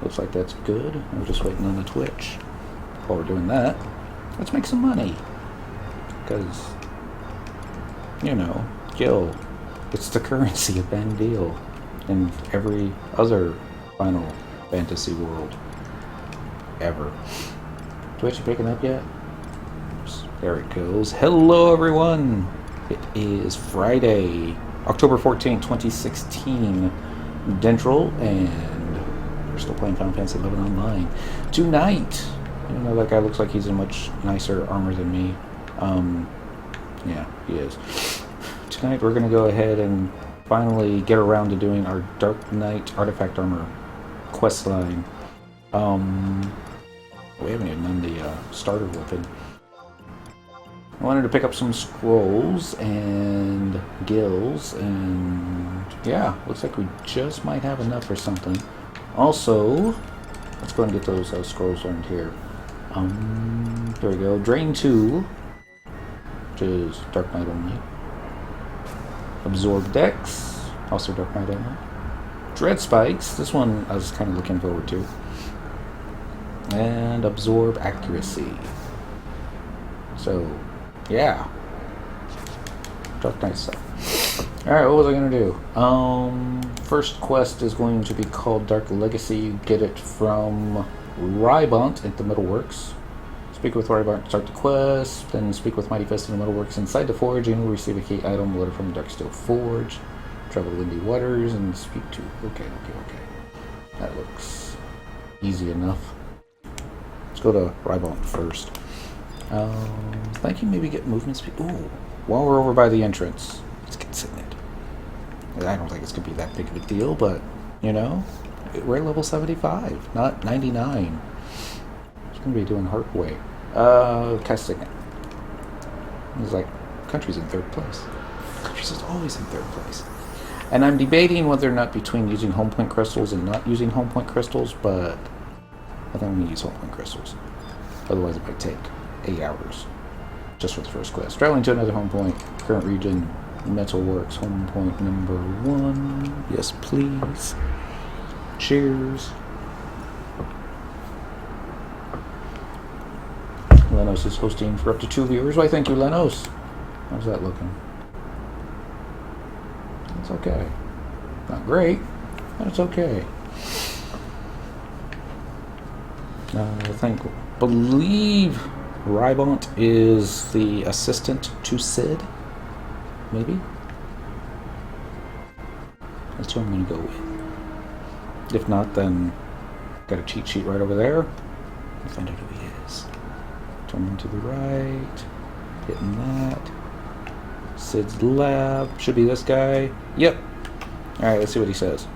Looks like that's good. We're just waiting on the Twitch. While we're doing that, let's make some money. Because, you know, Gil, it's the currency of Bandil in every other Final Fantasy world ever. Twitch, you picking up yet? Oops, there it goes. Hello, everyone. It is Friday, October 14th, 2016. Dentral, and we're still playing Final Fantasy XI Online. Tonight, you know, that guy looks like he's in much nicer armor than me. Yeah, he is. Tonight we're going to go ahead and finally get around to doing our Dark Knight Artifact Armor quest line. We haven't even done the starter weapon. I wanted to pick up some scrolls and gills, and yeah, looks like we just might have enough for something. Also, let's go and get those scrolls learned here. There we go. Drain 2, which is Dark Knight only. Absorb Dex, also Dark Knight only. Dread Spikes, this one I was kind of looking forward to. And Absorb Accuracy. So, yeah. Dark Knight stuff. Alright, what was I going to do? First quest is going to be called Dark Legacy. You get it from Rybont at the Metalworks. Speak with Rybont to start the quest. Then speak with Mighty Fist in the Metalworks inside the Forge, and you'll receive a key item, letter from the Darksteel Forge. Travel Lindy Waters and speak to... Okay. That looks easy enough. Let's go to Rybont first. Thinking maybe get movement speed. Ooh, while we're over by the entrance, let's get Signet. I don't think it's going to be that big of a deal, but, you know, we're at level 75, not 99. It's going to be doing hard way. Cast Signet. It's like, country's in third place. Country's is always in third place. And I'm debating whether or not between using home point crystals and not using home point crystals, but I think I'm going to use home point crystals. Otherwise it might take 8 hours just for the first quest. Traveling to another home point, current region, Metalworks, home point number 1. Yes, please. Cheers. Lenos is hosting for up to 2 viewers. Why, thank you, Lenos. How's that looking? It's okay. Not great, but it's okay. Believe Rybont is the assistant to Sid. Maybe? That's who I'm going to go with. If not, then got a cheat sheet right over there. I'll find out who he is. Turning to the right. Hitting that. Sid's lab. Should be this guy. Yep. Alright, let's see what he says.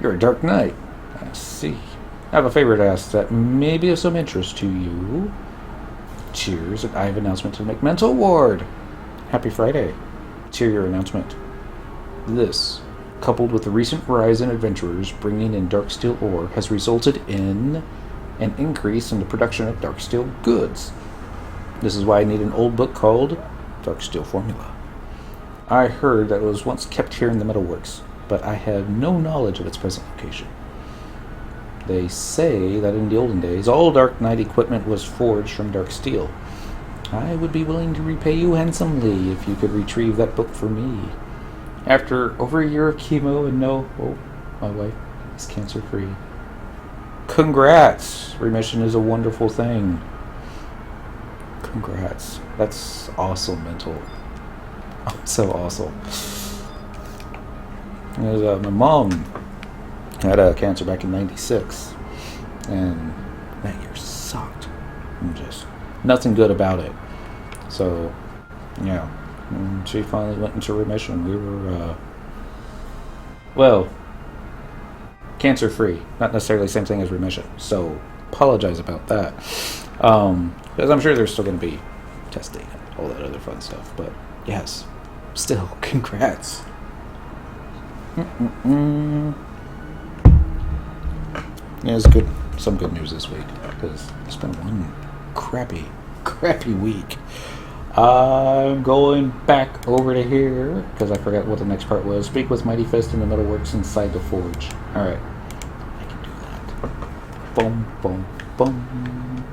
You're a Dark Knight. I see. I have a favor to ask that may be of some interest to you. Cheers, and I have an announcement to make. Mental Ward! Happy Friday. Let's hear your announcement. This, coupled with the recent rise in adventurers bringing in Darksteel ore, has resulted in an increase in the production of Darksteel goods. This is why I need an old book called Darksteel Formula. I heard that it was once kept here in the Metalworks, but I have no knowledge of its present location. They say that in the olden days, all Dark Knight equipment was forged from dark steel. I would be willing to repay you handsomely if you could retrieve that book for me. After over a year of chemo and my wife is cancer-free. Congrats! Remission is a wonderful thing. Congrats. That's awesome, Mental. So awesome. My mom had cancer back in '96, and that year sucked. Just nothing good about it. So, yeah, and she finally went into remission. We were, cancer-free. Not necessarily the same thing as remission. So, apologize about that. Because I'm sure there's still going to be testing and all that other fun stuff. But, yes, still, congrats. Yeah, it's good. Some good news this week, because it's been one crappy week. I'm going back over to here, because I forgot what the next part was. Speak with Mighty Fist in the Metalworks inside the Forge. Alright. I can do Boom, boom, boom.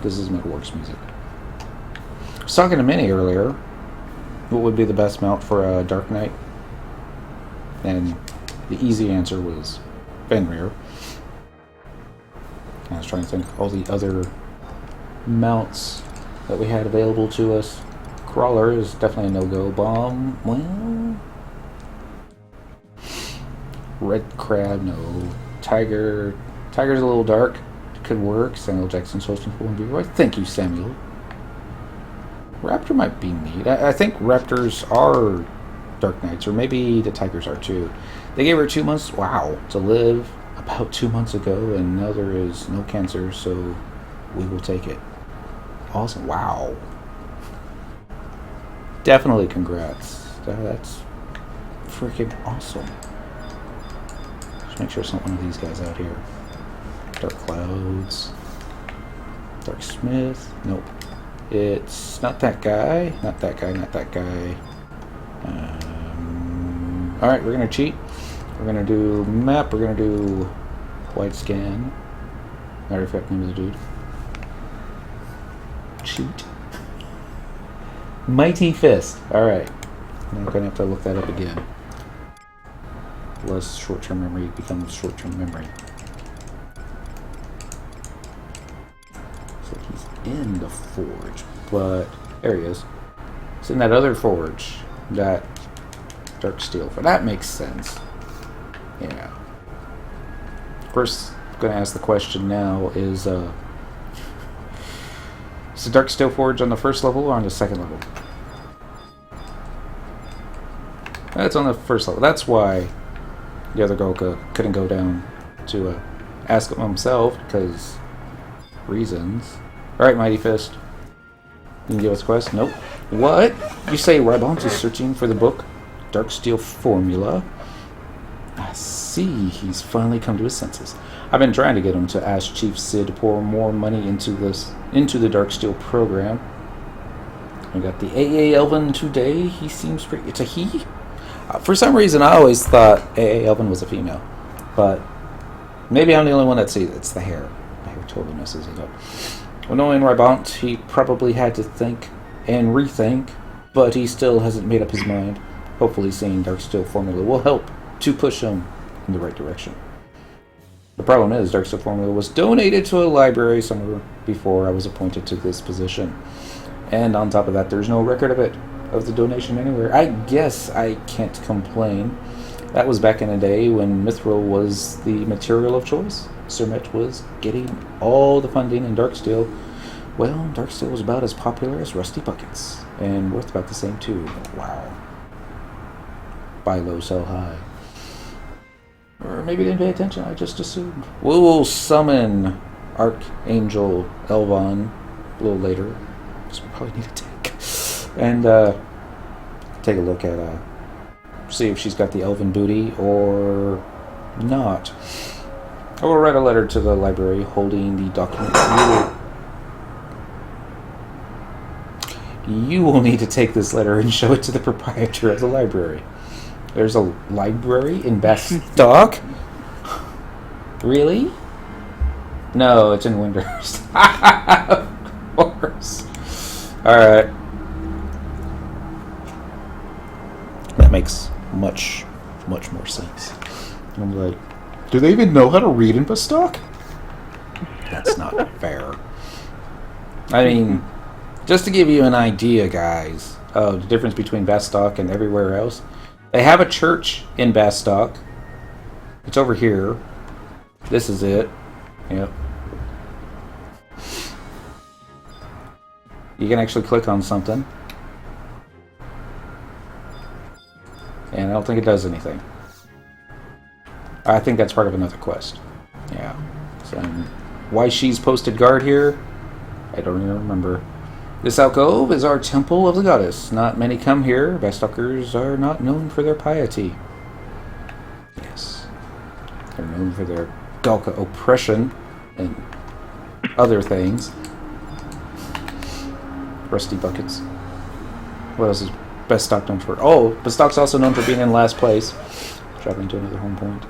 This is Metalworks music. I was talking to Minnie earlier. What would be the best mount for a Dark Knight? And the easy answer was Fenrir. I was trying to think of all the other mounts that we had available to us. Crawler is definitely a no-go. Bomb, well... Red Crab, no. Tiger's a little dark. Could work. Samuel Jackson's hosting for 1B. Thank you, Samuel. Raptor might be neat. I think Raptors are Dark Knights, or maybe the Tigers are too. They gave her 2 months, wow, to live about 2 months ago, and now there is no cancer, so we will take it. Awesome. Wow. Definitely congrats. That's freaking awesome. Just make sure it's not one of these guys out here. Dark Clouds. Dark Smith. Nope. It's not that guy. Not that guy. Not that guy. Alright, we're going to cheat. We're going to do map. We're going to do wide scan. Matter of fact, name of the dude. Cheat. Mighty Fist. Alright. I'm going to have to look that up again. Less short-term memory becomes short-term memory. So he's in the forge, but there he is. It's in that other forge. That dark steel. That makes sense. Yeah. Of course, I'm going to ask the question now, is the dark steel forge on the first level or on the second level? That's on the first level. That's why the other Galka couldn't go down to ask him himself, because reasons. Alright, Mighty Fist. You can give us a quest? Nope. What? You say Rybont is searching for the book Dark Steel Formula? I see. He's finally come to his senses. I've been trying to get him to ask Chief Sid to pour more money into the Dark Steel program. I got the AA Elvin today. He seems pretty... It's a he? For some reason, I always thought AA Elvin was a female. But maybe I'm the only one that sees it. It's the hair. The hair totally messes it up. Well, knowing Rybont, he probably had to think and rethink, but he still hasn't made up his mind. Hopefully seeing Dark Steel Formula will help to push him in the right direction. The problem is, Dark Steel Formula was donated to a library somewhere before I was appointed to this position. And on top of that, there's no record of the donation anywhere. I guess I can't complain. That was back in the day when Mithril was the material of choice. Sermet was getting all the funding, and Dark Steel, well, Dark Steel was about as popular as Rusty Buckets. And worth about the same too. Wow. Buy low, sell high. Or maybe didn't pay attention, I just assumed. We will summon Archangel Elvon a little later, because we probably need a tank. And take a look at, see if she's got the Elven booty or not. I will write a letter to the library holding the document. You will need to take this letter and show it to the proprietor of the library. There's a library in Bastock? Really? No, it's in Windhurst. Of course. Alright. That makes much more sense. I'm like, do they even know how to read in Bastock? That's not fair. I mean, just to give you an idea, guys, of the difference between Bastock and everywhere else, they have a church in Bastock. It's over here. This is it. Yep. You can actually click on something. And I don't think it does anything. I think that's part of another quest. Yeah. So, why she's posted guard here, I don't even remember. This alcove is our temple of the goddess. Not many come here. Bastockers are not known for their piety. Yes. They're known for their Galka oppression and other things. Rusty Buckets. What else is Bastock known for? Oh, Bastock's also known for being in last place. Traveling to another home point.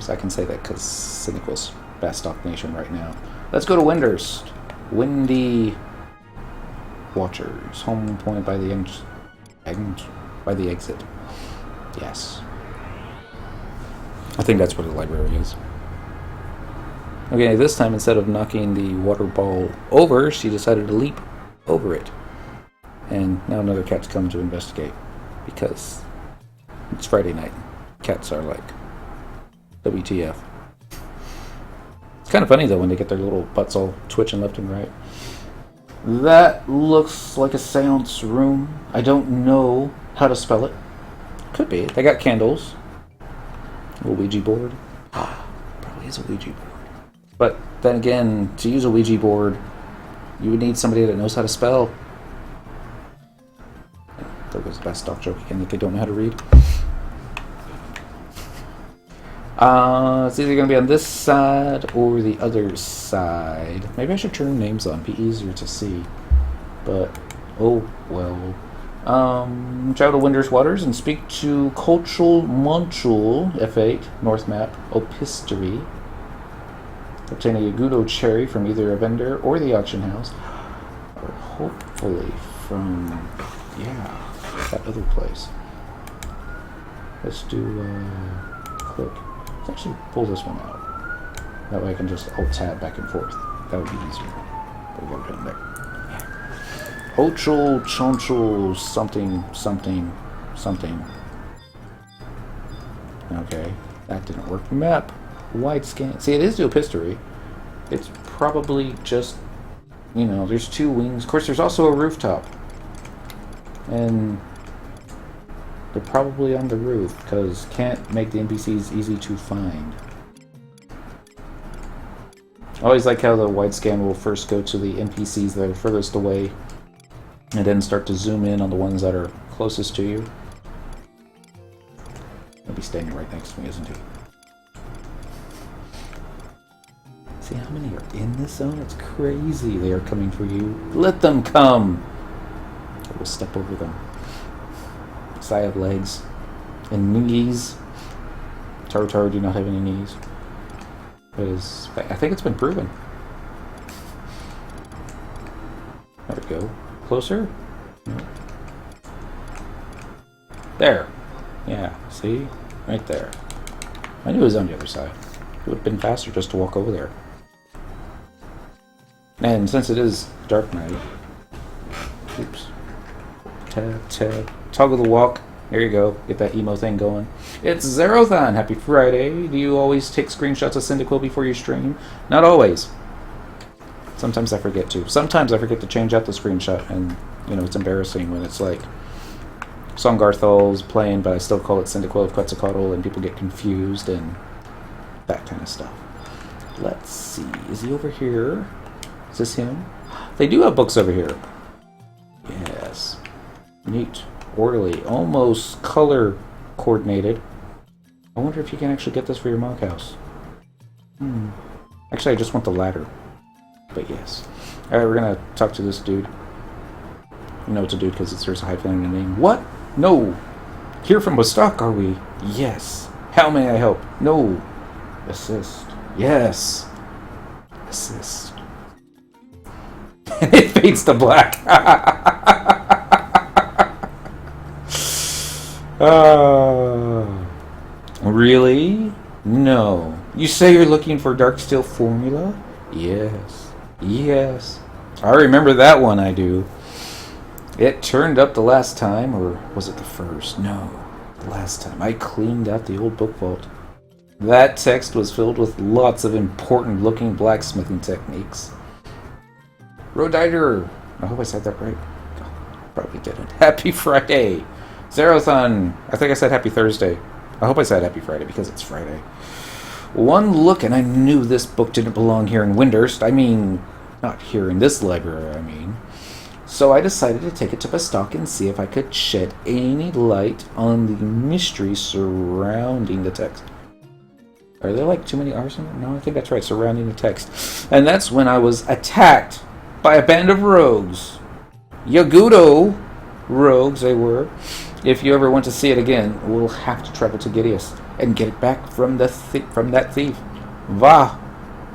names. I can say that because Cynical's Bastock Nation right now. Let's go to Windhurst. Windy Watchers. Home point by the exit. Yes. I think that's where the library is. Okay, this time instead of knocking the water ball over, she decided to leap over it. And now another cat's come to investigate. Because it's Friday night. Cats are like, WTF. It's kind of funny though when they get their little butts all twitching left and right. That looks like a seance room. I don't know how to spell it. Could be. They got candles. A Ouija board. Probably is a Ouija board. But then again, to use a Ouija board, you would need somebody that knows how to spell. There goes the best stock joke again that they don't know how to read. It's either going to be on this side or the other side. Maybe I should turn names on. Be easier to see. But, oh well. Travel to Windhurst Waters and speak to Cultural Monchul, F8, North Map, Opistery. Obtain a Yagudo cherry from either a vendor or the auction house. Or hopefully from, that other place. Let's do, click. Let's actually pull this one out. That way I can just alt-tab back and forth. That would be easier. But we got it in there. Ochul, Chonchul, something. Okay, that didn't work. Map, wide scan. See, it is the Opistery. It's probably just, there's two wings. Of course, there's also a rooftop. And they're probably on the roof, because can't make the NPCs easy to find. I always like how the wide scan will first go to the NPCs that are furthest away, and then start to zoom in on the ones that are closest to you. He'll be standing right next to me, isn't he? See how many are in this zone? It's crazy. They are coming for you. Let them come! I will step over them. I have legs and knees. Taru do not have any knees. I think it's been proven. There we go. Closer? No. There. Yeah, see? Right there. I knew it was on the other side. It would have been faster just to walk over there. And since it is Dark Night... Oops. Tab. Toggle the walk. There you go. Get that emo thing going. It's Zerothon. Happy Friday. Do you always take screenshots of Cyndaquil before you stream? Not always. Sometimes I forget to. Sometimes I forget to change out the screenshot, and, it's embarrassing when it's like Songarthal's playing, but I still call it Cyndaquil of Quetzalcoatl, and people get confused, and that kind of stuff. Let's see. Is he over here? Is this him? They do have books over here. Yes. Neat. Orderly. Almost color coordinated. I wonder if you can actually get this for your monk house. Actually, I just want the ladder. But yes. Alright, we're gonna talk to this dude. You know it's a dude because there's a hyphen in the name. What? No! Here from Bastock, are we? Yes. How may I help? No. Assist. Yes. Assist. And it fades to black. Really? No. You say you're looking for Darksteel formula? Yes. Yes. I remember that one, I do. It turned up the last time, or was it the first? No. The last time. I cleaned out the old book vault. That text was filled with lots of important looking blacksmithing techniques. Rodider. I hope I said that right. Probably didn't. Happy Friday. Zerothon. I think I said Happy Thursday. I hope I said Happy Friday because it's Friday. One look and I knew this book didn't belong here in Windhurst. I mean, not here in this library, I mean. So I decided to take it to Bastock and see if I could shed any light on the mystery surrounding the text. Are there like too many R's in it? No, I think that's right, surrounding the text. And that's when I was attacked by a band of rogues. Yagudo rogues they were. If you ever want to see it again, we'll have to travel to Gideus. and get it back from from that thief. Va,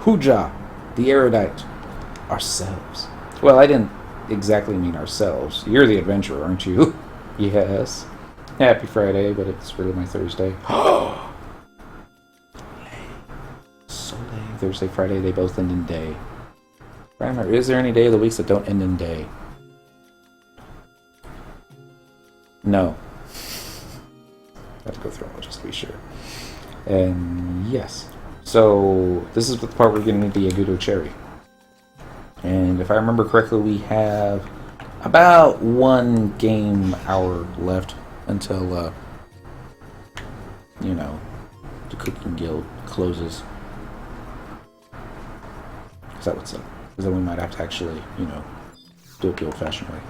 Huja, the erudite, ourselves. Well, I didn't exactly mean ourselves. You're the adventurer, aren't you? Yes. Happy Friday, but it's really my Thursday. Soleil, Thursday, Friday, they both end in day. Remember, is there any day of the weeks that don't end in day? No. I have to go through it just to be sure. And yes. So, this is the part where we're going to need the Yagudo cherry. And if I remember correctly, we have about 1 game hour left until, you know, the cooking guild closes. Is that what's up? Because then we might have to actually, you know, do it the old-fashioned way.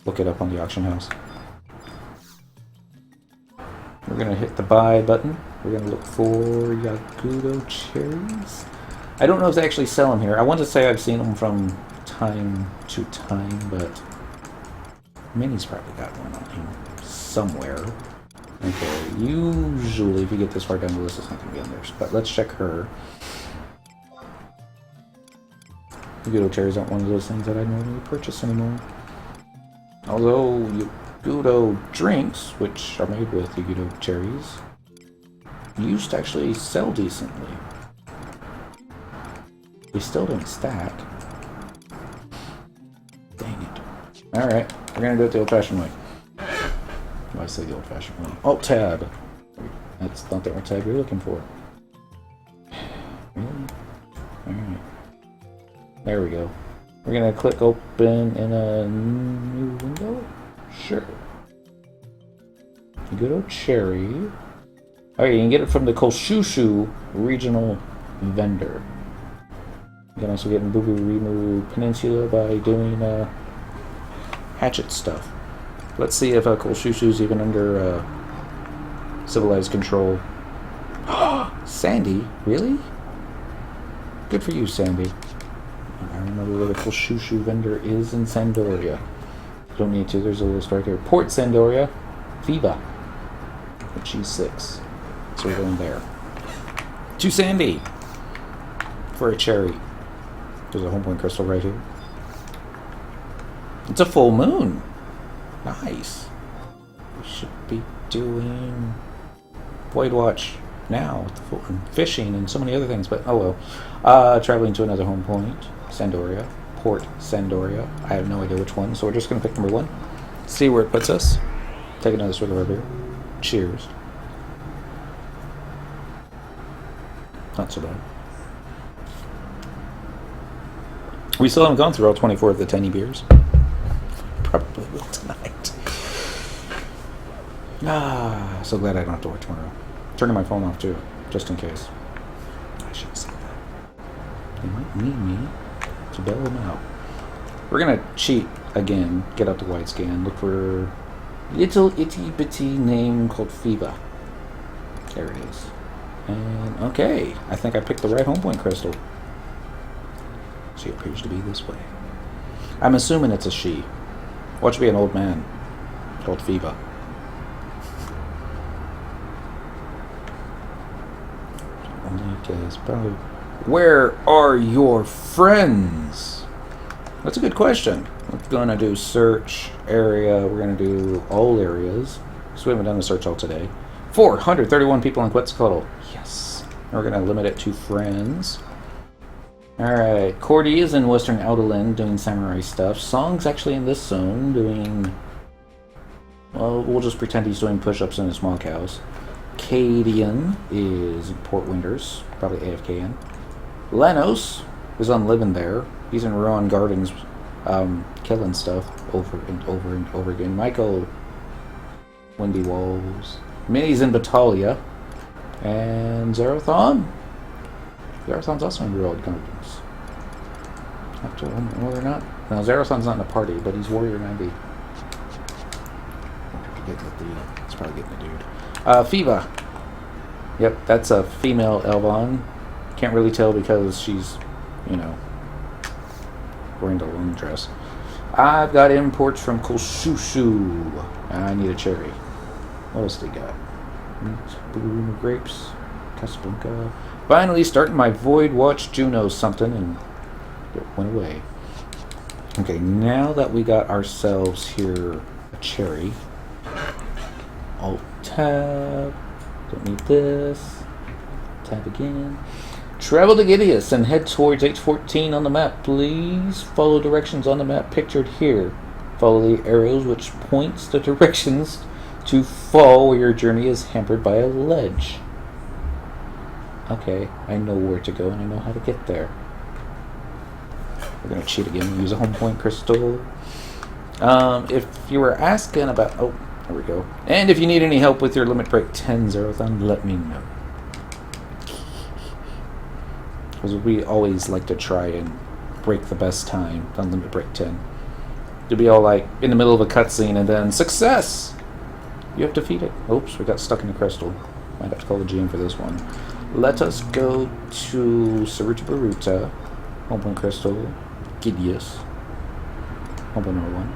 Look it up on the auction house. We're going to hit the buy button. We're going to look for Yagudo cherries. I don't know if they actually sell them here. I want to say I've seen them from time to time, but Minnie's probably got one on him somewhere. Okay, usually if you get this far down the list, it's not going to be on there. But let's check her. Yagudo cherries aren't one of those things that I normally purchase anymore. Although Yagudo drinks, which are made with Yagudo cherries, used to actually sell decently. We still don't stack. Dang it. Alright, we're gonna do it the old-fashioned way. I say the old-fashioned way. Alt-tab. That's not the alt-tab you're looking for. Really? Alright. There we go. We're gonna click open in a new window? Sure. Yagudo cherry. Okay, you can get it from the Koshushu regional vendor. You can also get in Bubu Rimu Peninsula by doing hatchet stuff. Let's see if Koshushu's even under civilized control. Sandy? Really? Good for you, Sandy. I remember where the Koshushu vendor is in Sandoria. Don't need to, there's a list right here. Port Sandoria, Viva. G6. So we're going there. To Sandy! For a cherry. There's a home point crystal right here. It's a full moon. Nice. We should be doing Void Watch now with the full, and fishing and so many other things, but oh well. Traveling to another home point, Sandoria, Port Sandoria. I have no idea which one, so we're just going to pick number 1. See where it puts us. Take another swig of our beer. Cheers. Not so bad. We still haven't gone through all 24 of the tiny beers. Probably will tonight. So glad I don't have to work tomorrow. Turning my phone off too, just in case. I should have said that. They might need me to bail them out. We're gonna cheat again, get out the wide scan, look for little itty bitty name called Fiva. There it is. And okay, I think I picked the right home point crystal. She appears to be this way. I'm assuming it's a she. Watch be an old man called Fiva. Probably. Where are your friends? That's a good question. We're gonna do search area. We're gonna do all areas. So we haven't done the search all today. 431 people in Quetzalcoatl. Yes. And we're gonna limit it to friends. Alright, Cordy is in Western Outerland doing samurai stuff. Song's actually in this zone doing... Well, we'll just pretend he's doing push-ups in his small house. Cadian is in Port Winters, probably AFKN. Lenos is on Living There. He's in Ruan Gardens, killing stuff over and over and over again. Michael, Windy Walls. Minnie's in Batalia. And Zerathon. Zerathon's also in Ruan Gardens. Have to whether or not. No, Zerathon's not in a party, but he's Warrior 90. It's probably getting the dude. Fiva. Yep, that's a female Elvon. Can't really tell because she's, you know, wearing the long dress. I've got imports from Koshushu. I need a cherry. What else do you got? Meat, blue grapes, Casablanca. Finally starting my Void Watch Juno something, and it went away. Okay, now that we got ourselves here a cherry. Alt tab. Don't need this. Tab again. Travel to Gideus and head towards H14 on the map. Please follow directions on the map pictured here. Follow the arrows which points the directions to fall where your journey is hampered by a ledge. Okay, I know where to go and I know how to get there. We're going to cheat again and use a home point crystal. If you were asking about... Oh, there we go. And if you need any help with your Limit Break 10 Zerathon, let me know. Because we always like to try and break the best time on Limit Break 10. To be all like in the middle of a cutscene and then success! You have defeated. Oops, we got stuck in a crystal. Might have to call the GM for this one. Let us go to Saruta Baruta. Home point crystal. Gideus. Home point number 1.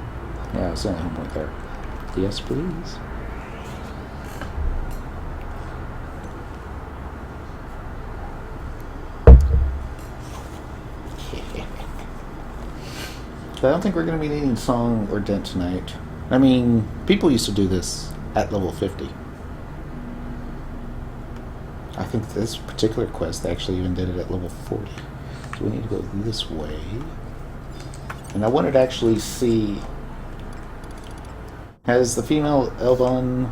Yeah, it's the only home point there. Yes, please. I don't think we're going to be needing Song or Dent tonight. I mean, people used to do this at level 50. I think this particular quest, they actually even did it at level 40. So we need to go this way. And I wanted to actually see... Has the female Elvon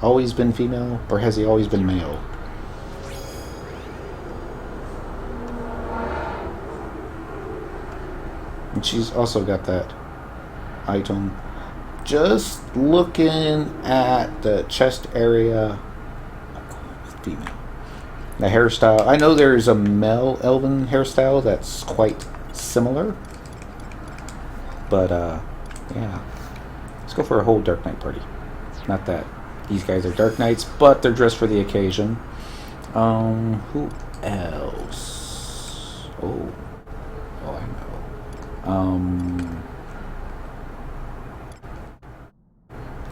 always been female, or has he always been male? And she's also got that item. Just looking at the chest area, female. The hairstyle. I know there's a male elven hairstyle that's quite similar, but yeah. Let's go for a whole Dark Knight party. Not that these guys are Dark Knights, but they're dressed for the occasion. Who else? Oh, I know.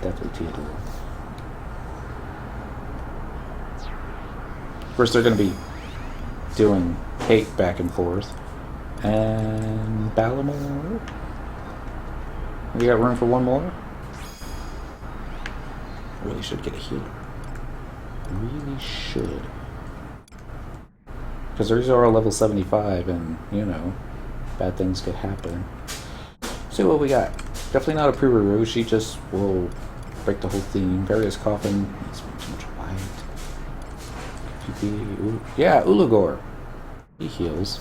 Definitely Theodore. First, they're going to be doing hate back and forth. And Balamore. We got room for one more? Really should get a healer. Really should. Because these are all level 75 and, you know, bad things could happen. See what we got. Definitely not a Pururu. She just will break the whole theme. Various Coffin. It's too much light. Yeah, Ulugor. He heals.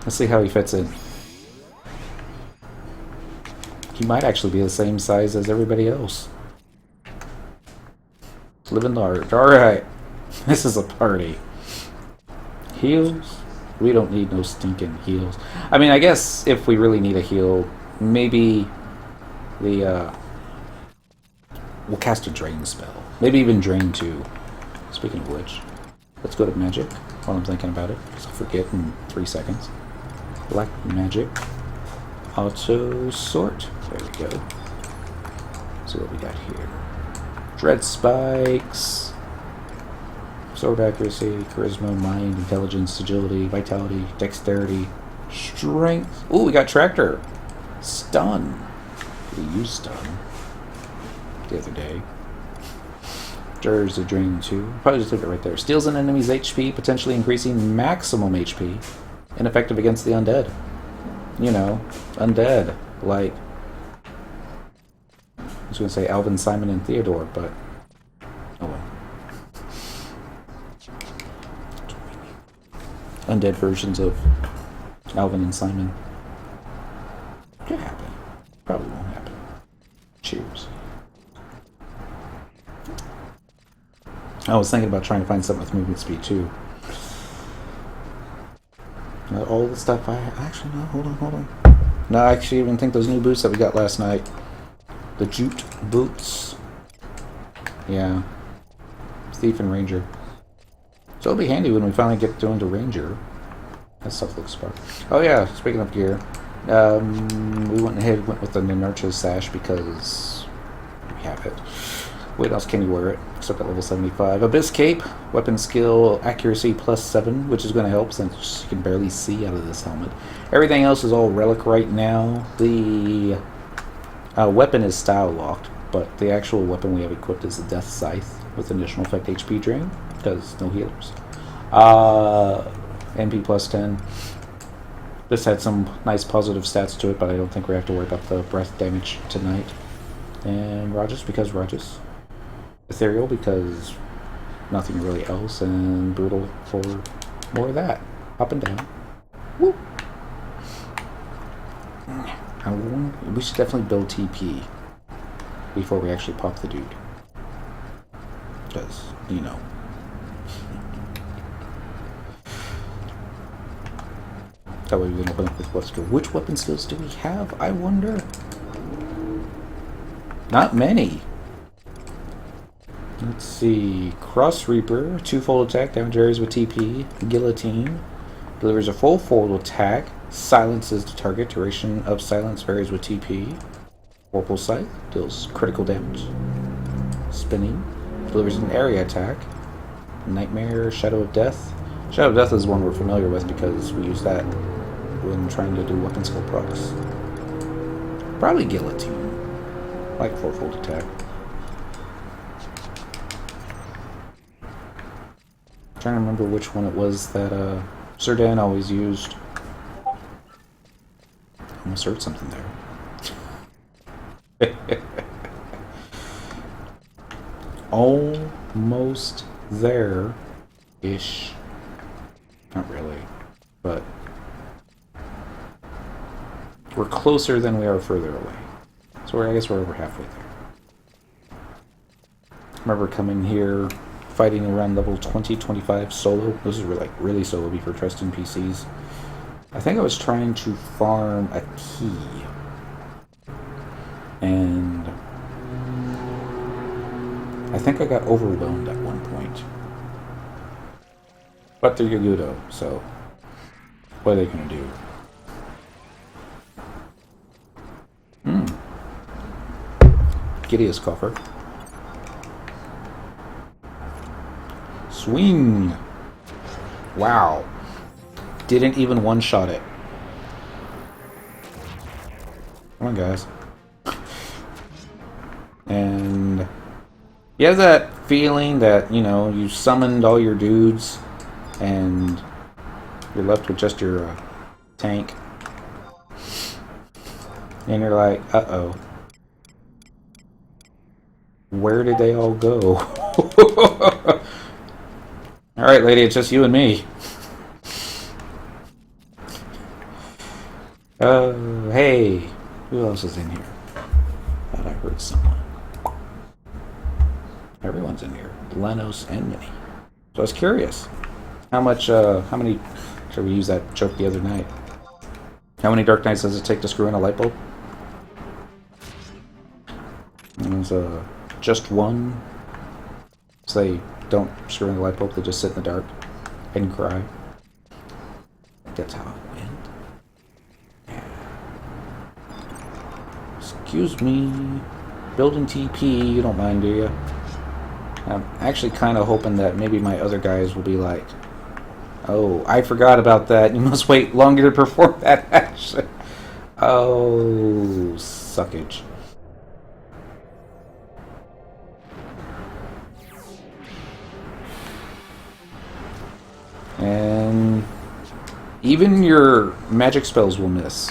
Let's see how he fits in. He might actually be the same size as everybody else. Living large. Alright. This is a party. Heals? We don't need no stinking heals. I mean, I guess if we really need a heal, maybe the, we'll cast a Drain spell. Maybe even Drain 2. Speaking of which, let's go to Magic while I'm thinking about it, because I'll forget in 3 seconds. Black Magic. Auto Sort. There we go. See what we got here. Dread Spikes. Sword Accuracy, Charisma, Mind, Intelligence, Agility, Vitality, Dexterity, Strength. Ooh, we got Tractor. Stun. We used Stun the other day. There's a Drain 2. Probably just leave it right there. Steals an enemy's HP, potentially increasing maximum HP. Ineffective against the undead. You know, undead. Like, I was going to say Alvin, Simon, and Theodore, but oh well. Undead versions of Alvin and Simon. Could happen. Probably won't happen. Cheers. I was thinking about trying to find something with movement speed too. All the stuff actually, no, hold on. No, I actually even think those new boots that we got last night. The Jute boots. Yeah. Thief and Ranger. So it'll be handy when we finally get doing to Ranger. That stuff looks smart. Oh yeah, speaking of gear. We went with the Ninarcha sash because we have it. What else can you wear it? Except at level 75. Abyss Cape, weapon skill, accuracy +7, which is going to help since you can barely see out of this helmet. Everything else is all relic right now. The weapon is style locked, but the actual weapon we have equipped is the Death Scythe with additional effect HP drain, because no healers. MP +10. This had some nice positive stats to it, but I don't think we have to worry about the breath damage tonight. And Rajas, because Rajas. Ethereal, because nothing really else. And Brutal for more of that. Up and down. Woo! We should definitely build TP before we actually pop the dude. Because, you know. That way we can open up with what skill. Which weapon skills do we have, I wonder? Not many. Let's see. Cross Reaper, 2-fold attack, damage areas with TP. Guillotine, delivers a full fold attack, silences the target, duration of silence varies with TP. Vorpal Scythe, deals critical damage. Spinning, delivers an area attack. Nightmare, Shadow of Death. Shadow of Death is one we're familiar with because we use that when trying to do weapon skill procs. Probably Guillotine. Like 4-fold attack. Trying to remember which one it was that Sir Dan always used. I almost heard something there. Almost there-ish. Not really, but we're closer than we are further away. So I guess we're over halfway there. Remember coming here, fighting around level 20, 25 solo. This is really solo before trusting PCs. I think I was trying to farm a key. And I think I got overwhelmed at one point. But they're Yagudo, so what are they going to do? Gideon's coffer. Swing! Wow. Didn't even one-shot it. Come on, guys. And you have that feeling that, you know, you summoned all your dudes and you're left with just your tank. And you're like, uh-oh. Where did they all go? Alright, lady, it's just you and me. Hey. Who else is in here? Thought I heard someone. Everyone's in here. Lenos and Minnie. So I was curious. How many... Should we use that joke the other night? How many Dark Knights does it take to screw in a light bulb? And there's just one. So they don't screw in the light bulb, they just sit in the dark and cry. That's how it went. Yeah. Excuse me. Building TP, you don't mind, do you? I'm actually kind of hoping that maybe my other guys will be like, oh, I forgot about that. You must wait longer to perform that action. Oh, suckage. And even your magic spells will miss.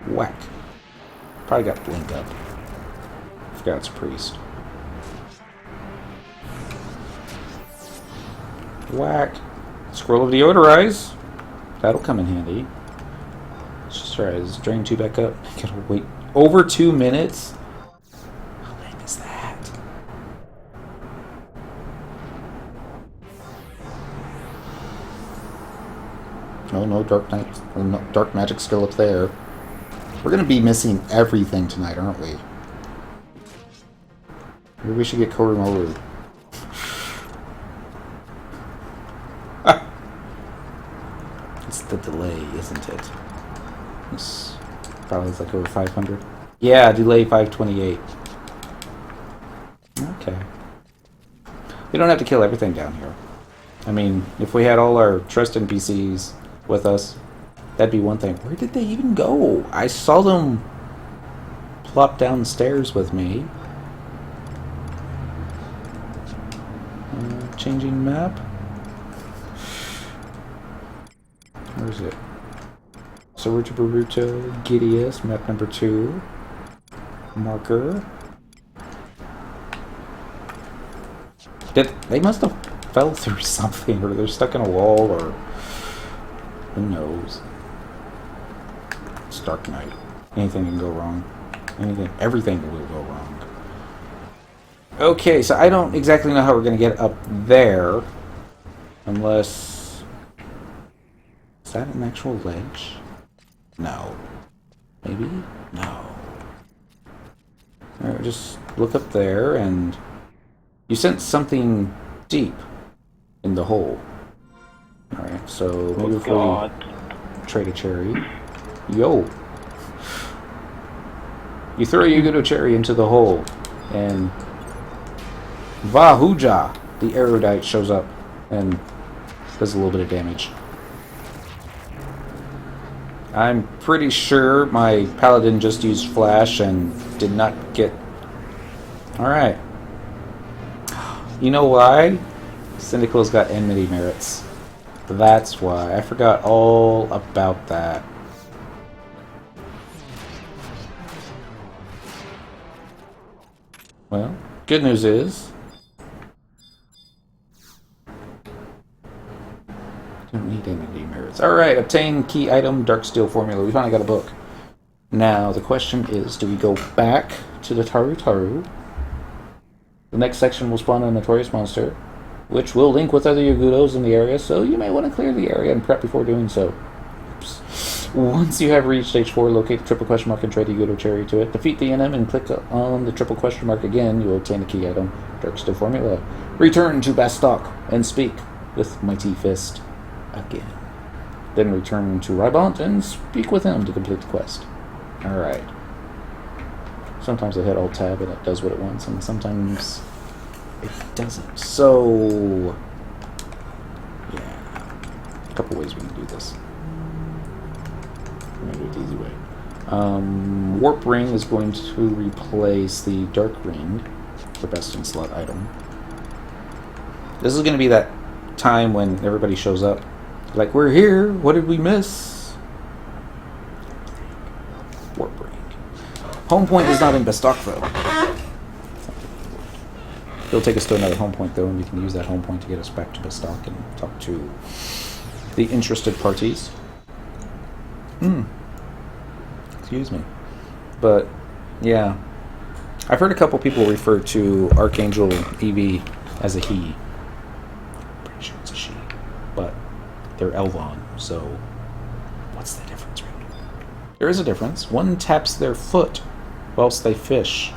Whack. Probably got blinked up. Forgot it's a priest. Whack. Scroll of Deodorize. That'll come in handy. Let's just try this drain 2 back up. Gotta wait over 2 minutes. How lame is that? Oh no, Dark Knight, no, Dark Magic skill up there. We're gonna be missing everything tonight, aren't we? Maybe we should get Koromoru. It's the delay, isn't it? This probably is like over 500. Yeah, delay 528. Okay. We don't have to kill everything down here. I mean, if we had all our trust NPCs with us, that'd be one thing. Where did they even go? I saw them plop downstairs with me. Changing map. Where is it? Saruta Baruto, Gideus, map number 2. Marker. They must have fell through something, or they're stuck in a wall, or who knows. It's Dark Knight. Anything can go wrong. Everything will go wrong. Okay, so I don't exactly know how we're going to get up there, unless... Is that an actual ledge? No. Maybe? No. Alright, just look up there, and you sense something deep in the hole. Alright, so maybe if we trade a cherry. Yo! You throw a Yugoto cherry into the hole, and Vahuja, the erudite, shows up and does a little bit of damage. I'm pretty sure my paladin just used flash and did not get... Alright. You know why? Syndical's got enmity merits. That's why. I forgot all about that. Well, good news is... Don't need enmity merits. Alright, obtain key item, dark steel formula. We finally got a book. Now, the question is, do we go back to the Taru? The next section will spawn a notorious monster, which will link with other Yugudos in the area, so you may want to clear the area and prep before doing so. Oops. Once you have reached stage 4, locate the triple question mark and trade the Yugoto cherry to it. Defeat the enemy and click on the triple question mark again. You will obtain the key item, dark steel formula. Return to Bastok and speak with Mighty Fist again. Then return to Rybont and speak with him to complete the quest. Alright. Sometimes I hit Alt-Tab and it does what it wants, and sometimes it doesn't. So, yeah. A couple ways we can do this. I'm going to do it the easy way. Warp Ring is going to replace the Dark Ring for best in slot item. This is going to be that time when everybody shows up. Like, we're here, what did we miss? Warp Ring. Home point is not in Bastok, though. It'll take us to another home point, though, and we can use that home point to get us back to Bastok and talk to the interested parties. Excuse me. But, yeah. I've heard a couple people refer to Archangel Evie as a he. I'm pretty sure it's a she. But they're Elvon, so what's the difference, really? There is a difference. One taps their foot whilst they fish.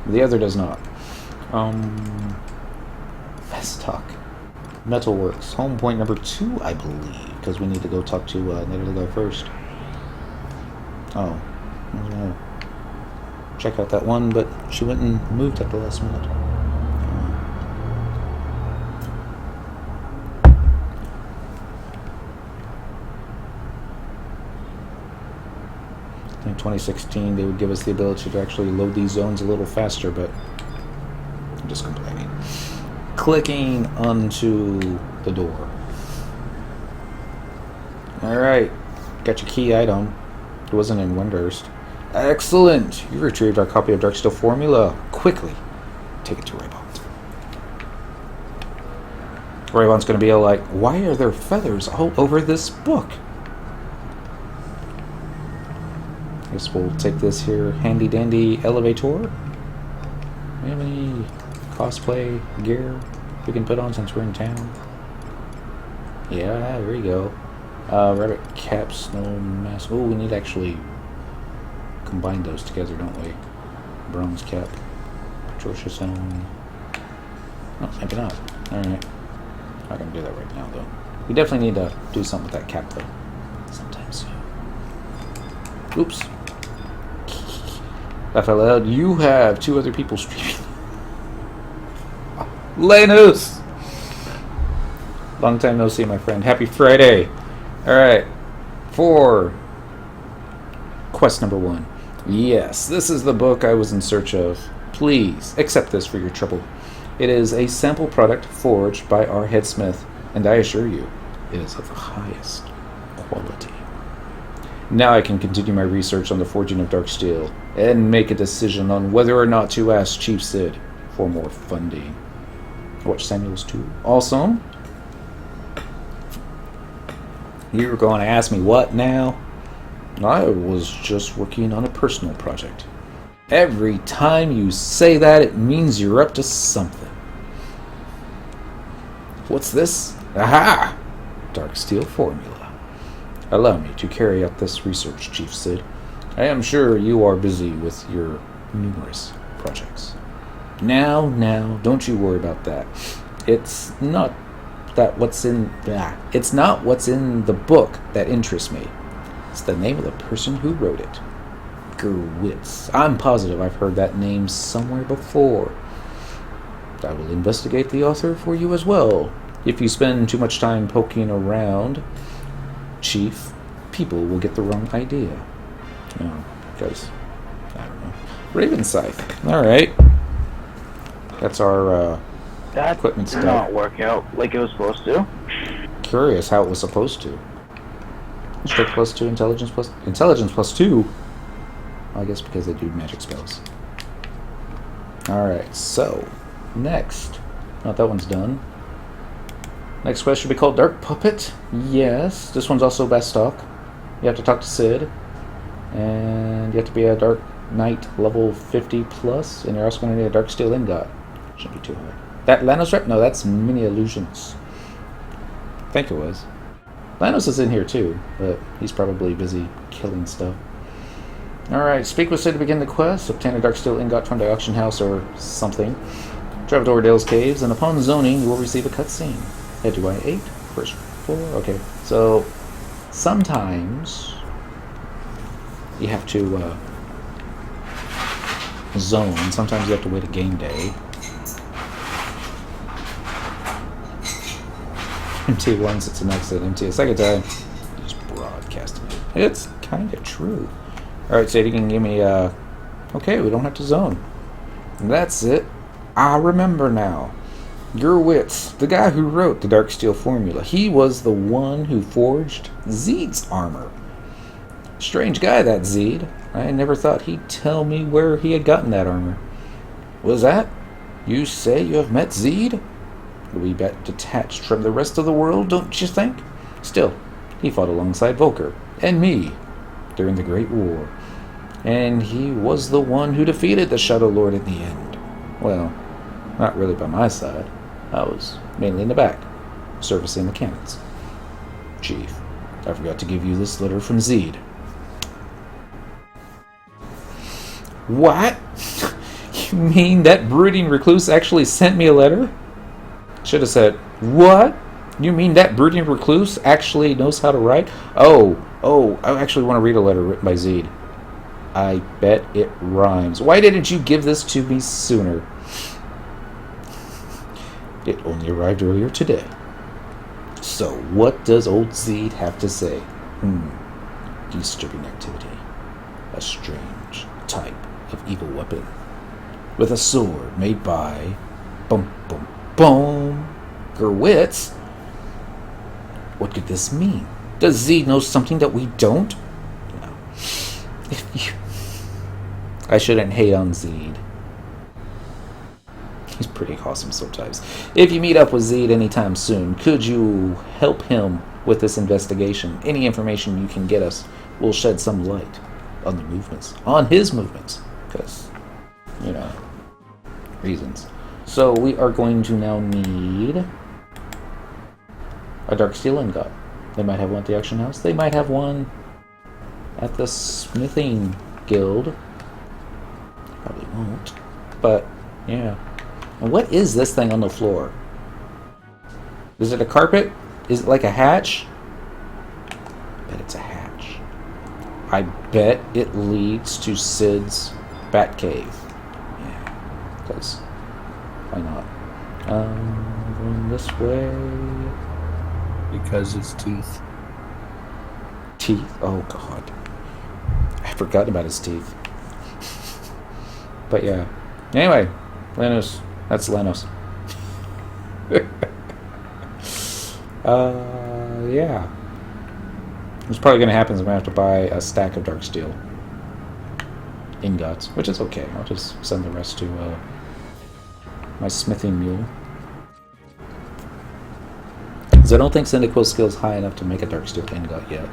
The other does not. Vestok. Metalworks. Home point number 2, I believe, because we need to go talk to Netherligo first. Oh. I was gonna check out that one, but she went and moved at the last minute. 2016 they would give us the ability to actually load these zones a little faster, but I'm just complaining. Clicking onto the door. Alright, got your key item. It wasn't in Windhurst. Excellent! You retrieved our copy of Darksteel Formula. Quickly, take it to Raybont. Raybont's going to be like, why are there feathers all over this book? Guess we'll take this here handy dandy elevator. Do we have any cosplay gear we can put on since we're in town? Yeah, there you go. Rabbit cap, snow mask. Oh, we need to actually combine those together, don't we? Bronze cap, atrocious zone. Oh, maybe not. Alright. Not gonna do that right now, though. We definitely need to do something with that cap, though. Sometime soon. Oops. Laugh out loud. You have 2 other people streaming. Lanus! Long time no see, my friend. Happy Friday. Alright. For quest number 1. Yes, this is the book I was in search of. Please, accept this for your trouble. It is a sample product forged by our headsmith, and I assure you, it is of the highest quality. Now I can continue my research on the forging of dark steel, and make a decision on whether or not to ask Chief Sid for more funding. Watch Samuels 2. Awesome. You were going to ask me what now? I was just working on a personal project. Every time you say that, it means you're up to something. What's this? Aha! Dark steel formula. Allow me to carry out this research, Chief Sid. I am sure you are busy with your numerous projects. Now, don't you worry about that. It's not what's in the book that interests me. It's the name of the person who wrote it. Gerwitz. I'm positive I've heard that name somewhere before. I will investigate the author for you as well. If you spend too much time poking around, Chief, people will get the wrong idea. Because, I don't know. Raven Scythe. Alright. That's our equipment stuff. That did not work out like it was supposed to. Curious how it was supposed to. Strength +2, intelligence +2. I guess because they do magic spells. Alright, so next. Oh, that one's done. Next quest should be called Dark Puppet. Yes. This one's also Bastock. You have to talk to Sid. And you have to be a Dark Knight level 50 plus, and you're also going to need a Dark Steel Ingot. Shouldn't be too hard. That Lanos rep? No, that's Mini Illusions. I think it was. Lanos is in here too, but he's probably busy killing stuff. Alright, speak with Sid to begin the quest. Obtain a Dark Steel Ingot from the auction house or something. Travel to Ordale's Caves, and upon zoning, you will receive a cutscene. Head to I-8, first floor. Okay, so sometimes you have to zone. Sometimes you have to wait a game day. MT once, it's an exit. MT a second time, just broadcasting it. It's kind of true. Alright, so you can give me, okay, we don't have to zone. That's it. I remember now. Gerwitz, the guy who wrote the Dark Steel formula, he was the one who forged Zeed's armor. Strange guy, that Zeed. I never thought he'd tell me where he had gotten that armor. Was that? You say you have met Zeed? A wee bit detached from the rest of the world, don't you think? Still, he fought alongside Volker and me during the Great War. And he was the one who defeated the Shadow Lord in the end. Well, not really by my side. I was mainly in the back, servicing the cannons. Chief, I forgot to give you this letter from Zeed. What? You mean that brooding recluse actually sent me a letter? Should have said, what? You mean that brooding recluse actually knows how to write? Oh, I actually want to read a letter written by Zeed. I bet it rhymes. Why didn't you give this to me sooner? It only arrived earlier today. So, what does old Zeed have to say? Disturbing activity. A strange type of evil weapon. With a sword made by... Boom, boom, boom. Gerwitz? What could this mean? Does Zeed know something that we don't? No. I shouldn't hate on Zeed. He's pretty awesome sometimes. If you meet up with Zeed anytime soon, could you help him with this investigation? Any information you can get us will shed some light on the movements, on his movements, because, reasons. So we are going to now need a Dark Steel Ingot. They might have one at the auction house. They might have one at the smithing guild. Probably won't. But, yeah. And what is this thing on the floor? Is it a carpet? Is it like a hatch? I bet it's a hatch. I bet it leads to Sid's Bat Cave. Yeah, because why not? Going this way. Because it's teeth. Teeth? Oh, God. I forgot about his teeth. But yeah. Anyway, Lanos. That's Lanos. Yeah. What's probably going to happen is I'm going to have to buy a stack of dark steel ingots, which is okay. I'll just send the rest to my smithing mule. Because I don't think Cyndaquil's skill is high enough to make a dark steel ingot yet.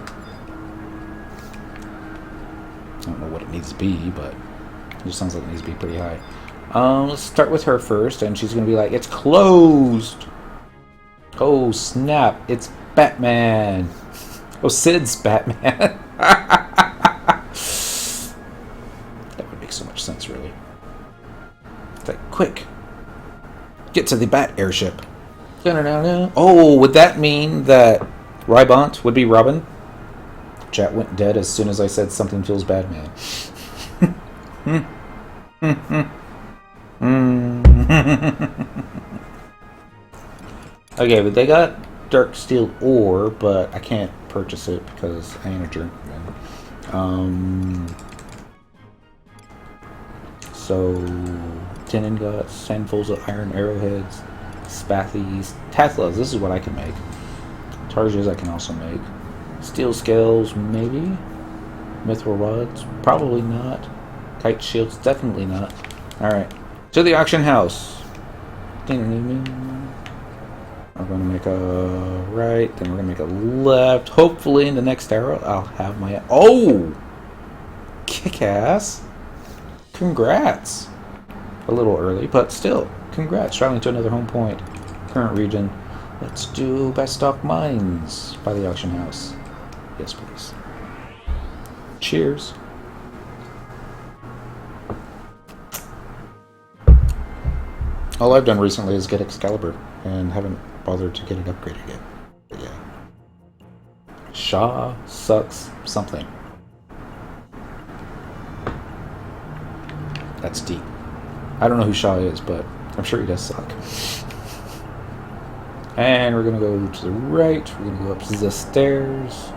I don't know what it needs to be, but it just sounds like it needs to be pretty high. Let's start with her first, and she's going to be like, it's closed! Oh, snap. It's Batman. Oh, Sid's Batman. That would make so much sense, really. It's like, quick. Get to the Bat airship. Oh, would that mean that Rybont would be Robin? Chat went dead as soon as I said something feels bad, man. Okay, but they got dark steel ore, but I can't purchase it because I ain't a journeyman. So 10 ingots, handfuls of iron arrowheads, spathies, tathlas. This is what I can make. Targes I can also make. Steel scales, maybe. Mithril rods, probably not. Kite shields, definitely not. All right, to the auction house. We're going to make a right, then we're going to make a left. Hopefully in the next arrow, I'll have my... Oh! Kick-ass. Congrats. A little early, but still. Congrats. Traveling to another home point. Current region. Let's do Best Stock Mines by the auction house. Yes, please. Cheers. All I've done recently is get Excalibur, and haven't bothered to get it upgraded yet. But yeah. Shaw sucks something. That's deep. I don't know who Shaw is, but I'm sure he does suck. And we're going to go to the right. We're going to go up the stairs.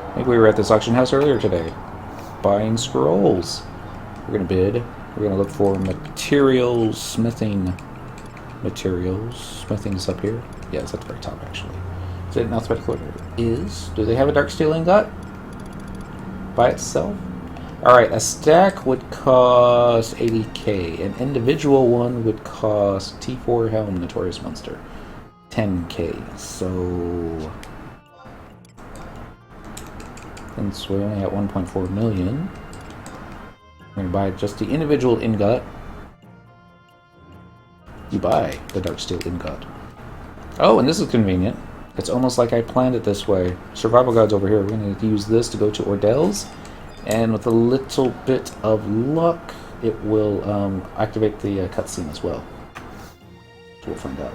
I think we were at this auction house earlier today. Buying scrolls. We're going to bid. We're going to look for materials, smithing materials. Smithing is up here. Yeah, it's at the very top, actually. Is it in alphabetical order? Is. Do they have a dark steel ingot? By itself? Alright, a stack would cost 80k. An individual one would cost T4 Helm, Notorious Monster. 10k. So... since we only have 1.4 million... we're going to buy just the individual ingot. You buy the dark steel ingot. Oh, and this is convenient. It's almost like I planned it this way. Survival guides over here. We're going to use this to go to Ordell's. And with a little bit of luck, it will activate the cutscene as well. So we'll find out.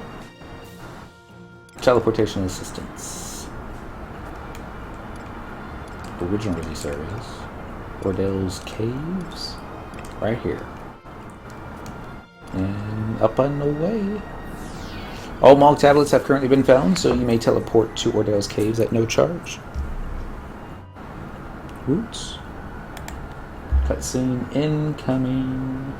Teleportation assistance. Original release areas. Ordell's Caves. Right here. And up and away. All Mog tablets have currently been found, so you may teleport to Ordell's Caves at no charge. Roots. Cutscene incoming.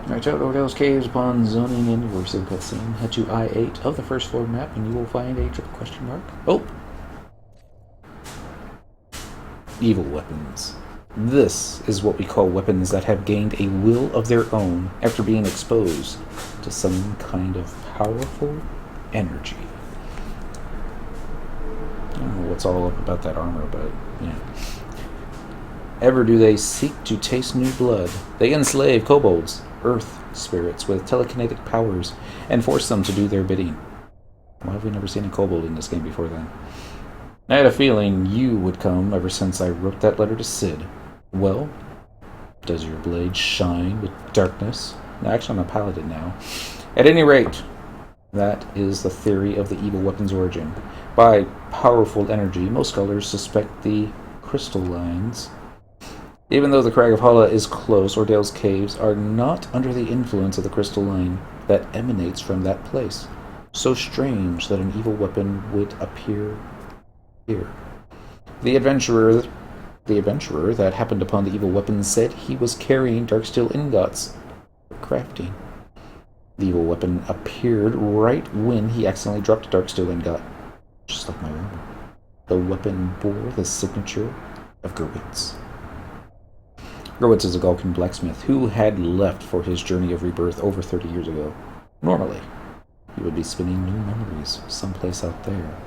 Check out Ordell's Caves upon zoning in. We'll receive cutscene. Head to I-8 of the first floor map, and you will find a triple question mark. Oh! Evil weapons. This is what we call weapons that have gained a will of their own after being exposed to some kind of powerful energy. I don't know what's all up about that armor, but yeah. Ever do they seek to taste new blood? They enslave kobolds, earth spirits with telekinetic powers, and force them to do their bidding. Why have we never seen a kobold in this game before then? I had a feeling you would come ever since I wrote that letter to Sid. Well, does your blade shine with darkness? Actually, I'm a paladin now. At any rate, that is the theory of the evil weapon's origin. By powerful energy, most scholars suspect the crystallines Even though the Crag of Hala is close, Ordale's caves are not under the influence of the crystal line that emanates from that place. So strange that an evil weapon would appear here. The adventurer that happened upon the evil weapon said he was carrying Darksteel ingots for crafting. The evil weapon appeared right when he accidentally dropped a Darksteel ingot, just like my own. The weapon bore the signature of Gerwitz. Gerwitz is a Galkan blacksmith who had left for his journey of rebirth over 30 years ago. Normally, he would be spinning new memories someplace out there.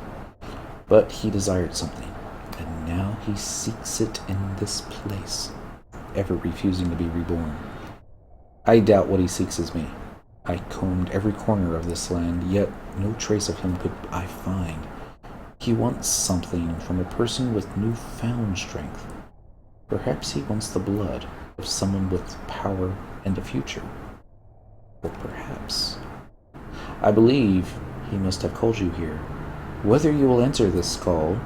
But he desired something, and now he seeks it in this place, ever refusing to be reborn. I doubt what he seeks is me. I combed every corner of this land, yet no trace of him could I find. He wants something from a person with newfound strength. Perhaps he wants the blood of someone with power and a future. Or perhaps... I believe he must have called you here. Whether you will answer this call,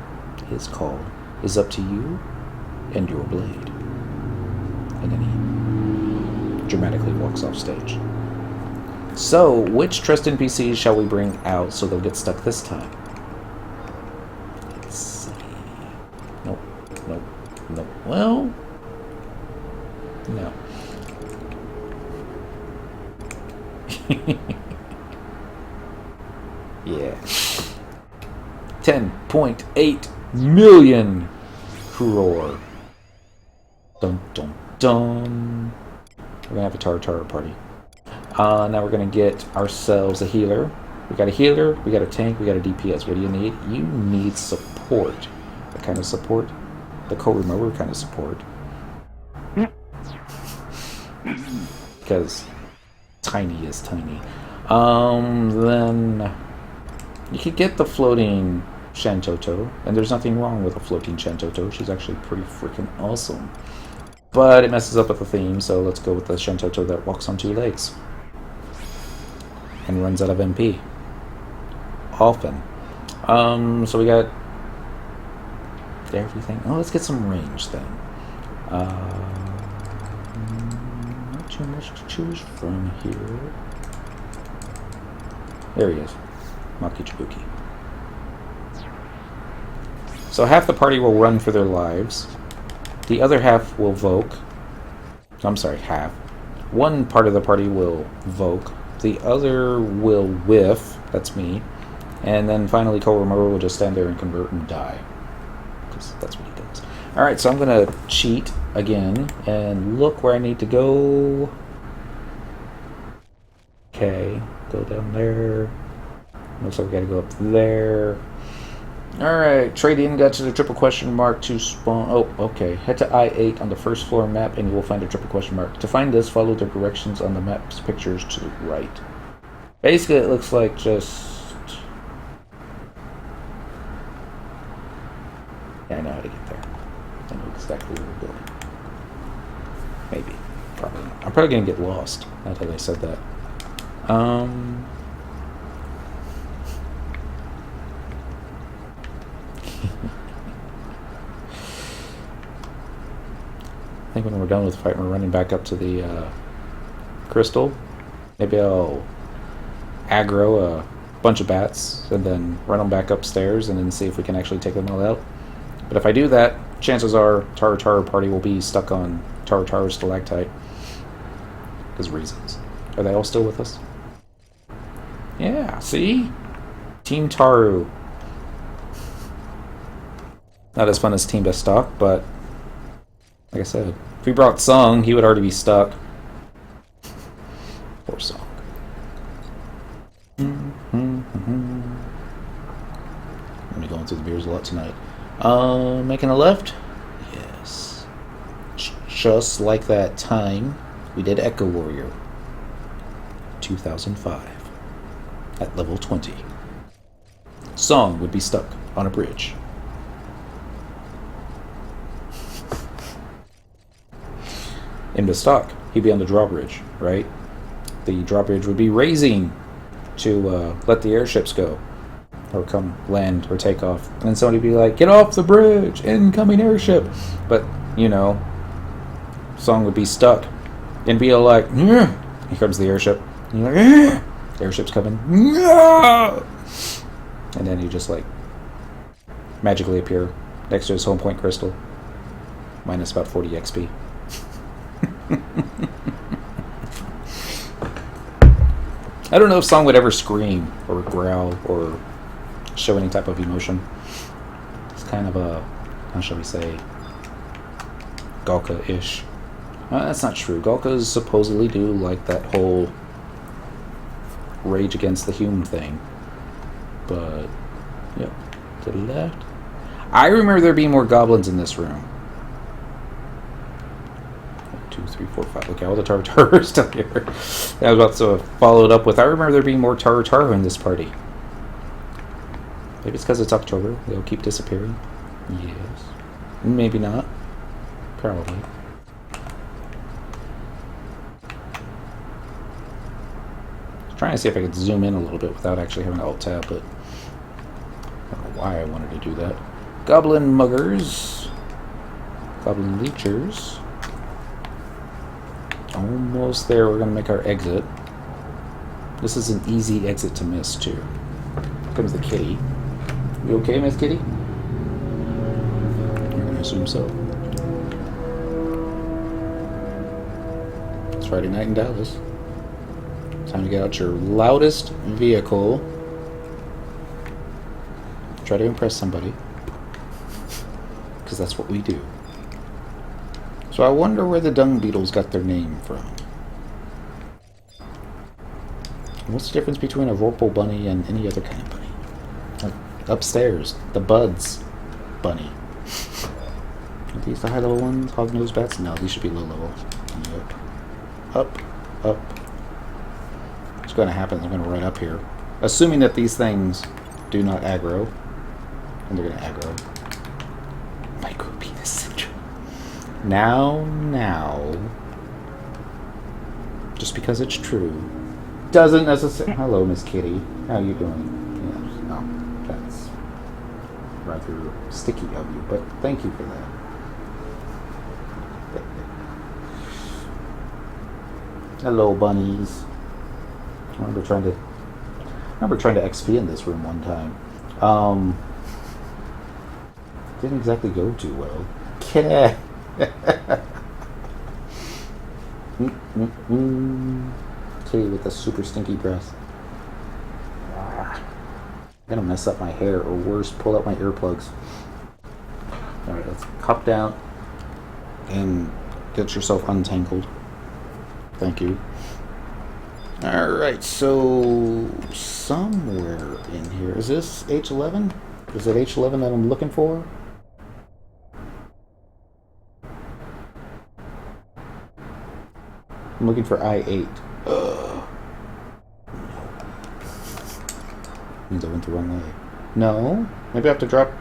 his call, is up to you and your blade. And then he dramatically walks off stage. So, which trust NPCs shall we bring out so they'll get stuck this time? Let's see. Nope. Well, no. Yeah. 10.8 million crore. Dun dun dun. We're gonna have a Tartara party. Now we're gonna get ourselves a healer. We got a healer, we got a tank, we got a DPS. What do you need? You need support. What kind of support? The co-remover kind of support. Because tiny is tiny. Then you could get the floating Shantoto, and there's nothing wrong with a floating Shantoto. She's actually pretty freaking awesome. But it messes up with the theme, so let's go with the Shantoto that walks on two legs. And runs out of MP. Often. So we got everything. Oh, let's get some range then. Not too much to choose from here. There he is. Maki Chibuki. So half the party will run for their lives. The other half will voke. I'm sorry, half. One part of the party will voke. The other will whiff. That's me. And then finally Koromaru will just stand there and convert and die. Because that's what he does. Alright, so I'm going to cheat again. And look where I need to go. Okay. Go down there. Looks like we gotta go up there. Alright, trade in, got to the triple question mark to spawn. Oh, okay. Head to I-8 on the first floor map and you will find a triple question mark. To find this, follow the directions on the map's pictures to the right. Basically, it looks like just... Yeah, I know how to get there. I know exactly where we're going. Maybe. Probably not. I'm probably gonna get lost, now that I said that. I think when we're done with the fight, we're running back up to the crystal. Maybe I'll aggro a bunch of bats and then run them back upstairs and then see if we can actually take them all out. But if I do that, chances are Tartara party will be stuck on Tartara stalactite. Because reasons. Are they all still with us? Yeah, see? Team Taru. Not as fun as Team Bestock, but like I said, if we brought Sung, he would already be stuck. Poor Sung. I'm gonna be going through the beers a lot tonight. Making a left? Yes. Just like that time we did Echo Warrior. 2005. At level 20. Song would be stuck on a bridge. In the stock, he'd be on the drawbridge, right? The drawbridge would be raising to let the airships go. Or come land or take off. And then somebody would be like, get off the bridge! Incoming airship! But, you know, Song would be stuck and be like, here comes the airship. And you're like, airship's coming. And then you just like magically appear next to his home point crystal. Minus about 40 XP. I don't know if Song would ever scream or growl or show any type of emotion. It's kind of a, how shall we say, Galka-ish. That's not true. Galkas supposedly do like that whole rage against the human thing. But, yep, to the left. I remember there being more goblins in this room. 1, 2, 3, 4, 5. Okay, all the Tartaru stuff here. I was about to follow it up with, I remember there being more Tartaru in this party. Maybe it's because it's October. They'll keep disappearing. Yes. Maybe not. Probably. Trying to see if I could zoom in a little bit without actually having to alt-tab, but I don't know why I wanted to do that. Goblin muggers. Goblin leechers. Almost there. We're going to make our exit. This is an easy exit to miss, too. Here comes the kitty. You okay, Miss Kitty? I'm going to assume so. It's Friday night in Dallas. Time to get out your loudest vehicle. Try to impress somebody. Because that's what we do. So I wonder where the dung beetles got their name from. What's the difference between a Vorpal bunny and any other kind of bunny? Upstairs, the Buds bunny. Are these the high-level ones? Hog-nosed bats? No, these should be low-level. Yep. Up, up. What's going to happen? They're going to run up here. Assuming that these things do not aggro. And they're going to aggro. Micropenis syndrome. Now. Just because it's true doesn't necessarily... Hello, Miss Kitty. How you doing? Yes. No, that's rather sticky of you, but thank you for that. Hello, bunnies. I remember trying to XP in this room one time. Didn't exactly go too well. Kitty. Kitty with the super stinky breath. I'm gonna mess up my hair, or worse, pull out my earplugs. Alright, let's hop down and get yourself untangled. Thank you. Alright, so somewhere in here, is this H11? Is it H11 that I'm looking for? I'm looking for I-8. No. Means I went the wrong way. No? Maybe I have to drop...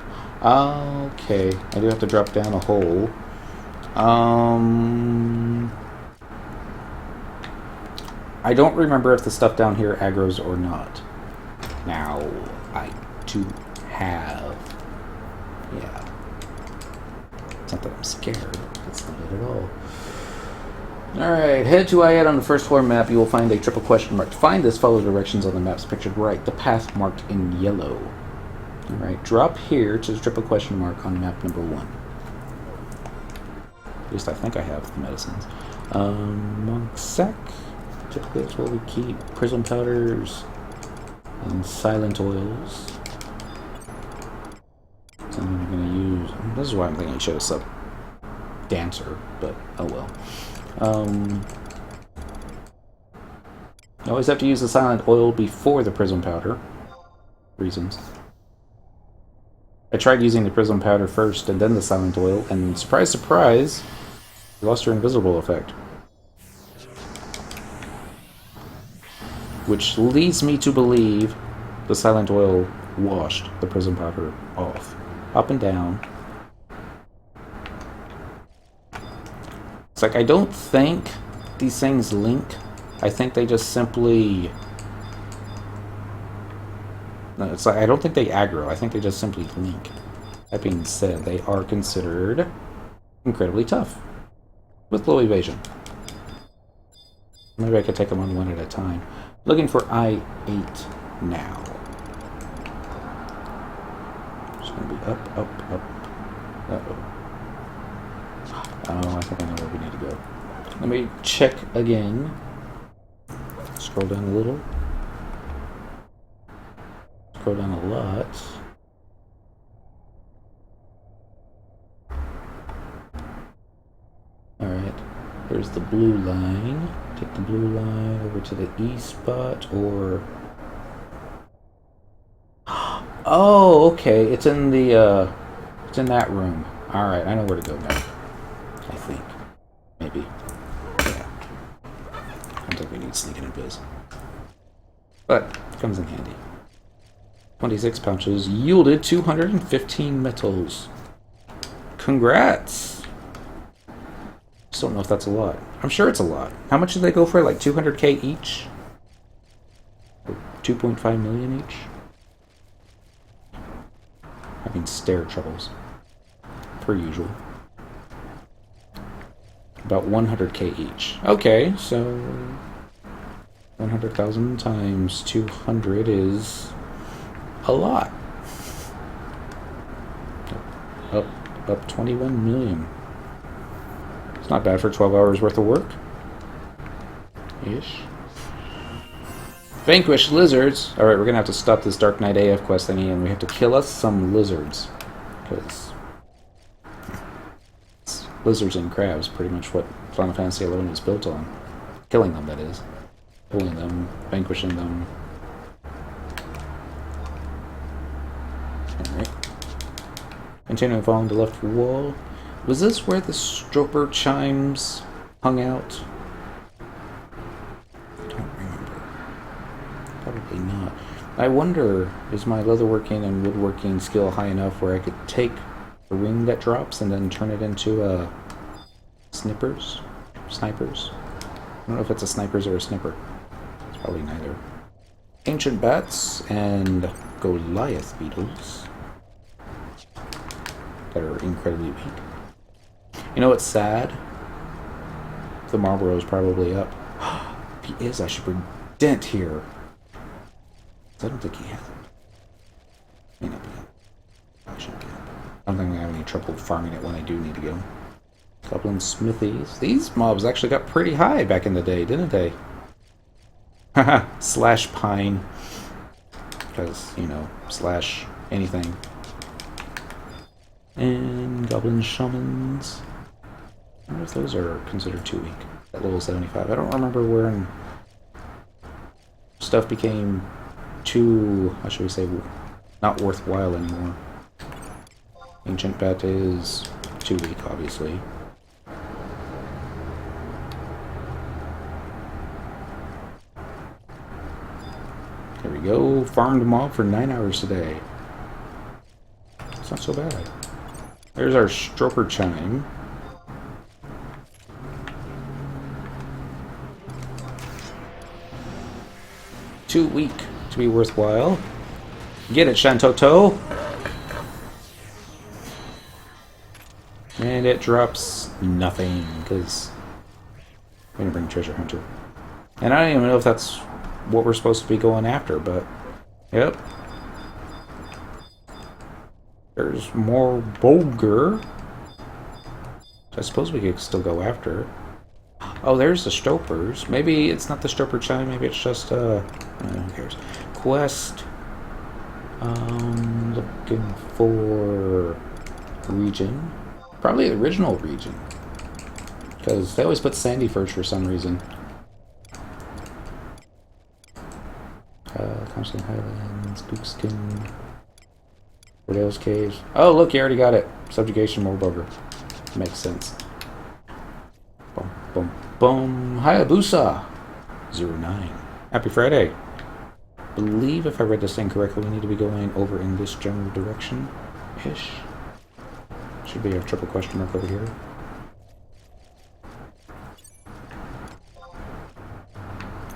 Okay, I do have to drop down a hole. I don't remember if the stuff down here aggroes or not. Now, I do have... Yeah. It's not that I'm scared. That's not it at all. Alright, head to I-8 on the first floor map. You will find a triple question mark. To find this, follow the directions on the maps pictured right. The path marked in yellow. Alright, drop here to the triple question mark on map number 1. At least I think I have the medicines. Monk sack. Typically that's what we keep. Prism powders and silent oils. Something I'm going to use. This is why I'm thinking I should have sub dancer, but oh well. You always have to use the silent oil before the prism powder. Reasons. I tried using the prism powder first and then the silent oil, and surprise, surprise, you lost your invisible effect. Which leads me to believe the silent oil washed the prism powder off. Up and down. It's like, I don't think these things link. I think they just simply... No, it's like, I don't think they aggro. I think they just simply link. That being said, they are considered incredibly tough. with low evasion. Maybe I could take them on one at a time. Looking for I-8 now. It's going to be up, up, up. Uh-oh. Oh, I think I know where we need to go. Let me check again. Scroll down a little. Scroll down a lot. Alright. There's the blue line. Take the blue line over to the E spot, or... Oh, okay. It's in the, it's in that room. Alright, I know where to go now. I think. Maybe. Yeah. I don't think we need sneaking and biz. But, it comes in handy. 26 pouches yielded 215 metals. Congrats! Just don't know if that's a lot. I'm sure it's a lot. How much did they go for? Like 200k each? Or 2.5 million each? Having stair troubles. Per usual. About 100k each. Okay, so 100,000 times 200 is a lot. Up 21 million. It's not bad for 12 hours worth of work. Ish. Vanquish lizards. Alright, we're gonna have to stop this Dark Knight AF quest thingy, and we have to kill us some lizards. Because lizards and crabs, pretty much what Final Fantasy XI was built on. Killing them, that is. Pulling them, vanquishing them. Alright. Continuing following the left wall. Was this where the Stroper chimes hung out? I don't remember. Probably not. I wonder, is my leatherworking and woodworking skill high enough where I could take a ring that drops and then turn it into snipers? Snipers? I don't know if it's a snipers or a snipper. It's probably neither. Ancient bats and Goliath beetles that are incredibly weak. You know what's sad? The Marlboro's probably up. If he is, I should bring Dent here. I don't think he has it. May not be. I shouldn't get it. I don't think I'm gonna have any trouble farming it when I do need to get him. Goblin smithies. These mobs actually got pretty high back in the day, didn't they? Haha. Slash pine. Because, you know, slash anything. And goblin shamans. I wonder if those are considered too weak at level 75. I don't remember when stuff became too, how should we say, not worthwhile anymore. Ancient bat is too weak, obviously. There we go. Farmed mob for 9 hours today. It's not so bad. There's our Stroper chime. Too weak to be worthwhile. Get it, Shantoto! And it drops nothing, because we're gonna bring Treasure Hunter. And I don't even know if that's what we're supposed to be going after, but yep. There's more Bulgur. I suppose we could still go after. Oh, there's the Stropers. Maybe it's not the Stroper chime, maybe it's just who cares. Quest. Looking for region. Probably the original region. Because they always put Sandy first for some reason. Constant Highlands, Bookskin, Cordell's Caves. Oh, look, you already got it. Subjugation, more bugger. Makes sense. Boom, boom, boom. Hayabusa! 09. Happy Friday. Believe if I read this thing correctly, we need to be going over in this general direction-ish. Should be a triple question mark over here.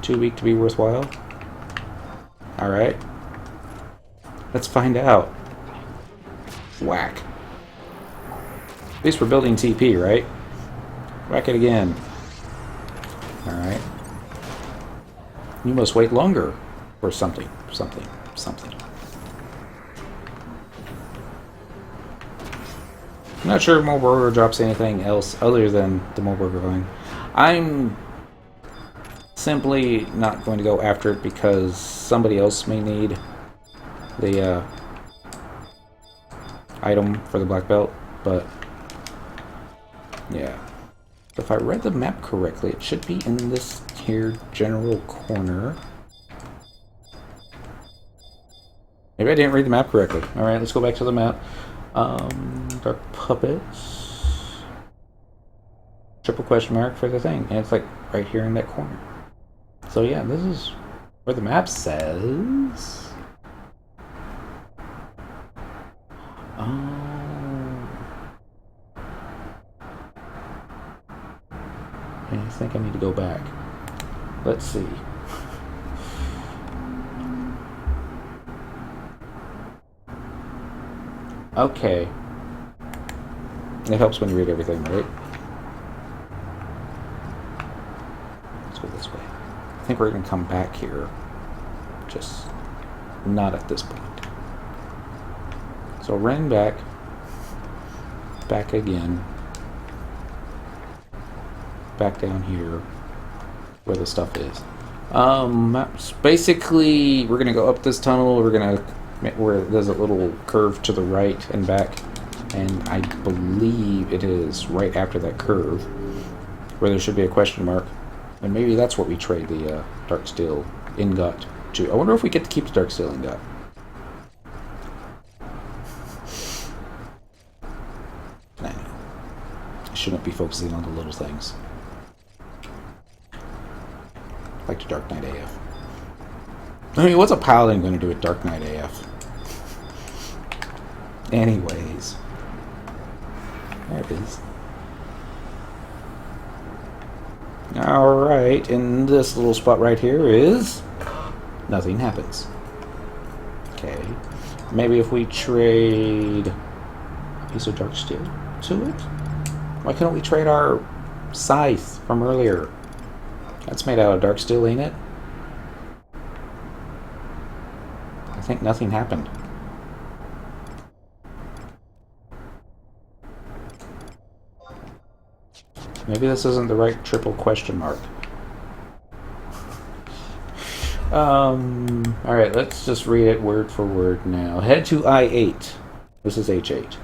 Too weak to be worthwhile. Alright. Let's find out. Whack. At least we're building TP, right? Whack it again. Alright. You must wait longer. Or something. Something. I'm not sure if Moleburger drops anything else other than the Moleburger thing. I'm simply not going to go after it because somebody else may need the item for the black belt, but yeah. If I read the map correctly, it should be in this here general corner. Maybe I didn't read the map correctly. Alright, let's go back to the map. Dark Puppets. Triple question mark for the thing. And it's like right here in that corner. So yeah, this is where the map says. I think I need to go back. Let's see. Okay. It helps when you read everything, right? Let's go this way. I think we're going to come back here. Just not at this point. So run back. Back again. Back down here where the stuff is. Basically, we're going to go up this tunnel. We're going to where there's a little curve to the right and back, and I believe it is right after that curve where there should be a question mark, and maybe that's what we trade the dark steel ingot to. I wonder if we get to keep the dark steel ingot. Nah, I shouldn't be focusing on the little things like the Dark Knight AF. I mean, what's a paladin going to do with Dark Knight AF? Anyways. There it is. Alright, and this little spot right here is... nothing happens. Okay. Maybe if we trade a piece of dark steel to it? Why couldn't we trade our scythe from earlier? That's made out of dark steel, ain't it? I think nothing happened. Maybe this isn't the right triple question mark. Alright, let's just read it word for word now. Head to I-8. This is H8.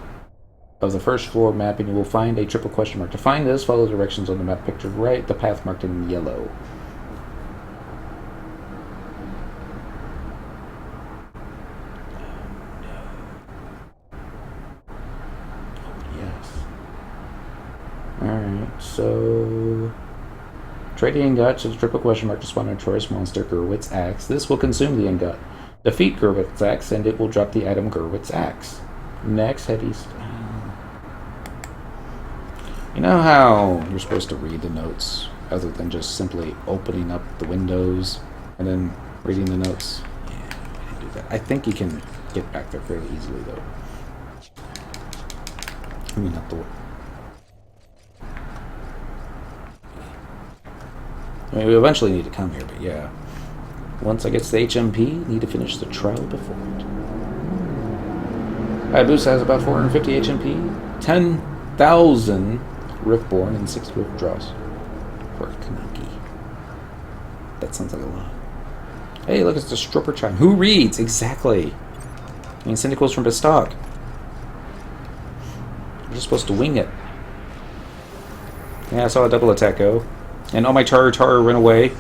Of the first floor map, and you will find a triple question mark. To find this, follow the directions on the map pictured right, the path marked in yellow. Alright, so... trade the ingot to the triple question mark to spawn a choice monster, Gerwit's Axe. This will consume the ingot. Defeat Gerwit's Axe, and it will drop the item Gerwit's Axe. Next, head east. You know how you're supposed to read the notes, other than just simply opening up the windows and then reading the notes? Yeah, I didn't do that. I think you can get back there fairly easily, though. I mean, not the... I mean, we eventually need to come here, but yeah. Once I get to the HMP, need to finish the trial before it. Hayabusa has about 450 HMP, 10,000 Riftborn, and 6 Rift draws. For a Kaneki. That sounds like a lot. Hey, look, it's the stripper chime. Who reads? Exactly. I mean, Syndicals from Bestock. You're just supposed to wing it. Yeah, I saw a double attack go. And all my Tar run away,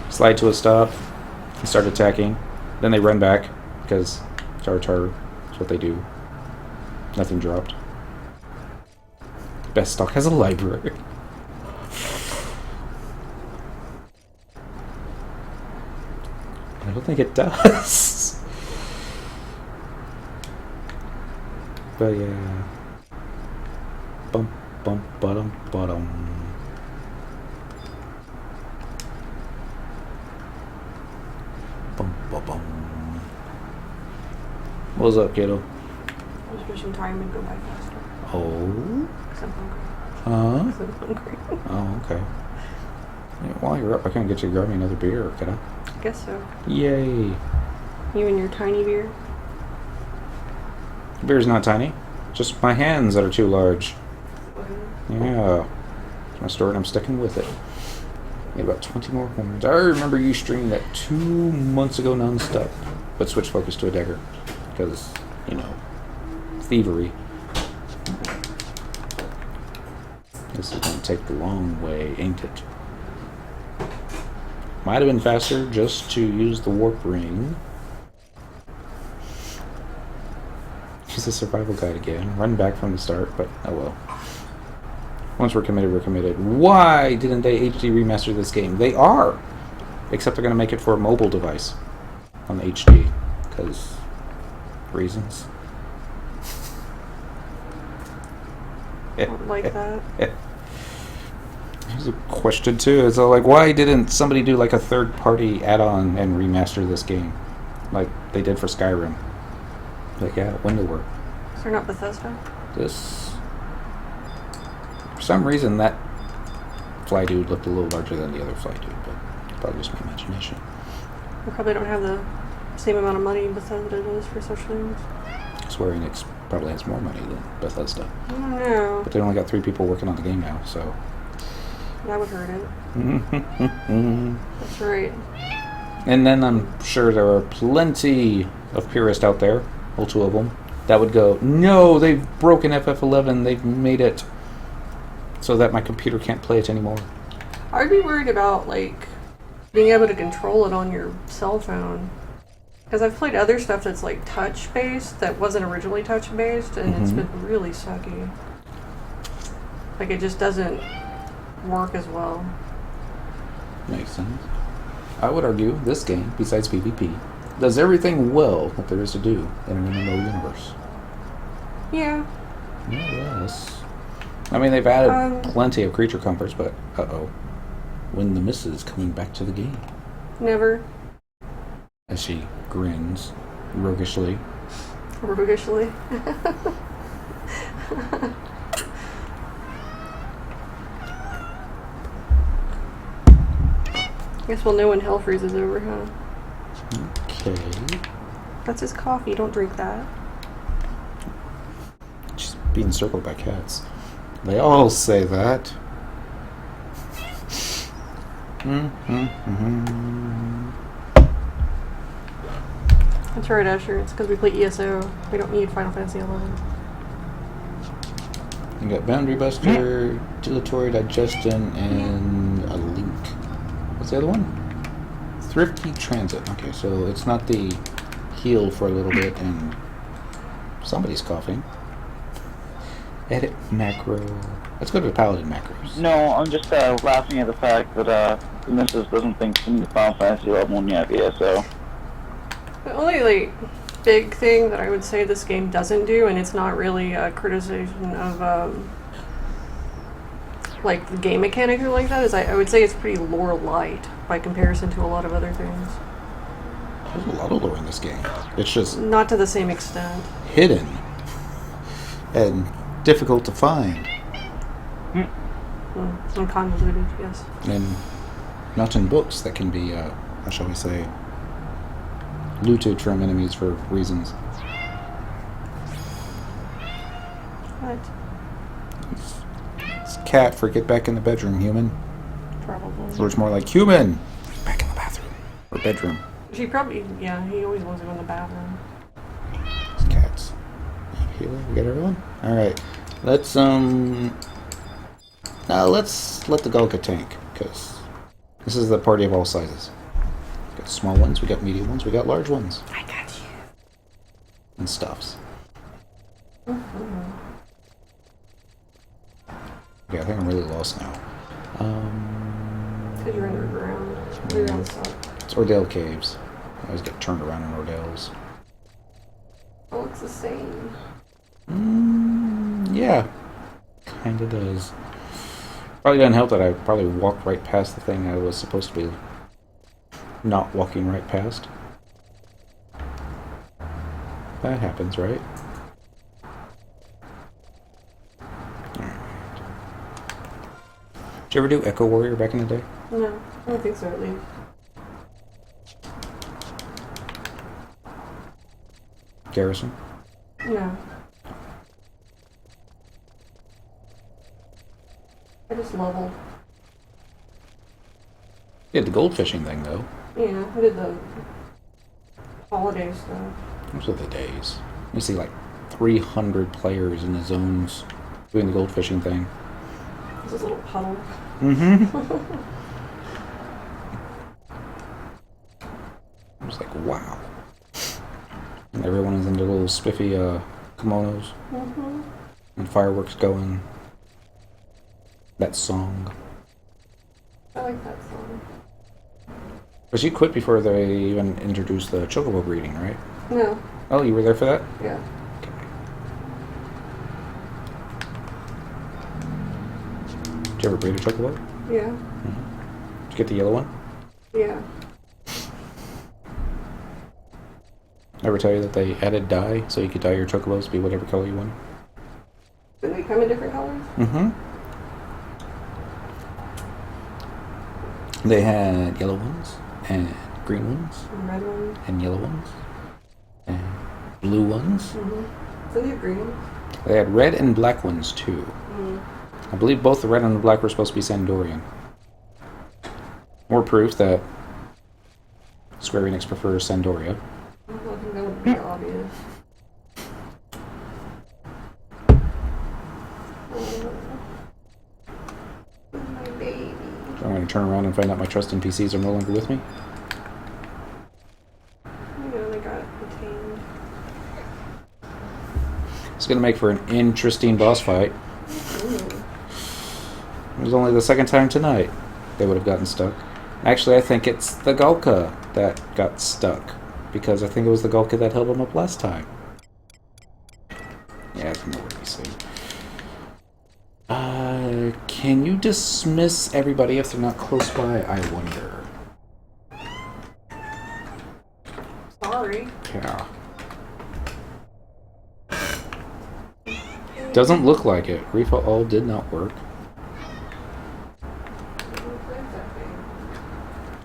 slide to a stop, and start attacking. Then they run back, because Tar is what they do. Nothing dropped. Best stock has a library. I don't think it does. But yeah. Bump, bump, bottom, bottom. What's up, kiddo? I was pushing time and go by faster. Oh? Because I'm hungry. Huh? 'Cause I'm hungry. Oh, okay. Yeah, while you're up, I can get you to grab me another beer, can I? I guess so. Yay! You and your tiny beer? The beer's not tiny. Just my hands that are too large. Yeah. My story, and I'm sticking with it. Need about 20 more horns. I remember you streamed that 2 months ago non-stop, but switch focus to a dagger because, you know, thievery. This is gonna take the long way, ain't it? Might have been faster just to use the warp ring. Use the survival guide again. Run back from the start, but oh well. Once we're committed, we're committed. Why didn't they HD remaster this game? They are! Except they're going to make it for a mobile device on the HD. Because reasons. I don't like that. Here's a question too. It's like, why didn't somebody do like a third-party add-on and remaster this game? Like they did for Skyrim. Like, yeah, window work. So they're not Bethesda? This... For some reason, that fly dude looked a little larger than the other fly dude, but probably just my imagination. They probably don't have the same amount of money Bethesda does for such things. Square Enix probably has more money than Bethesda. I don't know. But they only got 3 people working on the game now, so... That would hurt it. That's right. And then I'm sure there are plenty of purists out there, well, 2 of them, that would go, no, they've broken FF11, they've made it so that my computer can't play it anymore. I'd be worried about, like, being able to control it on your cell phone. Because I've played other stuff that's, like, touch-based, that wasn't originally touch-based, and it's been really sucky. Like, it just doesn't work as well. Makes sense. I would argue this game, besides PvP, does everything well that there is to do in an MMO universe. Yeah. Yes. I mean, they've added plenty of creature comforts, but uh-oh. When the missus coming back to the game. Never. As she grins roguishly. Roguishly. Guess we'll know when hell freezes over, huh? Okay. That's his coffee. Don't drink that. She's being circled by cats. They all say that. That's right, Asher. It's because we play ESO. We don't need Final Fantasy XI. You got Boundary Buster, Dilatory Digestion, and a Link. What's the other one? Thrifty Transit. Okay, so it's not the heal for a little bit and somebody's coughing. Edit macro. Let's go to the Paladin macros. No, I'm just laughing at the fact that the missus doesn't think the Final Fantasy level 1 yet, yeah, so. The only, like, big thing that I would say this game doesn't do, and it's not really a criticism of, like, the game mechanic or like that, is I would say it's pretty lore light by comparison to a lot of other things. There's a lot of lore in this game. It's just Not to the same extent. hidden and difficult to find. And convoluted, yes. And not in books that can be, how shall we say, looted from enemies for reasons. What? It's cat for get back in the bedroom, human. Probably. Or it's more like human, get back in the bathroom. Or bedroom. She probably, yeah, he always wants to go in the bathroom. It's cats. Healer, we got everyone? Alright. Let's let the Galka tank, because this is the party of all sizes. We got small ones, we got medium ones, we got large ones. I got you. And stuffs. Yeah, I think I'm really lost now. Because you're underground. Underground suck. It's Ordale Caves. I always get turned around in Ordales. It looks the same. Yeah. Kinda does. Probably doesn't help that I probably walked right past the thing I was supposed to be not walking right past. That happens, right? Alright. Did you ever do Echo Warrior back in the day? No, I don't think so, at least. Garrison? No. I just leveled. You had the gold fishing thing, though. Yeah, I did the holiday stuff. Those are the days. You see like 300 players in the zones doing the gold fishing thing. This is a little puddle. Mm-hmm. I was like, wow. And everyone is in their little spiffy kimonos. Mm-hmm. And fireworks going. That song. I like that song. But you quit before they even introduced the chocobo breeding, right? No. Oh, you were there for that? Yeah. Okay. Did you ever breed a chocobo? Yeah. Mm-hmm. Did you get the yellow one? Yeah. Ever tell you that they added dye so you could dye your chocobos to be whatever color you want? Do they come in different colors? Mm-hmm. They had yellow ones and green ones And red ones? and yellow ones and blue ones. Mm-hmm. So they have green ones? They had red and black ones too. Mm. I believe both the red and the black were supposed to be Sandorian. More proof that Square Enix prefers Sandoria. I think that would be obvious. My baby. So I'm going to turn around and find out my trust NPCs are no longer with me. You know, they got retained. It's going to make for an interesting boss fight. Ooh. It was only the second time tonight they would have gotten stuck. Actually, I think it's the Galka that got stuck. Because I think it was the Galka that held him up last time. Yeah, it's more what we see. Can you dismiss everybody if they're not close by? I wonder. Sorry. Yeah. Doesn't look like it. Refa all did not work.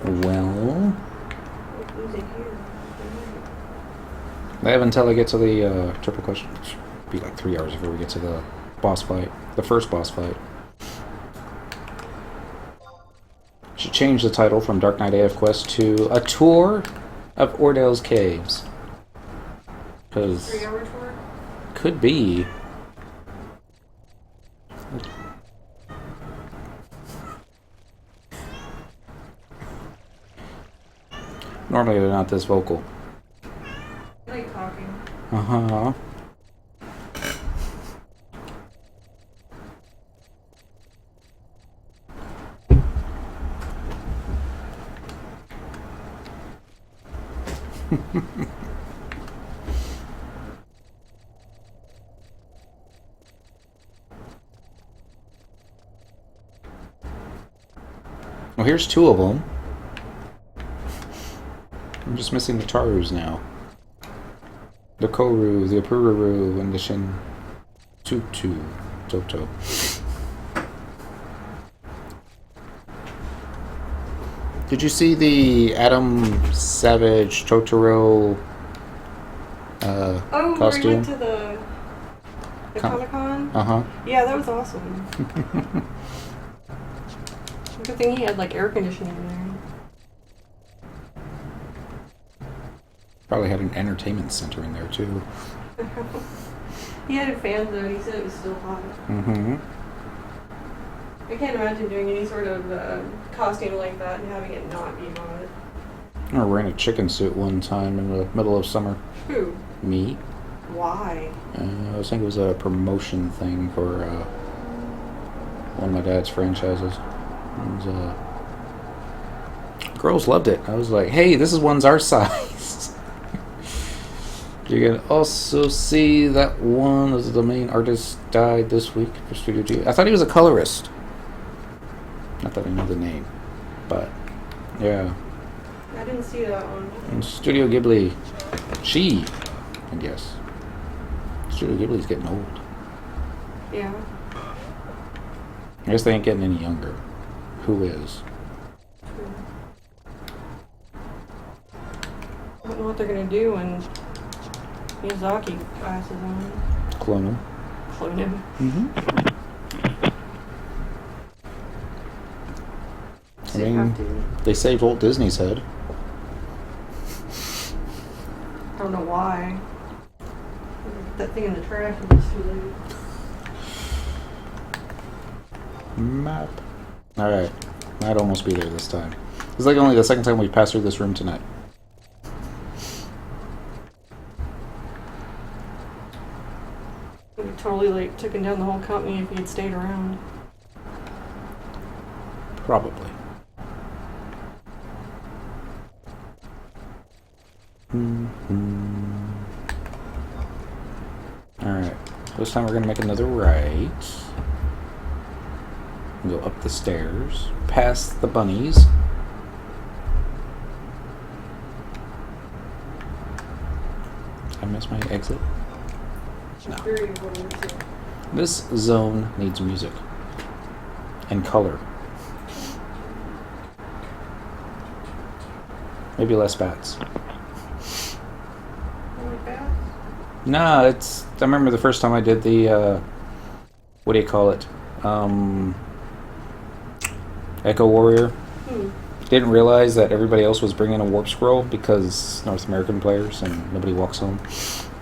Well, I have until I get to the triple question. It should be like 3 hours before we get to the boss fight. The first boss fight. Should change the title from Dark Knight AF Quest to A Tour of Ordell's Caves. Because 3 hour tour? could be. Normally they're not this vocal. I like talking. Uh-huh. Well, here's two of them. I'm just missing the Tarus now. The Koru, the Apururu, and the Shin Tutu Toto. Did you see the Adam Savage Totoro Oh, costume? we went to the Comic Con? Uh-huh. Yeah, that was awesome. Good thing he had like air conditioning in there. Probably had an entertainment center in there too. He had fans though, he said it was still hot. Mm-hmm. I can't imagine doing any sort of costume like that and having it not be hot. I was wearing a chicken suit one time in the middle of summer. Who? Me. Why? I think it was a promotion thing for one of my dad's franchises. It was, girls loved it. I was like, hey, this is one's our size. You can also see that one as the main artist died this week for Studio G. I thought he was a colorist. Not that I know the name, but yeah. I didn't see that one. And Studio Ghibli, she, and yes, Studio Ghibli's getting old. Yeah. I guess they ain't getting any younger. who is. I don't know what they're gonna do when Miyazaki passes on. Clone him. Clone him. Mm-hmm. So you have to. They saved Walt Disney's head. I don't know why. That thing in the trash was too late. Map. Alright. Might almost be there this time. It's like only the second time we passed through this room tonight. We totally like taken down the whole company if he had stayed around. Probably. Alright. This time we're going to make another right. Go up the stairs. Past the bunnies. I missed my exit. No. Very important too. This zone needs music. And color. Maybe less bats. Like that? No, it's... I remember the first time I did the, what do you call it? Echo Warrior. Didn't realize that everybody else was bringing a warp scroll because North American players and nobody walks home.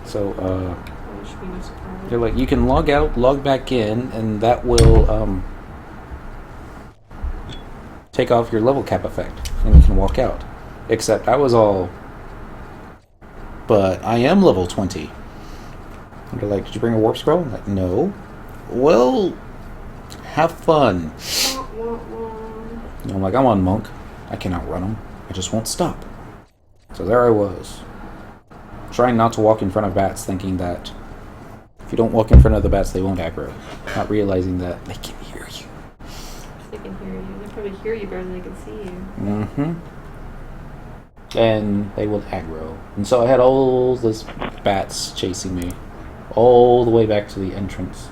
So, It should be no surprise. they're like, you can log out, log back in, and that will, take off your level cap effect, and you can walk out. Except I was all... But I am level 20. And they're like, did you bring a warp scroll? I'm like, no. Well, have fun. And I'm like, I'm on monk. I can outrun them. I just won't stop. So there I was. Trying not to walk in front of bats, thinking that if you don't walk in front of the bats, they won't aggro. Not realizing that they can hear you. They can hear you. They probably hear you better than they can see you. Mm-hmm. And they will aggro. And so I had all those bats chasing me all the way back to the entrance.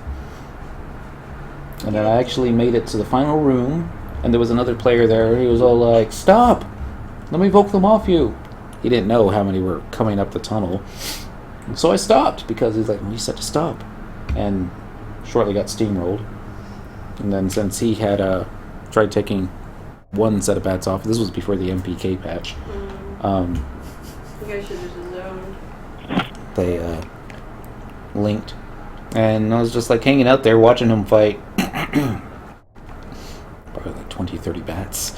And then I actually made it to the final room, and there was another player there. He was all like, stop! Let me voke them off you. He didn't know how many were coming up the tunnel. And so I stopped, because he's like, well, you said to stop. And shortly got steamrolled. And then since he had tried taking one set of bats off, this was before the MPK patch, You guys should have just zoned. they linked. And I was just like hanging out there watching him fight. Probably like 20, 30 bats.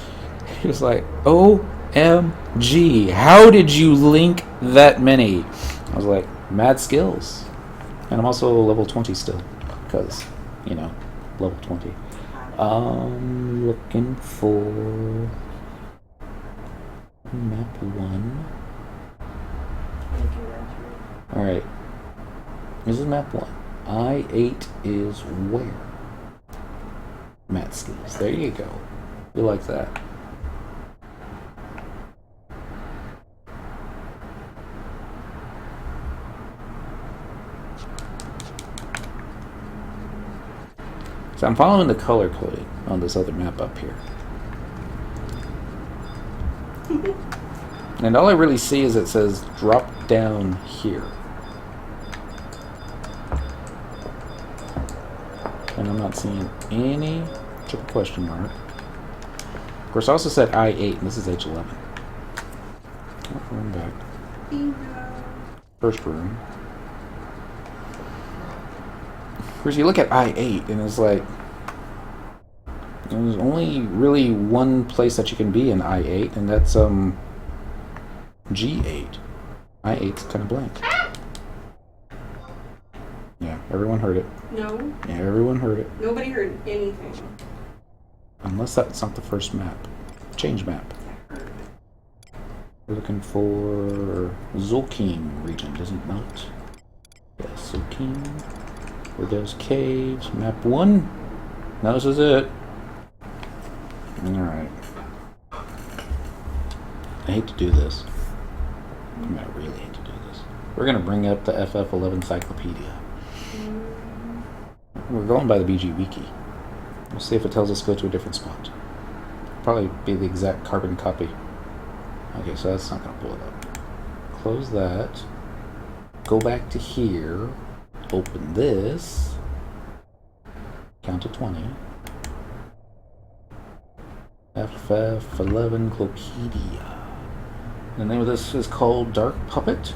He was like, OMG, how did you link that many? I was like, mad skills. And I'm also level 20 still. Because, you know, level 20. Looking for map 1. Alright. This is map 1. I-8 is where? Mat skills. There you go. We like that. So I'm following the color coding on this other map up here. And all I really see is it says drop down here. And I'm not seeing any triple question mark. Of course, I also said I-8, and this is H11. Oh, room back. First room. Of course, you look at I-8, and it's like... There's only really one place that you can be in I-8, and that's, G8. I-8's kind of blank. Yeah, everyone heard it. No. Yeah, everyone heard it. Nobody heard anything. Unless that's not the first map. Change map. We're looking for Zolkeen region, does it not? Yes, Zolkeen. Where those caves. Map 1. Now this is it. Alright. I hate to do this. I mean, I really hate to do this. We're going to bring up the FF11 encyclopedia. We're going by the BG Wiki. We'll see if it tells us to go to a different spot. probably be the exact carbon copy. Okay, so that's not going to pull it up. Close that. Go back to here. Open this. Count to 20. FF11 Clopedia. The name of this is called Dark Puppet.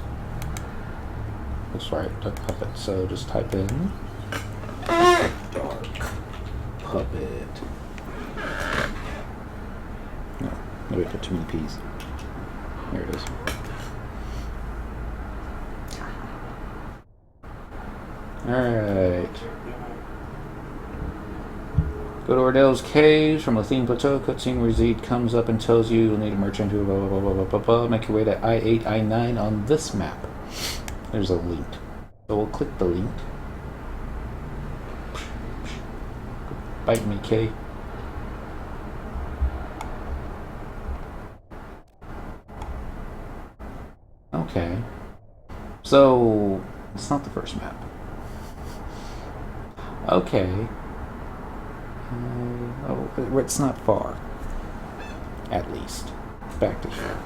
That's right, Dark Puppet. So just type in Dark Puppet. No, maybe I put too many P's. There it is. Alright. Go to Ordell's Caves from Lathine Plateau. Cutscene where Zed comes up and tells you you'll need a merchant who blah blah blah blah blah blah. Make your way to I-8, I-9 on this map. There's a link. So we'll click the link. Bite me, kitty. Okay. So, it's not the first map. Okay. Oh, it's not far. At least. Back to here.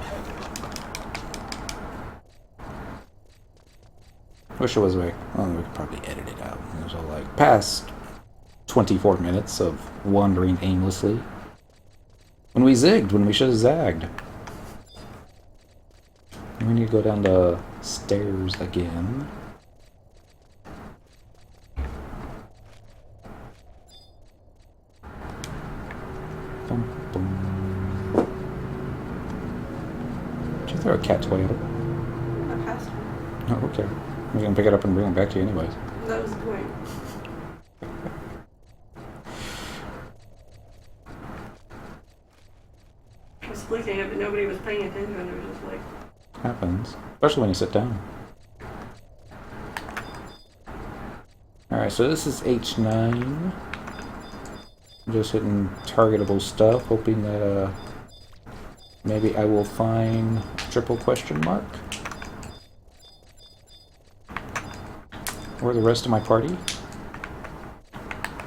Wish it was like, well, we could probably edit it out. It was all like, past 24 minutes of wandering aimlessly. When we zigged, when we should have zagged. We need to go down the stairs again. Bum, bum. Did you throw a cat toy at her? I passed her. Oh, okay. I was gonna pick it up and bring it back to you anyways. That was the point. I was flicking it, but nobody was paying attention. It was just like... Happens. Especially when you sit down. Alright, so this is H9. I'm just hitting targetable stuff, hoping that maybe I will find triple question mark. Or the rest of my party.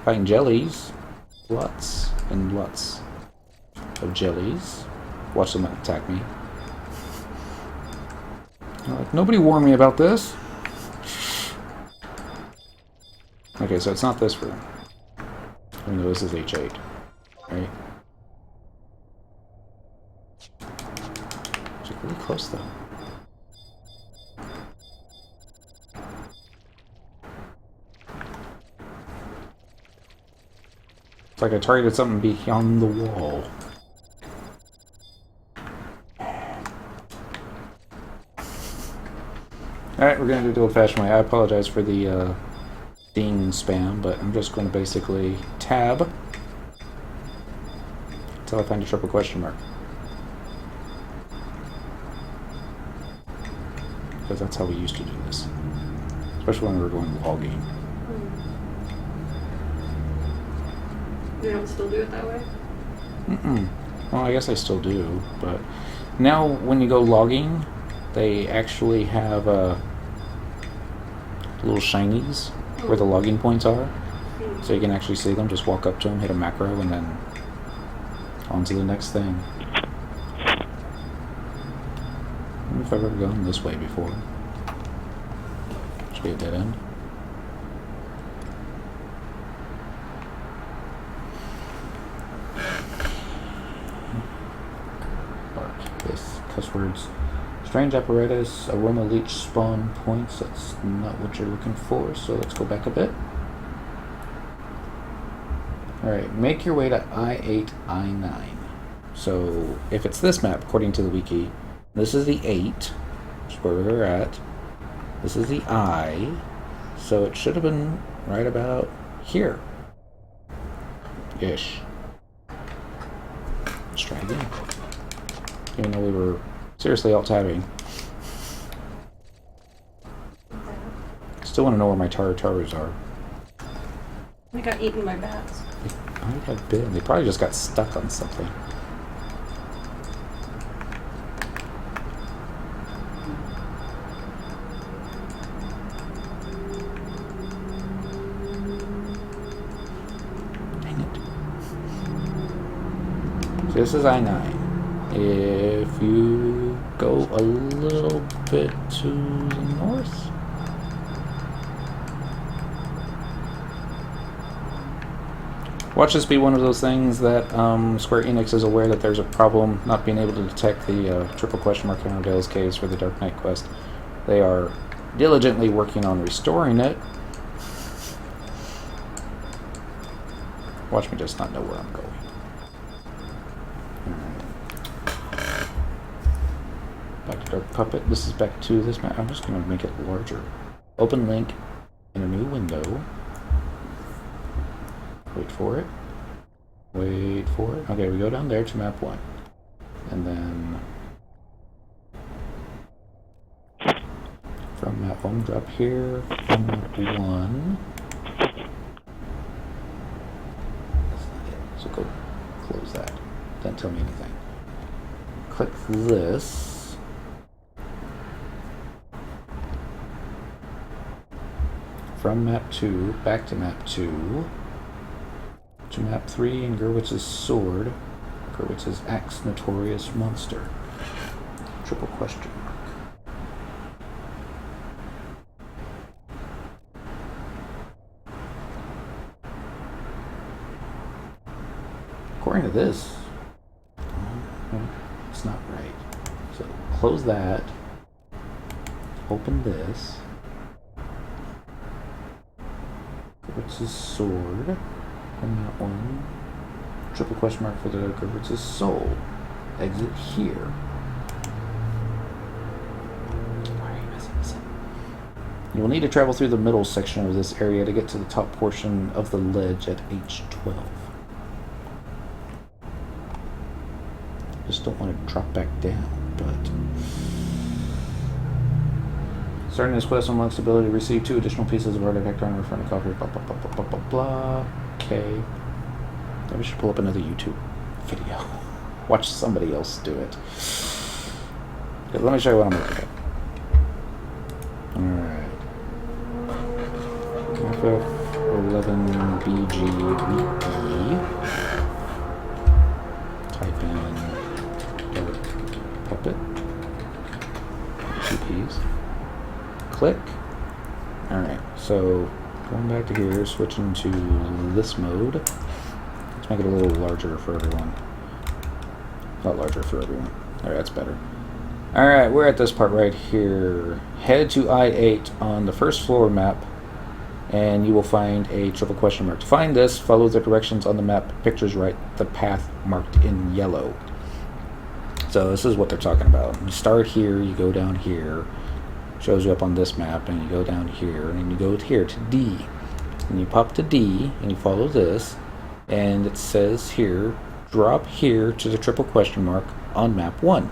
Find jellies. Lots and lots of jellies. Watch them attack me. Like, nobody warned me about this. Okay, so it's not this room. Even though this is H8. Right? It's like really close though. It's like I targeted something beyond the wall. Alright, we're going to do the old-fashioned way. I apologize for the ding spam, but I'm just going to basically tab until I find a triple question mark. Because that's how we used to do this. Especially when we were going logging. You don't still do it that way? Mm-mm. Well, I guess I still do, but now when you go logging, they actually have little shinies where the logging points are, so you can actually see them. Just walk up to them, hit a macro, and then on to the next thing. I don't know if I've ever gone this way before. Should be a dead end. This cuss words. Strange apparatus, aroma leech spawn points. That's not what you're looking for, so let's go back a bit. Alright, make your way to I-8, I-9. So, if it's this map, according to the wiki, this is the 8, which is where we're at. This is the I, so it should have been right about here. Ish. Let's try again. Even though we were seriously alt-tabbing. Still want to know where my tars are. We got eaten by bats. They might have been. They probably just got stuck on something. Dang it. This is I-9. If you go a little bit to the north, watch this be one of those things that Square Enix is aware that there's a problem not being able to detect the triple question mark in Ardell's caves for the Dark Knight quest. They are diligently working on restoring it. Watch me just not know where I'm going. Back to Dark Puppet. This is back to this map. I'm just going to make it larger. Open link in a new window. Wait for it. Wait for it. Okay, we go down there to map 1. And then from map 1, drop here. From map 1. That's not it. So go close that. Doesn't tell me anything. Click this. From map 2, back to map 2, to map 3 and Gerwitz's sword, Gerwitz's axe notorious monster. Triple question mark. According to this, it's not right. So close that, open this. Gerwitz's sword, and that one. Triple question mark for the Gerwitz's soul. Exit here. Why are you messing this up? You will need to travel through the middle section of this area to get to the top portion of the ledge at H12. Just don't want to drop back down, but... Starting this quest unlocks the ability to receive 2 additional pieces of artifact armor from the copy. Blah blah blah blah blah blah blah. Okay. Maybe we should pull up another YouTube video. Watch somebody else do it. Okay, let me show you what I'm looking at. Alright. FF11BGE. Type in Dark Puppet. 2 P's. Click. Alright, so going back to here, switching to this mode. Let's make it a little larger for everyone. A lot larger for everyone. Alright, that's better. Alright, we're at this part right here. Head to I-8 on the first floor map, and you will find a triple question mark. To find this, follow the directions on the map. Pictures right, the path marked in yellow. So this is what they're talking about. You start here, you go down here. Shows you up on this map, and you go down here, and you go here to D, and you pop to D, and you follow this, and it says here, drop here to the triple question mark on map 1,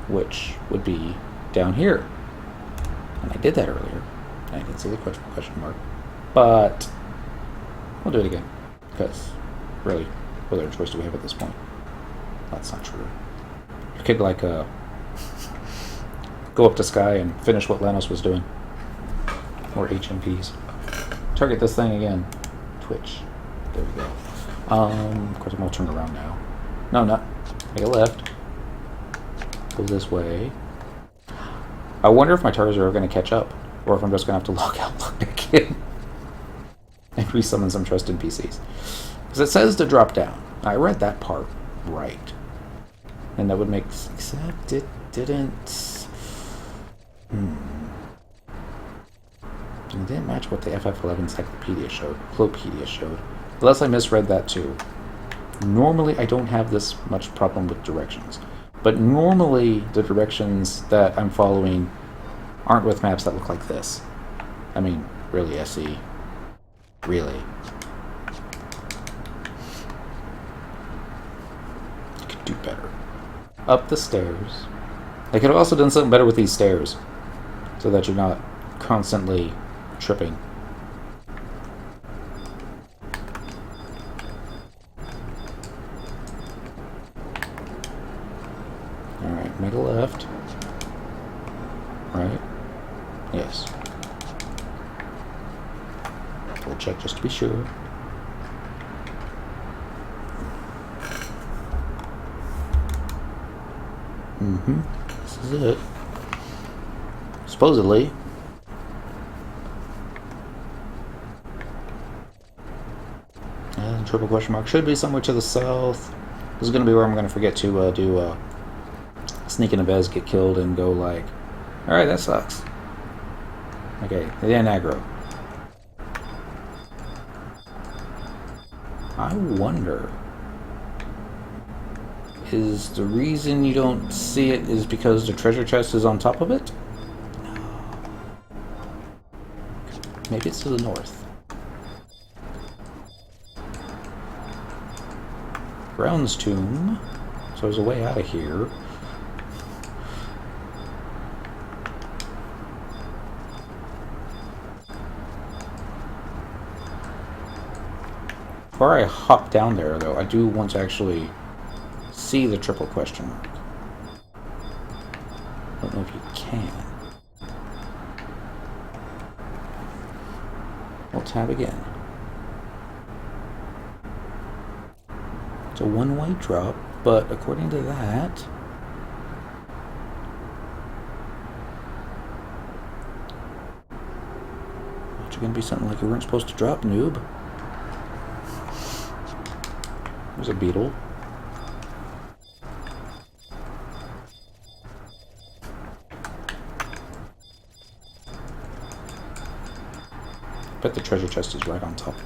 which would be down here. And I did that earlier, and I didn't see the question mark, but we'll do it again, because really, what other choice do we have at this point? That's not true. You could like go up to Sky and finish what Lanos was doing. Or HMPs. Target this thing again. Twitch. There we go. Of course I'm all turned around now. No, not. Make a left. Go this way. I wonder if my targets are going to catch up. Or if I'm just going to have to log out, log back in. And resummon some trusted PCs. Because it says to drop down. I read that part right. And that would make... Except it didn't... It didn't match what the FF11 encyclopedia showed. Clopedia showed. Unless I misread that too. Normally I don't have this much problem with directions. But normally the directions that I'm following aren't with maps that look like this. I mean, really, SE. Really. You could do better. Up the stairs. They could have also done something better with these stairs. So that you're not constantly tripping. Alright, make a left. Right? Yes. We'll check just to be sure. Mm-hmm. This is it. Supposedly. And triple question mark should be somewhere to the south. This is going to be where I'm going to forget to do sneak in a Bez, get killed, and go like, alright, that sucks. Okay, they didn't aggro. I wonder, is the reason you don't see it is because the treasure chest is on top of it? No. Maybe it's to the north. Brown's tomb. So there's a way out of here. Before I hop down there, though, I do want to actually see the triple question mark. I don't know if you can. We'll tab again. It's a one-way drop, but according to that, it's going to be something like you weren't supposed to drop, noob. There's a beetle. Bet the treasure chest is right on top of it.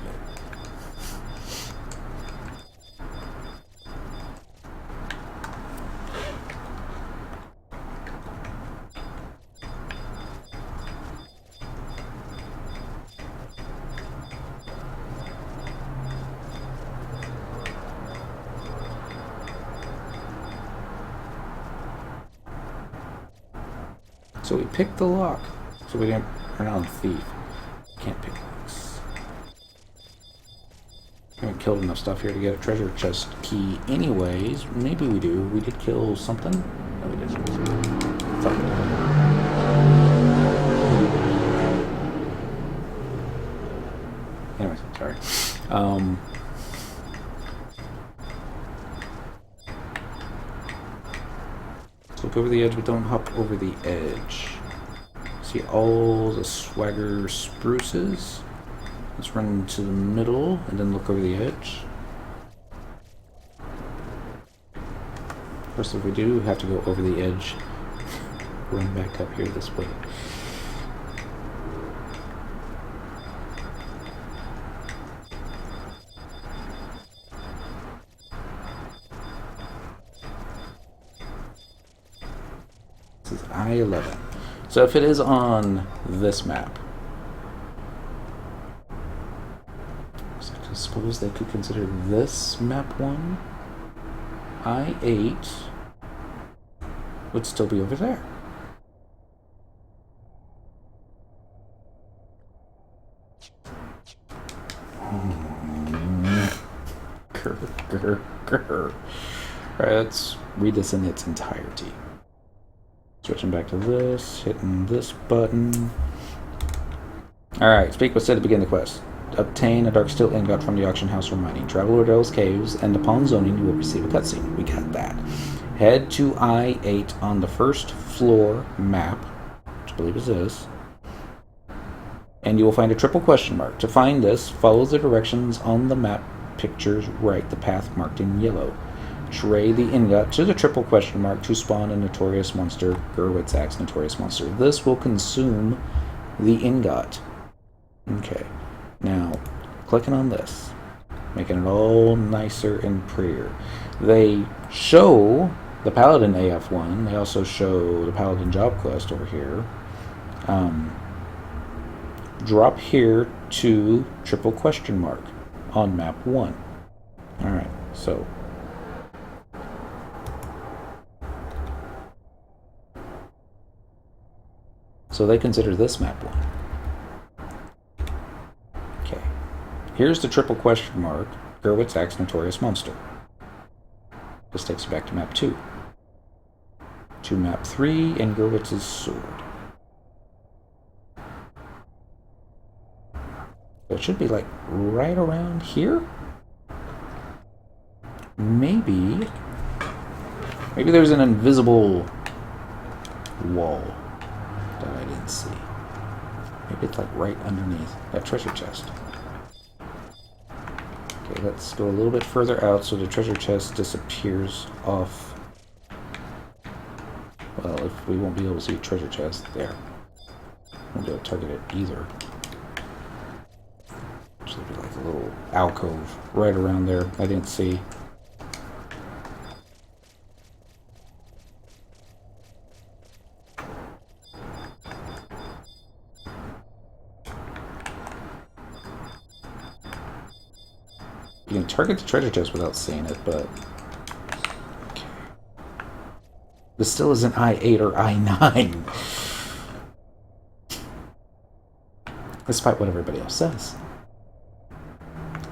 So we picked the lock. So we didn't run out of thief. Can't pick locks. We haven't killed enough stuff here to get a treasure chest key anyways. Maybe we do. We did kill something? No, we didn't. Thought we did. Anyways, sorry. Look over the edge, but don't hop over the edge. See all the swagger spruces. Let's run to the middle and then look over the edge. First, if we do have to go over the edge, run back up here this way. This is I-11. So if it is on this map, so I suppose they could consider this map 1. I-8 would still be over there. Alright, let's read this in its entirety. Switching back to this, hitting this button. Alright, speak what's said to begin the quest. Obtain a dark steel ingot from the auction house for mining. Travel to Daryl's caves, and upon zoning, you will receive a cutscene. We got that. Head to I-8 on the first floor map, which I believe is this, and you will find a triple question mark. To find this, follow the directions on the map pictures right, the path marked in yellow. Trade the ingot to the triple question mark to spawn a notorious monster, Gerwit's Axe notorious monster. This will consume the ingot. Okay. Now, clicking on this, making it all nicer and prettier. They show the Paladin AF1. They also show the Paladin job quest over here. Drop here to triple question mark on map 1. Alright, so they consider this map 1. Okay. Here's the triple question mark, Gerwit's Axe notorious monster. This takes you back to map 2. To map 3 and Gerwitz's sword. So it should be like right around here? Maybe Maybe there's an invisible wall that I didn't see. Maybe it's like right underneath that treasure chest. Okay, let's go a little bit further out so the treasure chest disappears off. Well, if we won't be able to see a treasure chest there. Won't be able to target it either. Should be like a little alcove right around there I didn't see. You can target the treasure chest without seeing it, but... Okay. This still isn't I-8 or I-9. Despite what everybody else says.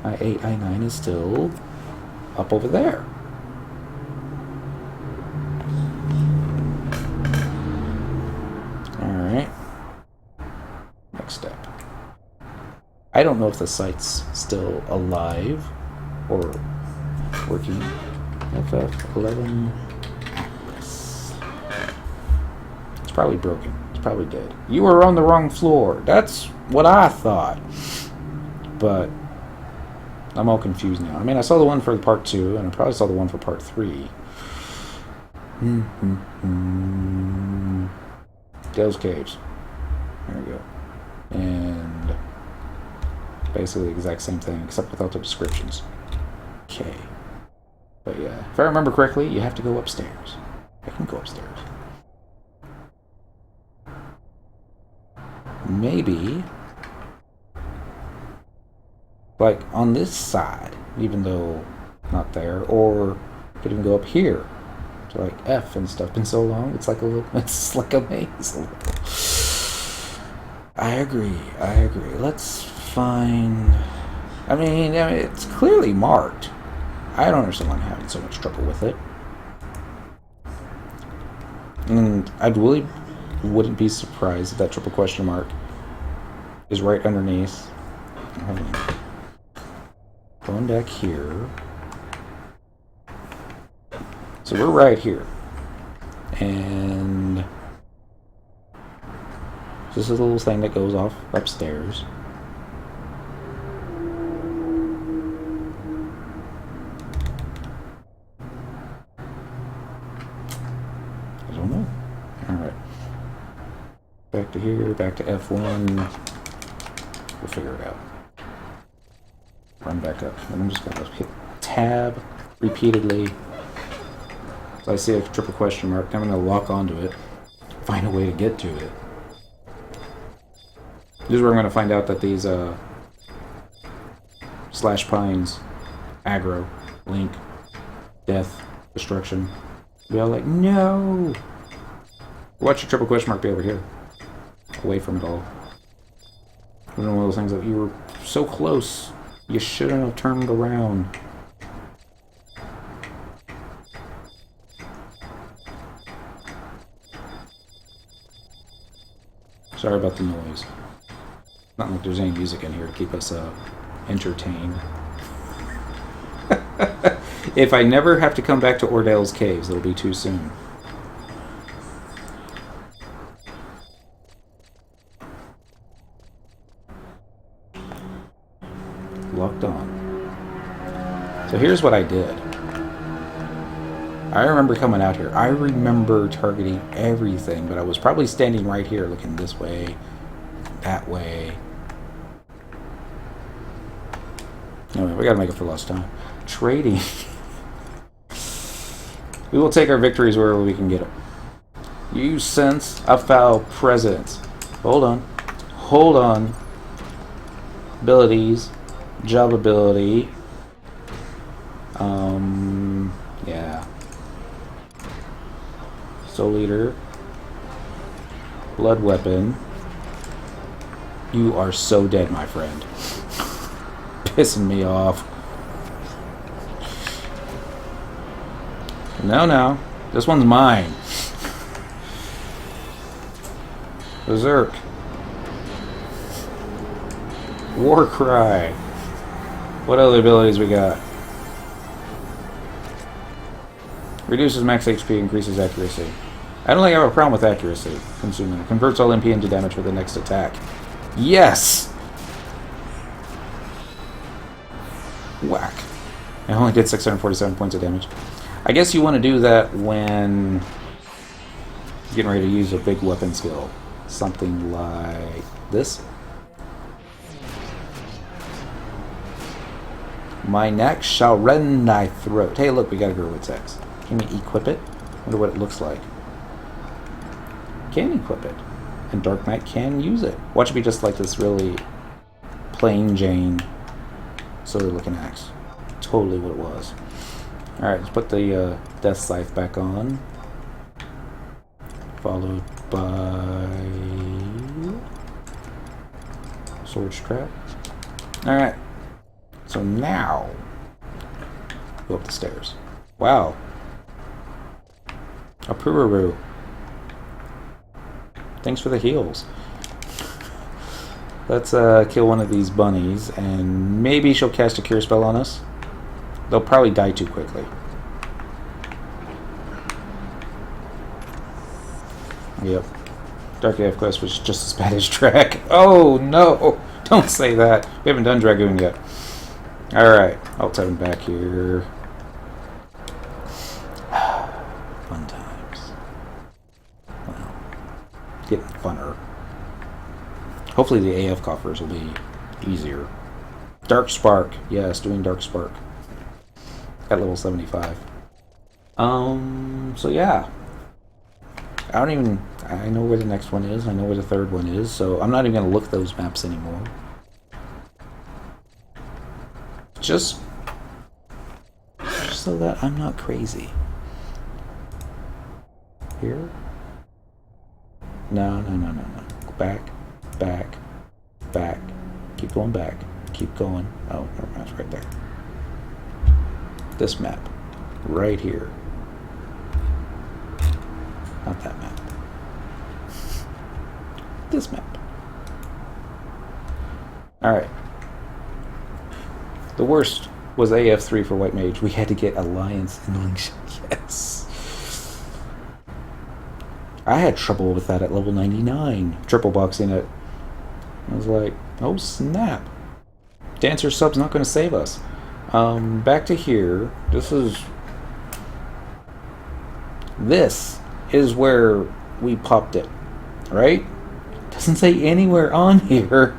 I-8, I-9 is still up over there. Alright. Next step. I don't know if the site's still alive or working. FF11. It's probably broken. It's probably dead. You were on the wrong floor. That's what I thought. But I'm all confused now. I mean, I saw the one for part 2, and I probably saw the one for part 3. Dale's Caves. There we go. And basically the exact same thing, except without the descriptions. Okay. But yeah, if I remember correctly, you have to go upstairs. I can go upstairs. Maybe... like on this side, even though not there, or could even go up here to like F and stuff. Been so long, it's like a little, it's like a maze a little. I agree. Let's find. I mean, it's clearly marked. I don't understand why I'm having so much trouble with it. And I really wouldn't be surprised if that triple question mark is right underneath. Going back here. So we're right here. And this is a little thing that goes off upstairs. I don't know. Alright. Back to here, back to F1. We'll figure it out. Run back up. And I'm just going to hit tab repeatedly. So I see a triple question mark. I'm going to lock onto it. Find a way to get to it. This is where I'm going to find out that these slash pines, aggro, link, death, destruction. Be all like, no! Watch your triple question mark be over here. Away from it all. It was one of those things that you were so close. You shouldn't have turned around. Sorry about the noise. Not like there's any music in here to keep us entertained. If I never have to come back to Ordale's Caves, it'll be too soon. Locked on. So here's what I did. I remember coming out here. I remember targeting everything, but I was probably standing right here looking this way, that way. Anyway, we gotta make it for lost time. Trading. We will take our victories wherever we can get them. You sense a foul presence. Hold on. Hold on. Abilities. Job ability. Yeah. Soul Eater. Blood weapon. You are so dead, my friend. Pissing me off. No. This one's mine. Berserk. War Cry. What other abilities we got? Reduces max HP, increases accuracy. I don't think I have a problem with accuracy. Consuming. Converts all MP into damage for the next attack. Yes! Whack. I only did 647 points of damage. I guess you want to do that when getting ready to use a big weapon skill. Something like this. My neck shall rend thy throat. Hey, look, we got a girl with sex. Can we equip it? Wonder what it looks like. Can equip it. And Dark Knight can use it. Watch it be just like this really plain Jane, silly looking axe. Totally what it was. Alright, let's put the Death Scythe back on. Followed by Sword Strap. Alright. So now, go up the stairs. Wow. A Pururu. Thanks for the heals. Let's kill one of these bunnies, and maybe she'll cast a cure spell on us. They'll probably die too quickly. Yep. Dark AF Quest was just as bad as Drag. Oh no! Don't say that. We haven't done Dragoon yet. Alright. Alt 7 back here. Fun times. Well, getting funner. Hopefully the AF coffers will be easier. Dark Spark. Yes, doing Dark Spark. At level 75. So yeah. I know where the next one is. I know where the third one is. So I'm not even going to look at those maps anymore. Just so that I'm not crazy. Here? No. Back. Keep going back. Keep going. Oh, never mind, it's right there. This map. Right here. Not that map. This map. Alright. The worst was AF3 for White Mage. We had to get Alliance Unleashed. Yes. I had trouble with that at level 99. Triple boxing it. I was like, oh snap. Dancer sub's not going to save us. Back to here. This is where we popped it. Right? Doesn't say anywhere on here.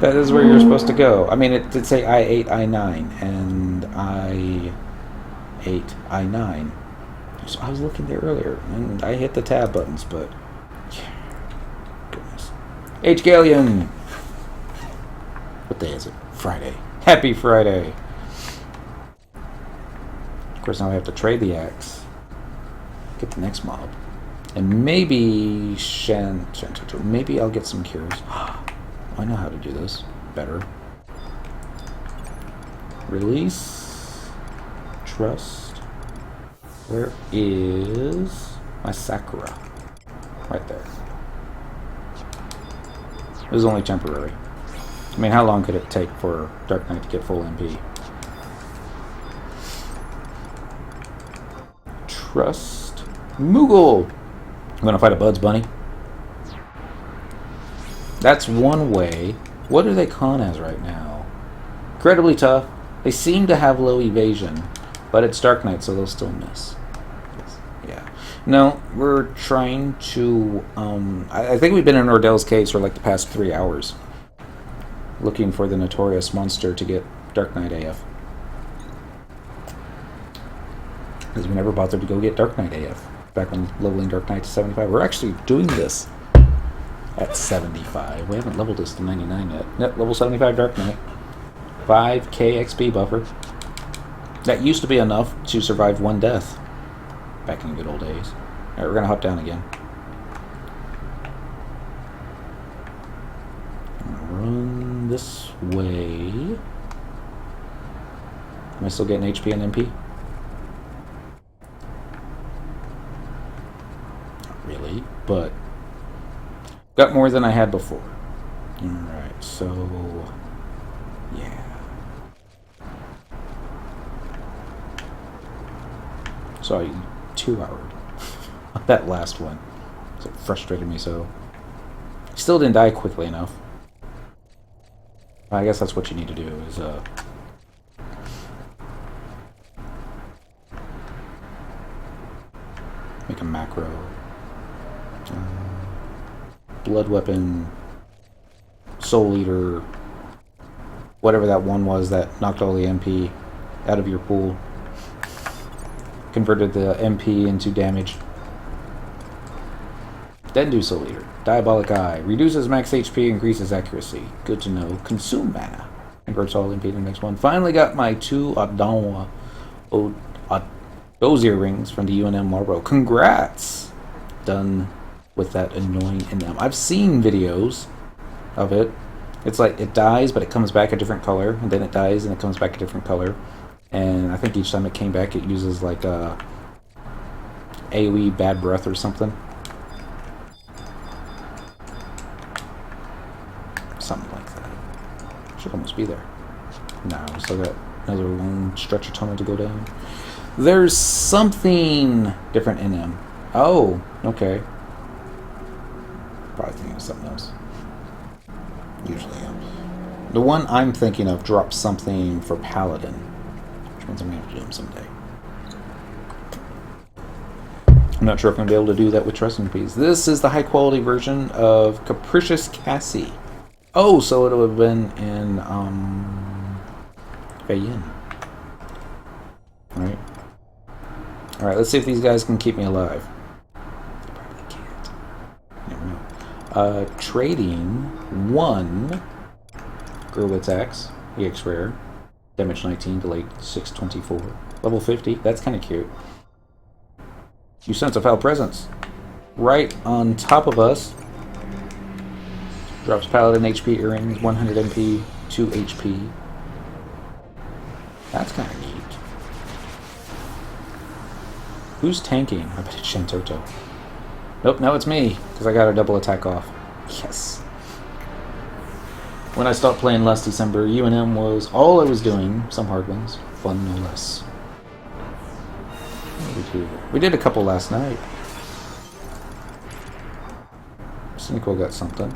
That is where you're supposed to go. I mean, it did say I8, I9, and I8, I9. So I was looking there earlier, and I hit the tab buttons, but... Goodness. H. Galleon! What day is it? Friday. Happy Friday! Of course, now I have to trade the axe. Get the next mob. And maybe maybe I'll get some cures. I know how to do this better. Release. Trust. Where is my Sakura? Right there. It was only temporary. I mean, how long could it take for Dark Knight to get full MP? Trust. Moogle! I'm gonna fight a Buds Bunny. That's one way. What do they con as right now? Incredibly tough. They seem to have low evasion, but it's Dark Knight, so they'll still miss. Yeah. No, we're trying to... I think we've been in Ordell's caves for like the past 3 hours. Looking for the notorious monster to get Dark Knight AF. Because we never bothered to go get Dark Knight AF. Back when leveling Dark Knight to 75. We're actually doing this at 75. We haven't leveled this to 99 yet. Yep, level 75 Dark Knight. 5k XP buffer. That used to be enough to survive one death. Back in the good old days. Alright, we're going to hop down again. I'm going to run this way. Am I still getting HP and MP? Really, but got more than I had before. Alright, so yeah. So I 2-hour'd that last one. So it frustrated me so. Still didn't die quickly enough. I guess that's what you need to do is make a macro. Blood weapon, soul eater, whatever that one was that knocked all the MP out of your pool. Converted the MP into damage. Then do soul eater. Diabolic Eye. Reduces max HP, increases accuracy. Good to know. Consume mana. Converts all MP to the next one. Finally got my 2 Osier rings from the UNM Marlboro. Congrats! Done with that annoying NM. I've seen videos of it. It's like it dies, but it comes back a different color, and then it dies and it comes back a different color. And I think each time it came back, it uses like a AoE bad breath or something. Something like that. Should almost be there. No, still got another long stretch of tunnel to go down. There's something different in him. Oh, okay. Probably thinking of something else. Usually am. The one I'm thinking of drops something for Paladin. Which means I'm going to have to do them someday. I'm not sure if I'm going to be able to do that with Trust and Peace. This is the high quality version of Capricious Cassie. Oh, so it would have been in Fayin. Alright. Alright, let's see if these guys can keep me alive. They probably can't. Never know. Trading 1 Gerwitz Axe, EX Rare. Damage 19, delayed 624. Level 50, that's kind of cute. You sense a foul presence. Right on top of us. Drops Paladin HP earrings, 100 MP, 2 HP. That's kind of neat. Who's tanking? I bet it's Shantoto. Nope, no, it's me, because I got a double attack off. Yes. When I stopped playing last December, UNM was all I was doing. Some hard ones. Fun, no less. We did a couple last night. Cynical got something.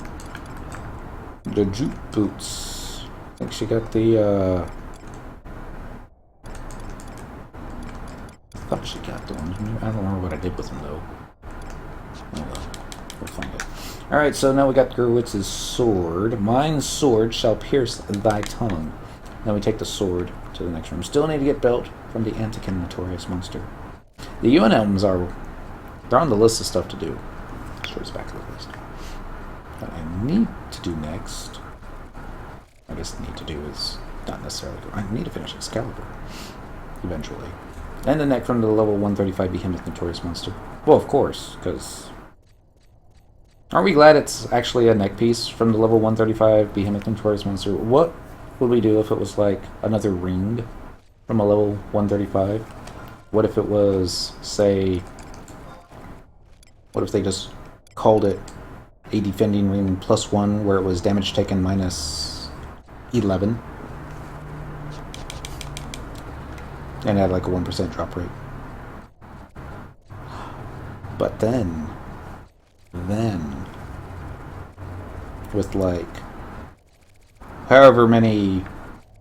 The jute boots. I think she got the, I thought she got the ones. I don't remember what I did with them, though. Oh well. We'll find it. Alright, so now we got Gerwitz's sword. Mine sword shall pierce thy tongue. Then we take the sword to the next room. Still need to get belt from the Antikin Notorious Monster. The UNMs are... they're on the list of stuff to do. Swords back to the list. What I need to do next... I guess need to do is not necessarily... I need to finish Excalibur. Eventually. And the neck from the level 135 Behemoth Notorious Monster. Well, of course, because... aren't we glad it's actually a neck piece from the level 135 Behemoth Notorious Monster? What would we do if it was like another ring from a level 135? What if it was, say... what if they just called it a defending ring +1 where it was damage taken minus 11? And had like a 1% drop rate. But then, with like however many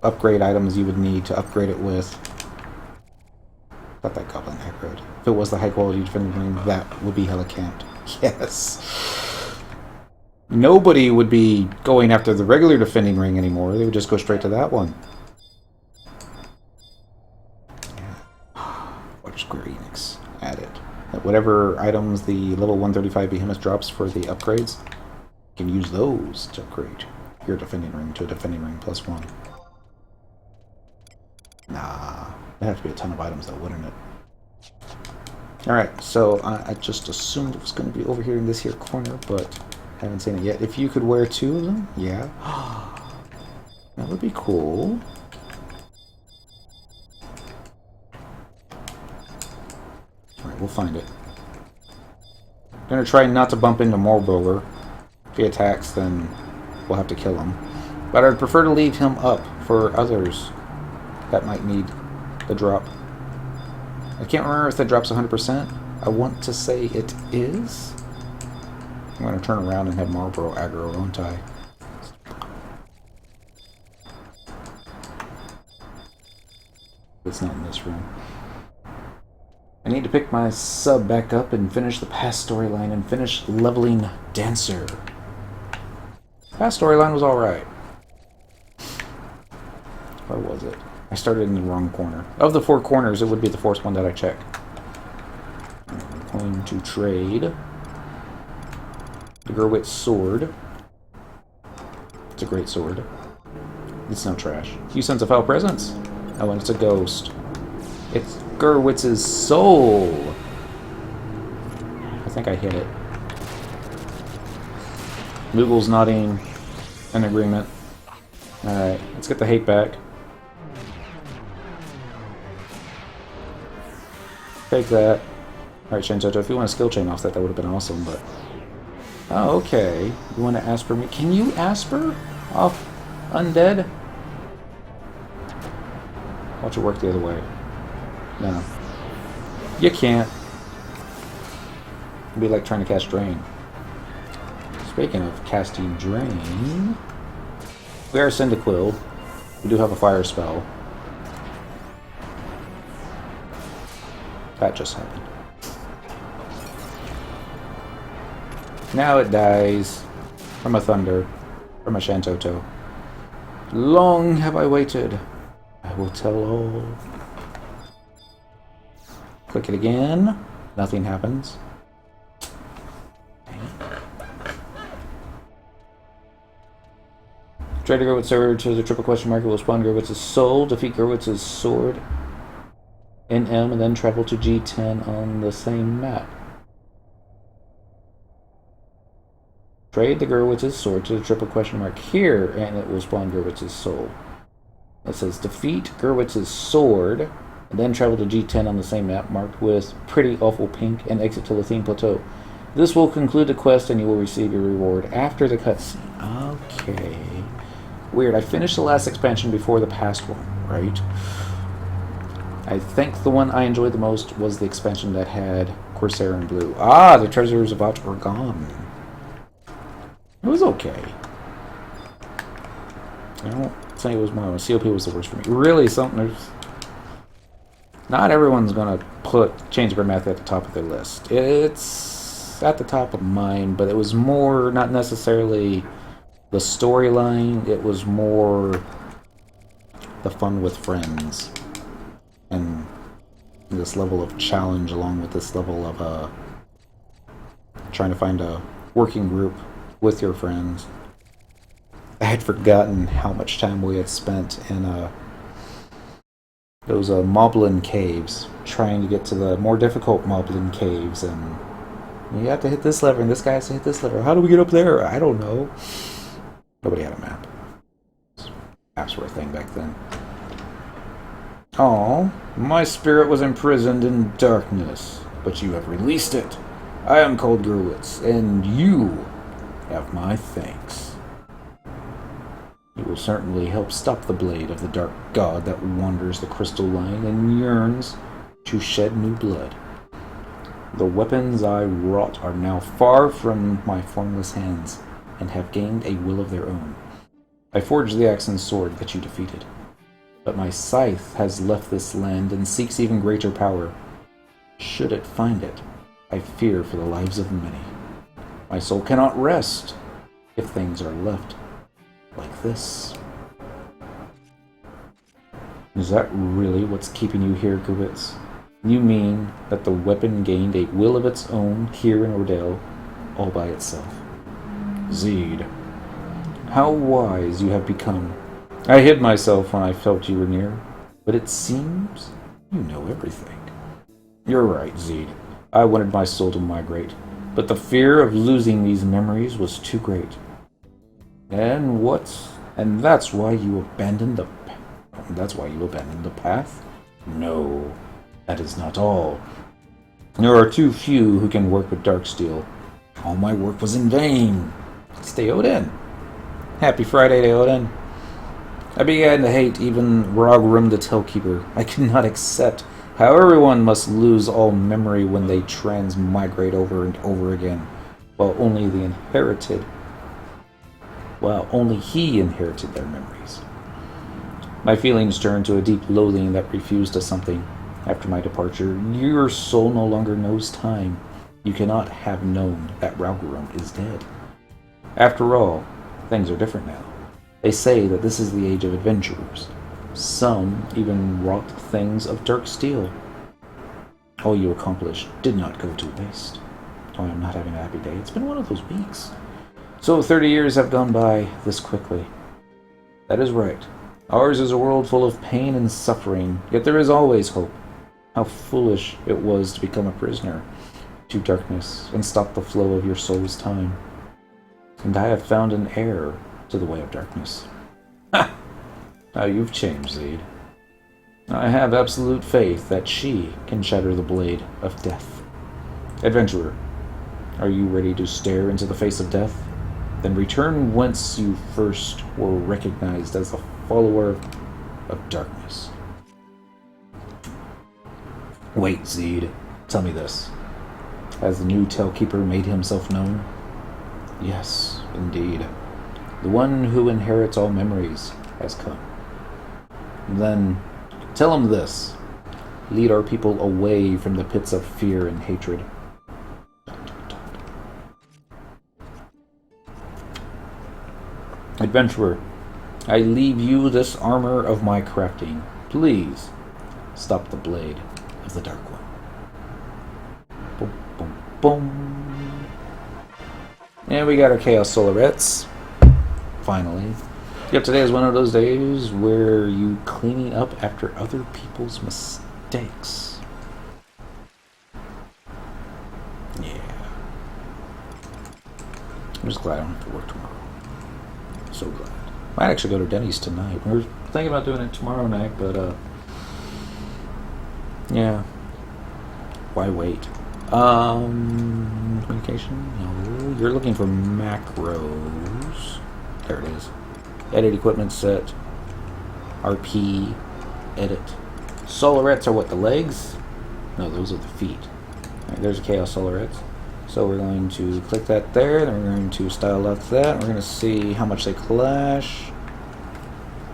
upgrade items you would need to upgrade it with, not that goblin aggroed. If it was the high quality defending ring, that would be hella camped. Yes. Nobody would be going after the regular defending ring anymore. They would just go straight to that one. What Square Enix added. Whatever items the level 135 Behemoth drops for the upgrades, you can use those to upgrade your defending ring to a defending ring +1. Nah, that'd have to be a ton of items though, wouldn't it? Alright, so I just assumed it was going to be over here in this here corner, but haven't seen it yet. If you could wear 2 of them, yeah. That would be cool. Alright, we'll find it. I'm gonna try not to bump into Morbrower. If he attacks, then we'll have to kill him. But I'd prefer to leave him up for others that might need the drop. I can't remember if that drops 100%. I want to say it is. I'm going to turn around and have Marlboro aggro, won't I? It's not in this room. I need to pick my sub back up and finish the past storyline and finish leveling Dancer. Past storyline was alright. Where was it? I started in the wrong corner. Of the 4 corners, it would be the first one that I check. I'm going to trade the Gerwitz sword. It's a great sword. It's no trash. You sense a foul presence. Oh, and it's a ghost. It's Gerwitz's soul. I think I hit it. Moogle's nodding in agreement. Alright, let's get the hate back. Take that. Alright, Shantoto, if you want a skill chain off that, that would have been awesome, but... Oh, okay. You want to Asper me? Can you Asper off undead? Watch it work the other way. No. You can't. It'd be like trying to cast Drain. Speaking of casting Drain... We are Cyndaquil. We do have a fire spell. That just happened. Now it dies from a thunder, from a Shantoto. Long have I waited. I will tell all. Click it again. Nothing happens. Trade Gerwitz's sword to the triple question mark. It will spawn Gerwitz's soul. Defeat Gerwitz's sword in M and then travel to G10 on the same map. Trade the Gerwitz's sword to the triple question mark here and it will spawn Gerwitz's soul. It says defeat Gerwitz's sword and then travel to G10 on the same map marked with pretty awful pink and exit to Lethine Plateau. This will conclude the quest and you will receive your reward after the cutscene. Okay. Weird. I finished the last expansion before the past one, right? I think the one I enjoyed the most was the expansion that had Corsair and Blue. Ah, the treasures of Ot were gone. It was okay. I don't say it was my COP was the worst for me. Really, something. Not everyone's gonna put Changebear Math at the top of their list. It's at the top of mine, but it was more not necessarily the storyline. It was more the fun with friends and this level of challenge, along with this level of trying to find a working group with your friends. I had forgotten how much time we had spent in those Moblin caves, trying to get to the more difficult Moblin caves, and you have to hit this lever, and this guy has to hit this lever. How do we get up there? I don't know. Nobody had a map. Maps were a thing back then. Oh, my spirit was imprisoned in darkness, but you have released it. I am called Gerwitz, and you have my thanks. You will certainly help stop the blade of the dark god that wanders the crystal line and yearns to shed new blood. The weapons I wrought are now far from my formless hands, and have gained a will of their own. I forged the axe and sword that you defeated, but my scythe has left this land and seeks even greater power. Should it find it, I fear for the lives of many. My soul cannot rest if things are left like this. Is that really what's keeping you here, Gerwitz? You mean that the weapon gained a will of its own here in Ordell, all by itself? Zeed, how wise you have become. I hid myself when I felt you were near, but it seems you know everything. You're right, Zeed. I wanted my soul to migrate, but the fear of losing these memories was too great. And that's why you abandoned the path? No, that is not all. There are too few who can work with Darksteel. All my work was in vain. Stay Odin. Happy Friday to Odin. I began to hate even Rogrum the Tellkeeper. I could not accept How everyone must lose all memory when they transmigrate over and over again, while only only he inherited their memories. My feelings turned to a deep loathing that refused to something. After my departure, your soul no longer knows time. You cannot have known that Raugerum is dead. After all, things are different now. They say that this is the age of adventurers. Some even wrought things of dark steel. All you accomplished did not go to waste. Oh, I'm not having a happy day. It's been one of those weeks. So 30 years have gone by this quickly. That is right. Ours is a world full of pain and suffering, yet there is always hope. How foolish it was to become a prisoner to darkness and stop the flow of your soul's time. And I have found an heir to the way of darkness. Ha! Now you've changed, Zed. I have absolute faith that she can shatter the blade of death. Adventurer, are you ready to stare into the face of death? Then return whence you first were recognized as a follower of darkness. Wait, Zed. Tell me this. Has the new Talekeeper made himself known? Yes, indeed. The one who inherits all memories has come. Then, tell him this. Lead our people away from the pits of fear and hatred. Adventurer, I leave you this armor of my crafting. Please, stop the blade of the Dark One. Boom, boom, boom. And we got our Chaos Solarettes. Finally. Yep, today is one of those days where you cleaning up after other people's mistakes. Yeah. I'm just glad I don't have to work tomorrow. So glad. Might actually go to Denny's tonight. We were thinking about doing it tomorrow night, but yeah. Why wait? Communication? No. You're looking for macros. There it is. Edit equipment set. RP. Edit. Solarettes are what, the legs? No, those are the feet. Alright, there's a Chaos Solarettes. So we're going to click that there, then we're going to style out that. We're going to see how much they clash.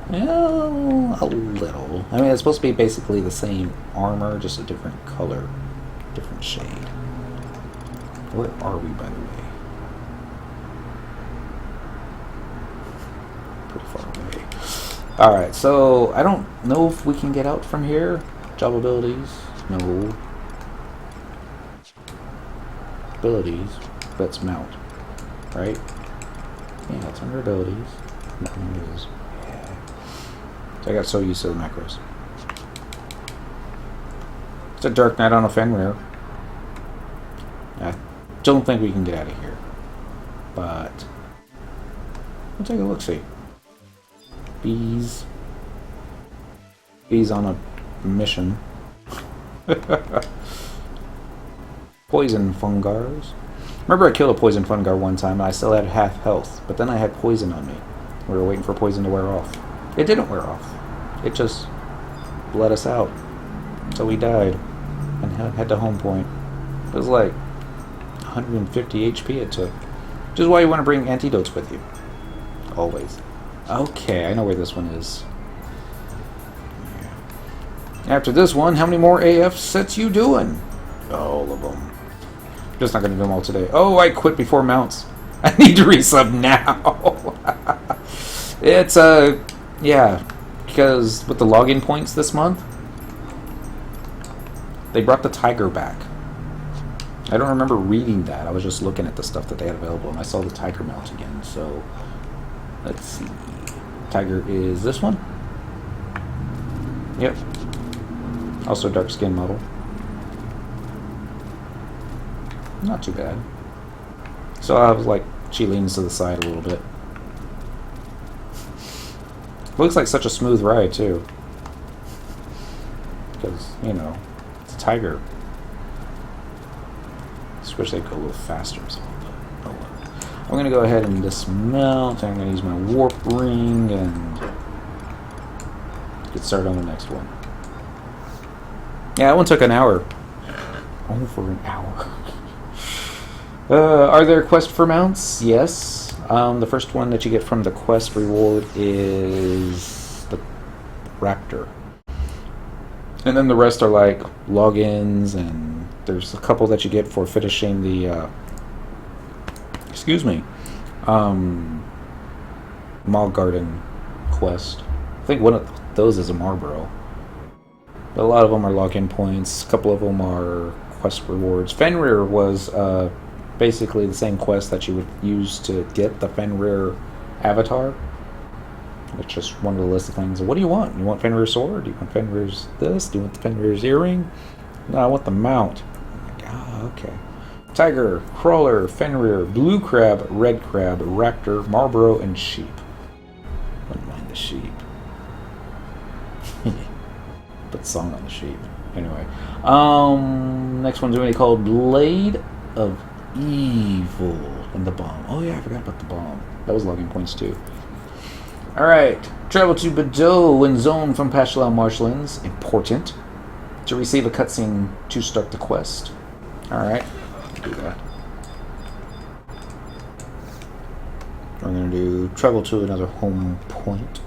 Well, a little. I mean, it's supposed to be basically the same armor, just a different color, different shade. Where are we, by the way? Pretty far away. Alright, so I don't know if we can get out from here. Job abilities? No. Abilities, let's mount, right? Yeah, it's under abilities. No, it is. Yeah. So I got so used to the macros. It's a dark night on a Fenrir. I don't think we can get out of here, but we'll take a look-see. Bees on a mission. Poison fungars. Remember I killed a poison fungar one time and I still had half health, but then I had poison on me. We were waiting for poison to wear off. It didn't wear off. It just bled us out. So we died and had to home point. It was like 150 HP it took. Which is why you want to bring antidotes with you. Always. Okay, I know where this one is. After this one, how many more AF sets you doing? All of them. Just not going to do them all today. Oh, I quit before mounts. I need to resub now. It's, yeah. Because with the login points this month, they brought the tiger back. I don't remember reading that. I was just looking at the stuff that they had available, and I saw the tiger mount again. So, let's see. Tiger is this one. Yep. Also dark skin model. Not too bad. So I was like, she leans to the side a little bit. Looks like such a smooth ride too. Because, you know, it's a tiger. Just wish they'd go a little faster or something. But oh well. I'm going to go ahead and dismount. I'm going to use my warp ring and get started on the next one. Yeah, that one took an hour. Over an hour. Are there quests for mounts? Yes. The first one that you get from the quest reward is the Raptor. And then the rest are like logins, and there's a couple that you get for finishing the Mall Garden quest. I think one of those is a Marlboro. But a lot of them are login points. A couple of them are quest rewards. Fenrir was basically the same quest that you would use to get the Fenrir avatar. It's just one of the list of things. What do you want? You want Fenrir's sword? Do you want Fenrir's this? Do you want the Fenrir's earring? No, I want the mount. Okay. Tiger, Crawler, Fenrir, Blue Crab, Red Crab, Raptor, Marlboro, and Sheep. Wouldn't mind the sheep. Put song on the sheep. Anyway. Next one's going to be called Blade of Evil and the Bomb. Oh yeah, I forgot about the bomb. That was logging points too. Alright. Travel to Bordeaux and Zone from Pashlau Marshlands. Important. To receive a cutscene to start the quest. Alright. Do that. We're going to do travel to another home point.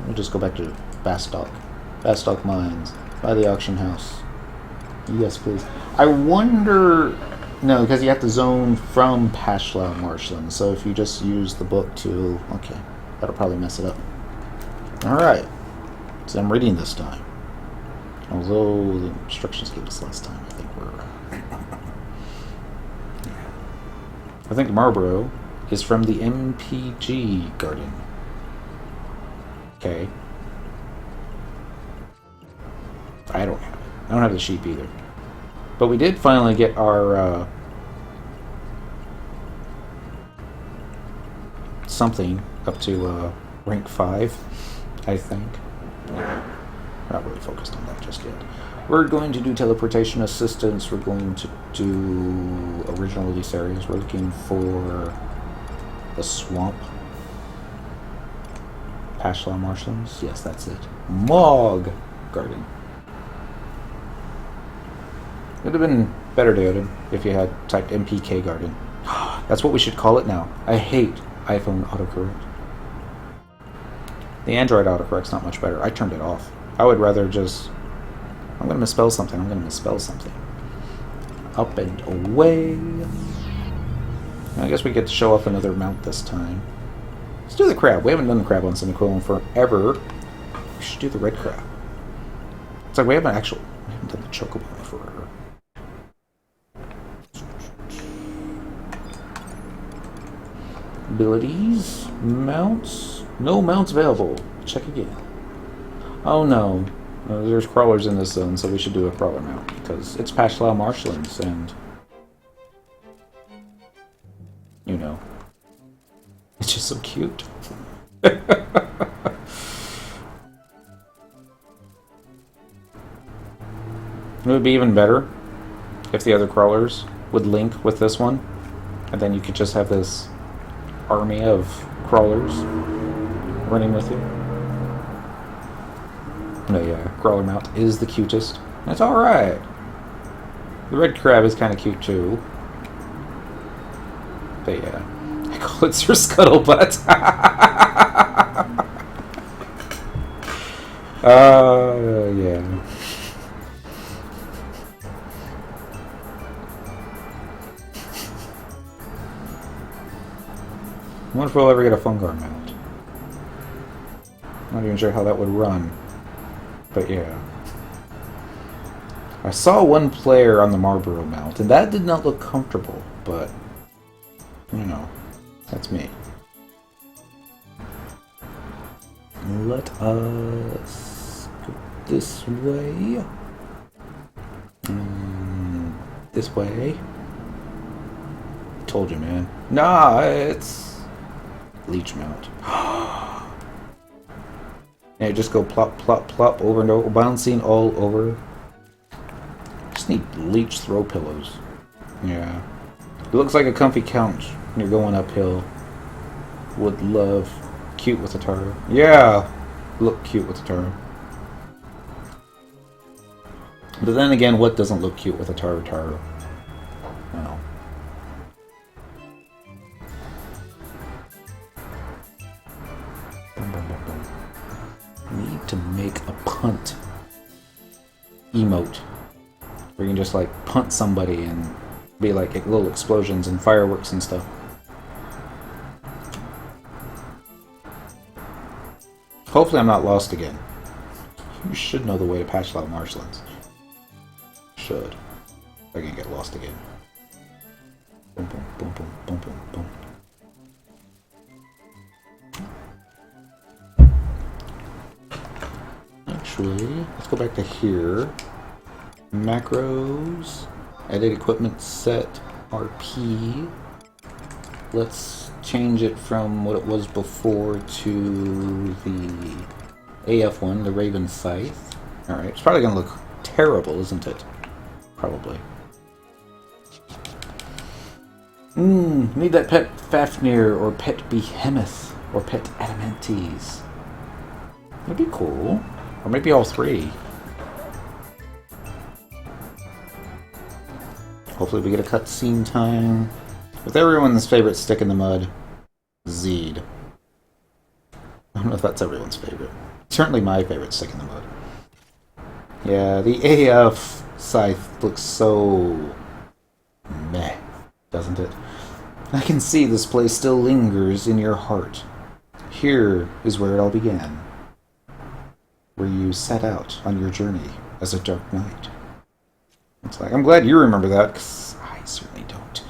We'll just go back to Bastock. Bastock Mines. By the auction house. Yes, please. I wonder... No, because you have to zone from Pashlau Marshland. So if you just use the book to... Okay. That'll probably mess it up. Alright. So I'm reading this time. Although the instructions gave us last time, I think we're... I think Marlboro is from the MPG Garden. Okay. I don't have it. I don't have the sheep either. But we did finally get our something up to rank 5, I think. Not really focused on that just yet. We're going to do teleportation assistance. We're going to do original release areas. We're looking for the swamp. Pashlau Marshlands? Yes, that's it. Mog Garden. It would have been better, Deoden, if you had typed MPK Garden. That's what we should call it now. I hate iPhone autocorrect. The Android autocorrect's not much better. I turned it off. I would rather just... I'm going to misspell something. I'm going to misspell something. Up and away. I guess we get to show off another mount this time. Let's do the crab. We haven't done the crab on Semicolon forever. We should do the red crab. It's like we haven't done the chocobo forever. Abilities. Mounts. No mounts available. Check again. Oh no. There's crawlers in this zone, so we should do a crawler mount. Because it's Pashlau Marshlands, and... You know. It's just so cute. It would be even better if the other crawlers would link with this one, and then you could just have this army of crawlers running with you. No, yeah, crawler mount is the cutest. That's alright. The red crab is kind of cute too. But yeah. I call it Sir Scuttlebutt. Yeah. I wonder if we'll ever get a Fungar mount. Not even sure how that would run. But yeah. I saw one player on the Marlboro mount, and that did not look comfortable, but... You know. That's me. Let us go this way. This way. Told you, man. Nah, it's leech mount. Yeah, just go plop, plop, plop over and over, bouncing all over. Just need leech throw pillows. Yeah. It looks like a comfy couch when you're going uphill. Would love. Cute with a taro. Yeah. look cute with a turret. But then again, what doesn't look cute with a turret? No. Need to make a punt emote where you can just like punt somebody and be like little explosions and fireworks and stuff. Hopefully I'm not lost again. You should know the way to patch level marshlands. Should. I can get lost again. Boom, boom, boom, boom, boom, boom, boom. Actually, let's go back to here. Macros. Edit equipment set RP. Let's change it from what it was before to the AF1, the Raven Scythe. Alright, it's probably going to look terrible, isn't it? Probably. Need that pet Fafnir or pet Behemoth or pet Adamantes. That'd be cool. Or maybe all three. Hopefully we get a cutscene time. With everyone's favorite stick in the mud, Zeed. I don't know if that's everyone's favorite. Certainly my favorite stick in the mud. Yeah, the AF Scythe looks so meh, doesn't it? I can see this place still lingers in your heart. Here is where it all began. Where you set out on your journey as a dark knight. It's like, I'm glad you remember that, because I certainly don't.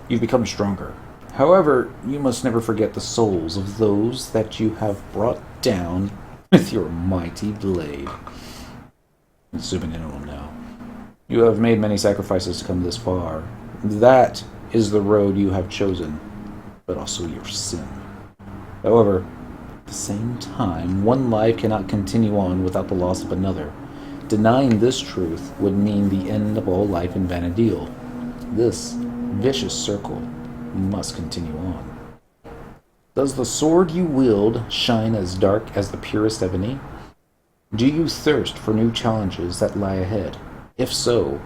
You've become stronger. However, you must never forget the souls of those that you have brought down with your mighty blade. I'm zooming in on them now. You have made many sacrifices to come this far. That is the road you have chosen, but also your sin. However, at the same time, one life cannot continue on without the loss of another. Denying this truth would mean the end of all life in Vanadil. This vicious circle must continue on. Does the sword you wield shine as dark as the purest ebony? Do you thirst for new challenges that lie ahead? If so,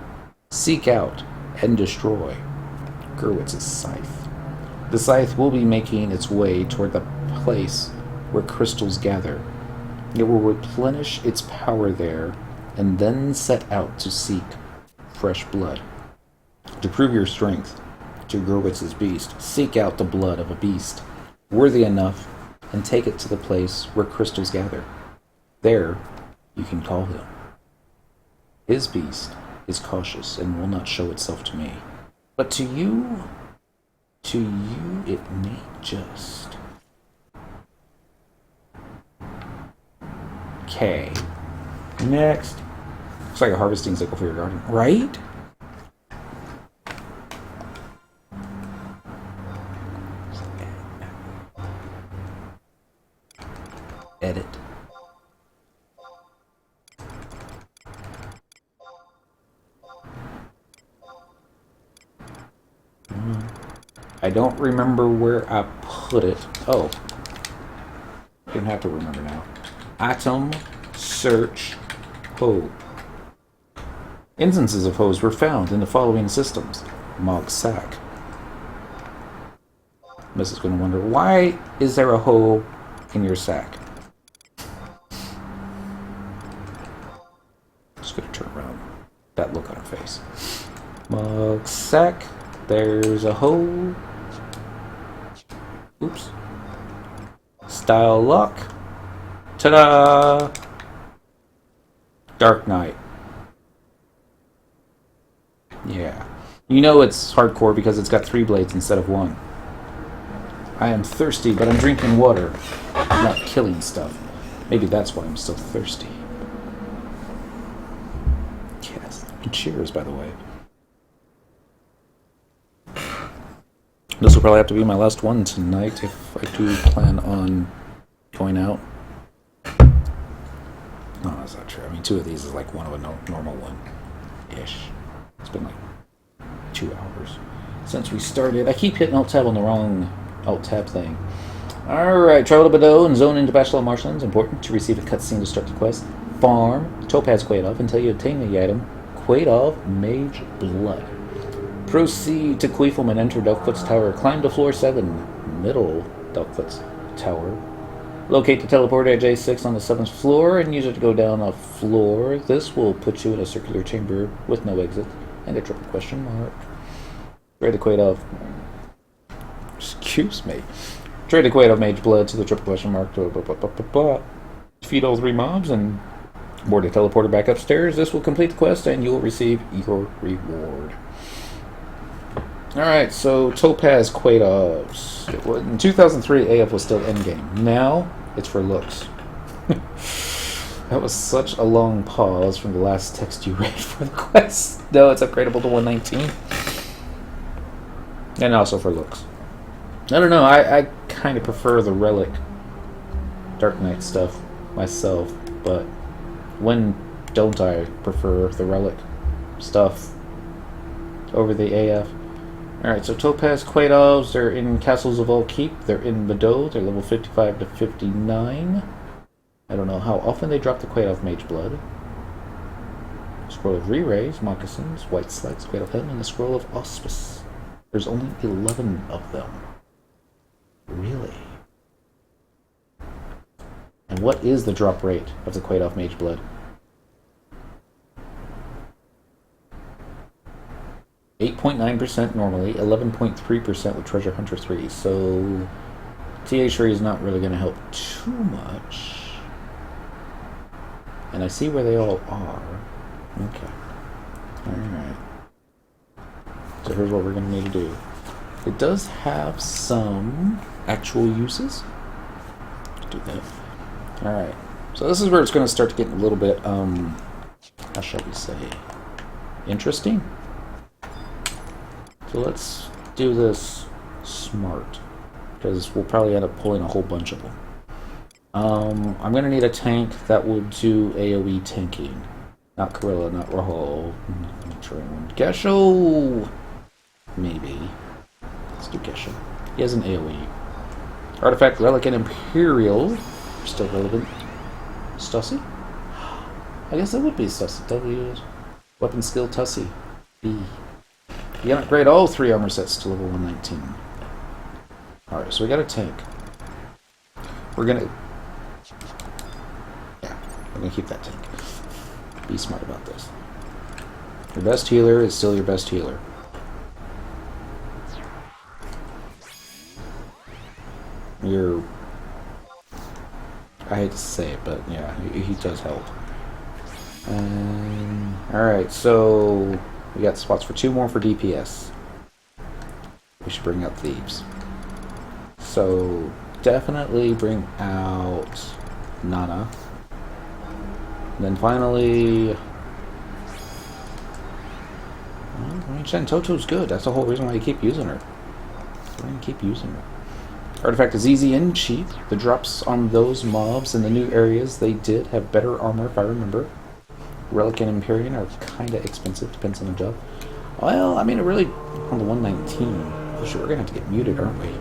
seek out and destroy Gerwitz's scythe. The scythe will be making its way toward the place where crystals gather. It will replenish its power there and then set out to seek fresh blood. To prove your strength to Gerwitz's beast, seek out the blood of a beast worthy enough and take it to the place where crystals gather. There, you can call him. His beast is cautious and will not show itself to me. But to you, it may just. Okay. Next. Looks like a harvesting cycle for your garden, right? Edit. I don't remember where I put it. Oh. Didn't have to remember now. Item, search, hoe. Instances of hoes were found in the following systems. Mog sack. This is going to wonder, why is there a hoe in your sack? Just going to turn around. That look on her face. Mog sack. There's a hoe. Oops. Style lock. Ta-da! Dark Knight. Yeah. You know it's hardcore because it's got 3 blades instead of 1. I am thirsty, but I'm drinking water. I'm not killing stuff. Maybe that's why I'm still thirsty. Yes. And cheers, by the way. This will probably have to be my last one tonight if I do plan on going out. No, that's not true. I mean, 2 of these is like one of a normal one-ish. It's been like 2 hours since we started. I keep hitting Alt-Tab on the wrong Alt-Tab thing. Alright, travel to Bordeaux and zone into Bachelor Marshlands. Important to receive a cutscene to start the quest. Farm Topaz Quaidov until you obtain the item Quaidov Mage Blood. Proceed to Queefum and enter Delkfoot's Tower. Climb to floor 7, middle Delkfoot's Tower. Locate the teleporter at J6 on the 7th floor and use it to go down a floor. This will put you in a circular chamber with no exit and a triple question mark. Trade the Quaidov. Excuse me. Trade the Quaidov Mage Blood to the triple question mark. Defeat all 3 mobs and board the teleporter back upstairs. This will complete the quest and you will receive your reward. Alright, so Topaz Quaidovs. In 2003, AF was still endgame. Now, it's for looks. That was such a long pause from the last text you read for the quest. No, it's upgradable to 119. And also for looks. I don't know, I kind of prefer the Relic Dark Knight stuff myself, but when don't I prefer the Relic stuff over the AF? Alright, so Topaz Quaidovs, they're in Castles of All Keep, they're in Bordeaux, they're level 55 to 59. I don't know how often they drop the Quaidov Mage Blood. Scroll of Re-Rays, Moccasins, White Slacks, Quaidov Helm, and the Scroll of Auspice. There's only 11 of them. Really? And what is the drop rate of the Quaidov Mage Blood? 8.9% normally, 11.3% with Treasure Hunter 3, so TH3 is not really going to help too much. And I see where they all are. Okay. Alright. So here's what we're going to need to do. It does have some actual uses. Let's do that. Alright. So this is where it's going to start to get a little bit, how shall we say, interesting. So let's do this smart, because we'll probably end up pulling a whole bunch of them. I'm going to need a tank that will do AoE tanking. Not Gorilla, not Rahul. Gesho! Maybe. Let's do Gesho. He has an AoE. Artifact, Relic, and Imperial are still relevant. Stussy? I guess that would be Stussy. W. Weapon skill Tussy. B. You can upgrade all 3 armor sets to level 119. Alright, so we got a tank. We're gonna keep that tank. Be smart about this. Your best healer is still your best healer. I hate to say it, but yeah, he does help. Alright, so we got spots for 2 more for DPS. We should bring out Thebes. So definitely bring out Nana. And then finally, Chen Toto's good. That's the whole reason why you keep using her. We're gonna keep using her. Artifact is easy and cheap. The drops on those mobs in the new areas, they did have better armor if I remember. Relic and Empyrean are kinda expensive, depends on the job. Well, I mean, it really on the 119. Sure, we're gonna have to get muted, aren't we? Yeah,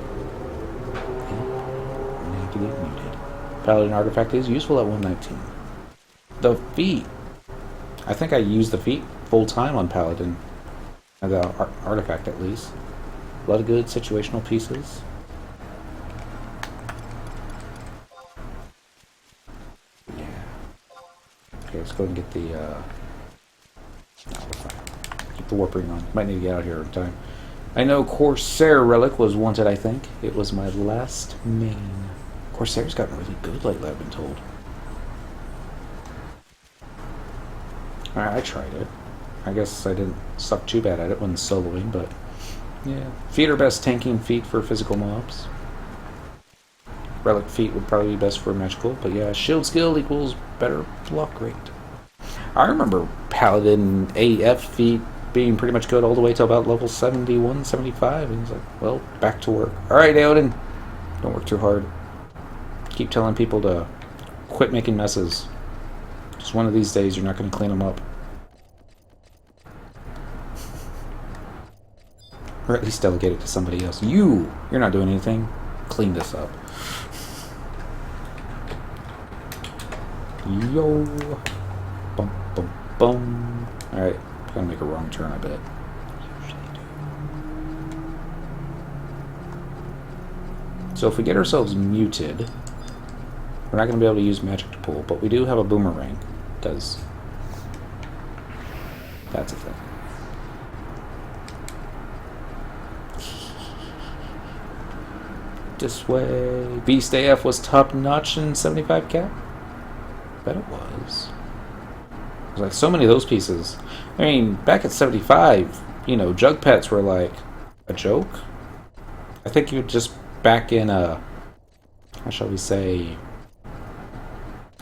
we're gonna have to get muted. Paladin artifact is useful at 119. The feat. I think I use the feat full time on Paladin. The artifact, at least. A lot of good situational pieces. Yeah. Okay, let's go and get the. No, we're fine. Keep the warp ring on. Might need to get out here in time. I know Corsair Relic was wanted, I think. It was my last main. Corsair's gotten really good lately, I've been told. I tried it. I guess I didn't suck too bad at it when soloing, but yeah. Feet are best tanking feet for physical mobs. Relic feet would probably be best for magical, but yeah, shield skill equals better block rate. I remember Paladin AF feet being pretty much good all the way to about level 71, 75, and he's like, well, back to work. Alright, Aodin, don't work too hard. Keep telling people to quit making messes. Just one of these days you're not going to clean them up. Or at least delegate it to somebody else. You're not doing anything. clean this up. Yo. Bum, bum, bum. Alright, I'm gonna make a wrong turn, I bet. So if we get ourselves muted, we're not going to be able to use magic to pull, but we do have a boomerang. Does that's a thing. This way. Beast AF was top notch in 75 cap. Bet it was. There's like so many of those pieces. I mean, back at 75, you know, jug pets were like a joke. I think you just back in a, how shall we say,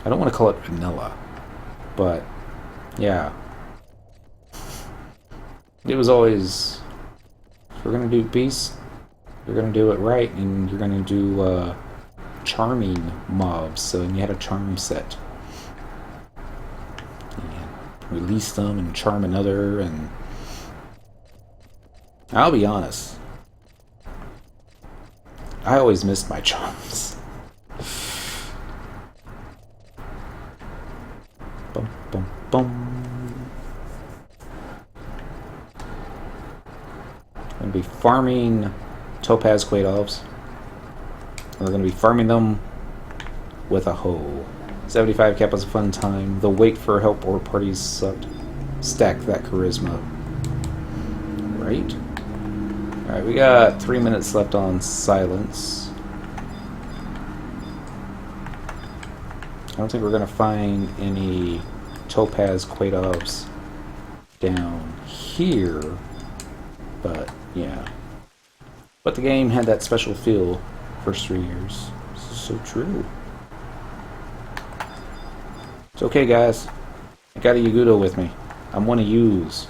I don't want to call it vanilla, but yeah, it was always, if we're going to do peace, you're going to do it right, and you're going to do charming mobs, so you had a charm set. And release them and charm another, and I'll be honest, I always missed my charms. Bum, bum, bum. I'm going to be farming Topaz Quaidovs. We're going to be farming them with a hoe. 75 cap was a fun time. The wait for help or parties sucked. Stack that charisma. Right? Alright, we got 3 minutes left on silence. I don't think we're going to find any Topaz Quaidovs down here, but yeah. But the game had that special feel first 3 years. This is so true. It's okay, guys. I got a Yagudo with me. I'm one of yous.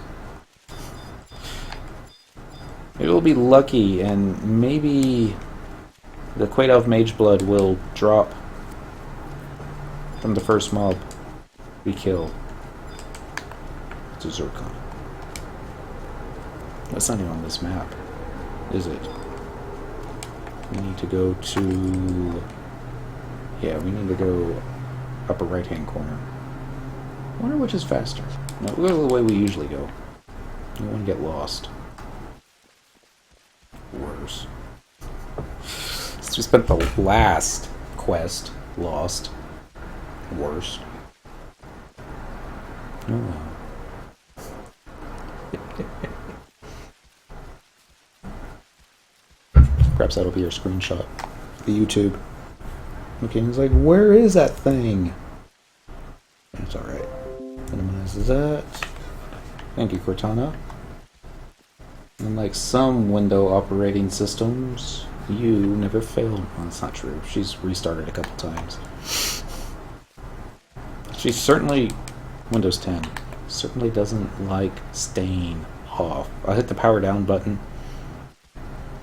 Maybe we'll be lucky, and maybe the Quaidov Mage Blood will drop from the first mob we kill. It's a Zircon. That's not even on this map, is it? We need to go to... Yeah, we need to go upper right-hand corner. I wonder which is faster. No, we'll go the way we usually go. I don't want to get lost. Worse. We spent the last quest lost. Worse. Oh well. Perhaps that'll be your screenshot. The YouTube. Okay, he's like, where is that thing? That's alright. Minimizes that. Thank you, Cortana. Unlike some window operating systems, you never failed. Well, that's not true. She's restarted a couple times. She's certainly, Windows 10, certainly doesn't like staying off. I'll hit the power down button.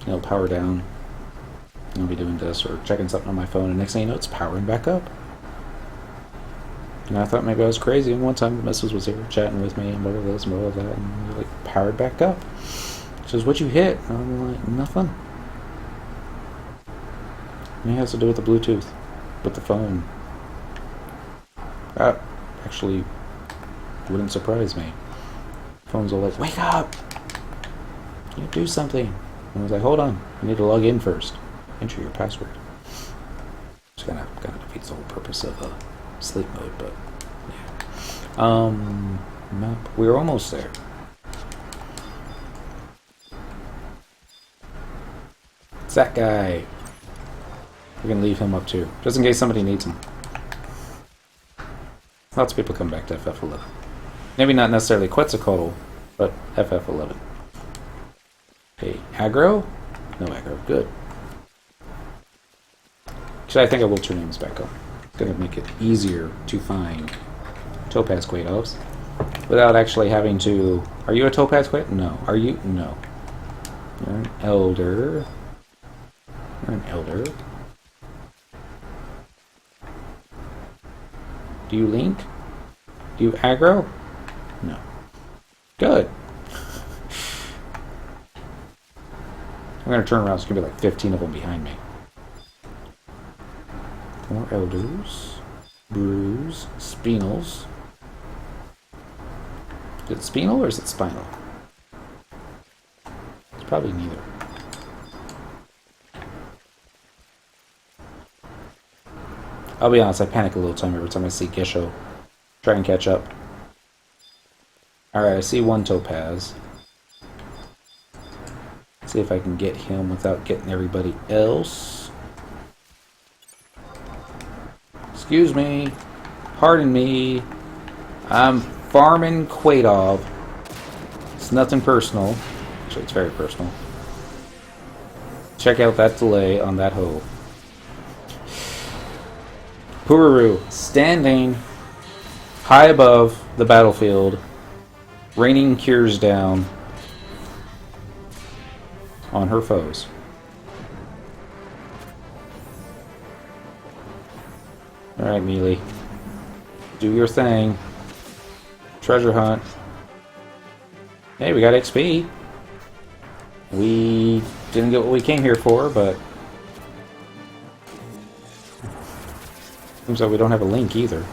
It'll power down. I'll be doing this or checking something on my phone, and next thing you know, it's powering back up. And I thought maybe I was crazy, and one time the missus was here chatting with me, and blah, blah, blah, blah, blah, and like, powered back up. She says, what'd you hit? And I'm like, nothing. And it has to do with the Bluetooth, with the phone. That actually wouldn't surprise me. Phones are like, wake up! You do something. And I was like, hold on, I need to log in first. Enter your password. Which kind of defeats the whole purpose of sleep mode, but yeah. Map. We're almost there. It's that guy. We're gonna leave him up too, just in case somebody needs him. Lots of people come back to FF11. Maybe not necessarily Quetzalcoatl, but FF11. Hey, aggro? No aggro. Good. Actually, I think I will turn names back on. It's going to make it easier to find Topaz Quaidovs without actually having to... Are you a Topaz Quaidov? No. Are you? No. You're an elder. You're an elder. Do you link? Do you aggro? No. Good. I'm going to turn around. There's going to be like 15 of them behind me. More elders. Brews. Spinels. Is it spinal or is it spinal? It's probably neither. I'll be honest, I panic a little time every time I see Gesho. Try and catch up. Alright, I see one topaz. See if I can get him without getting everybody else. Excuse me. Pardon me. I'm farming Quaidov. It's nothing personal. Actually, it's very personal. Check out that delay on that hoe. Pururu, standing high above the battlefield, raining cures down on her foes. Alright, Mealy. Do your thing. Treasure hunt. Hey, we got XP. We didn't get what we came here for, but seems like we don't have a link either.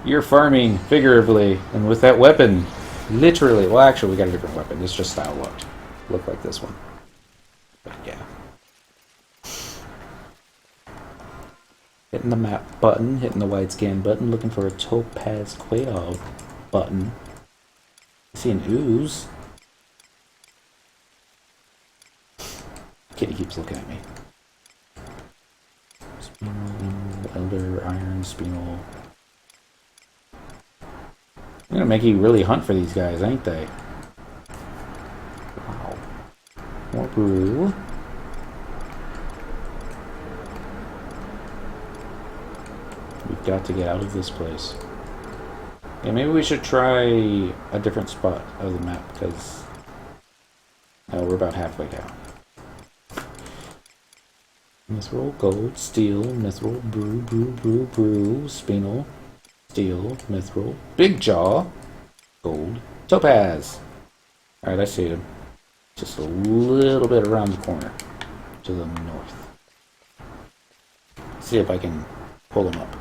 You're farming figuratively, and with that weapon, literally. Well, actually, we got a different weapon. It's just style locked. Look like this one. But yeah. Hitting the map button, hitting the wide scan button, looking for a Topaz Quaidov button. I see an ooze. Kitty keeps looking at me. Spinal, elder, iron, spinal. I'm gonna make you really hunt for these guys, ain't they? Wow. More brew. We've got to get out of this place. Yeah, maybe we should try a different spot of the map, because we're about halfway down. Mithril, gold, steel, mithril, brew, spinal, steel, mithril, big jaw, gold, topaz. Alright, I see him. Just a little bit around the corner to the north. See if I can pull him up.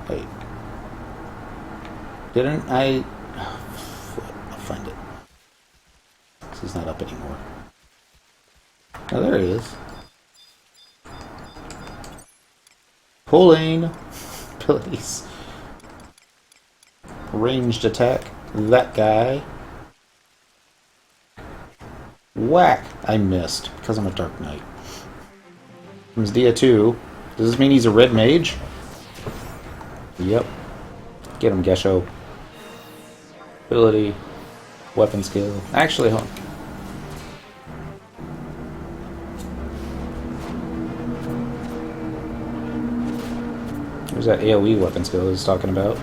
Wait. Didn't I? I'll find it. He's not up anymore. Oh, there he is. Pulling abilities. Ranged attack. That guy. Whack! I missed because I'm a Dark Knight. Comes Dia 2. Does this mean he's a red mage? Yep. Get him, Gesho. Ability. Weapon skill. Actually, hold on. There's that AoE weapon skill I was talking about.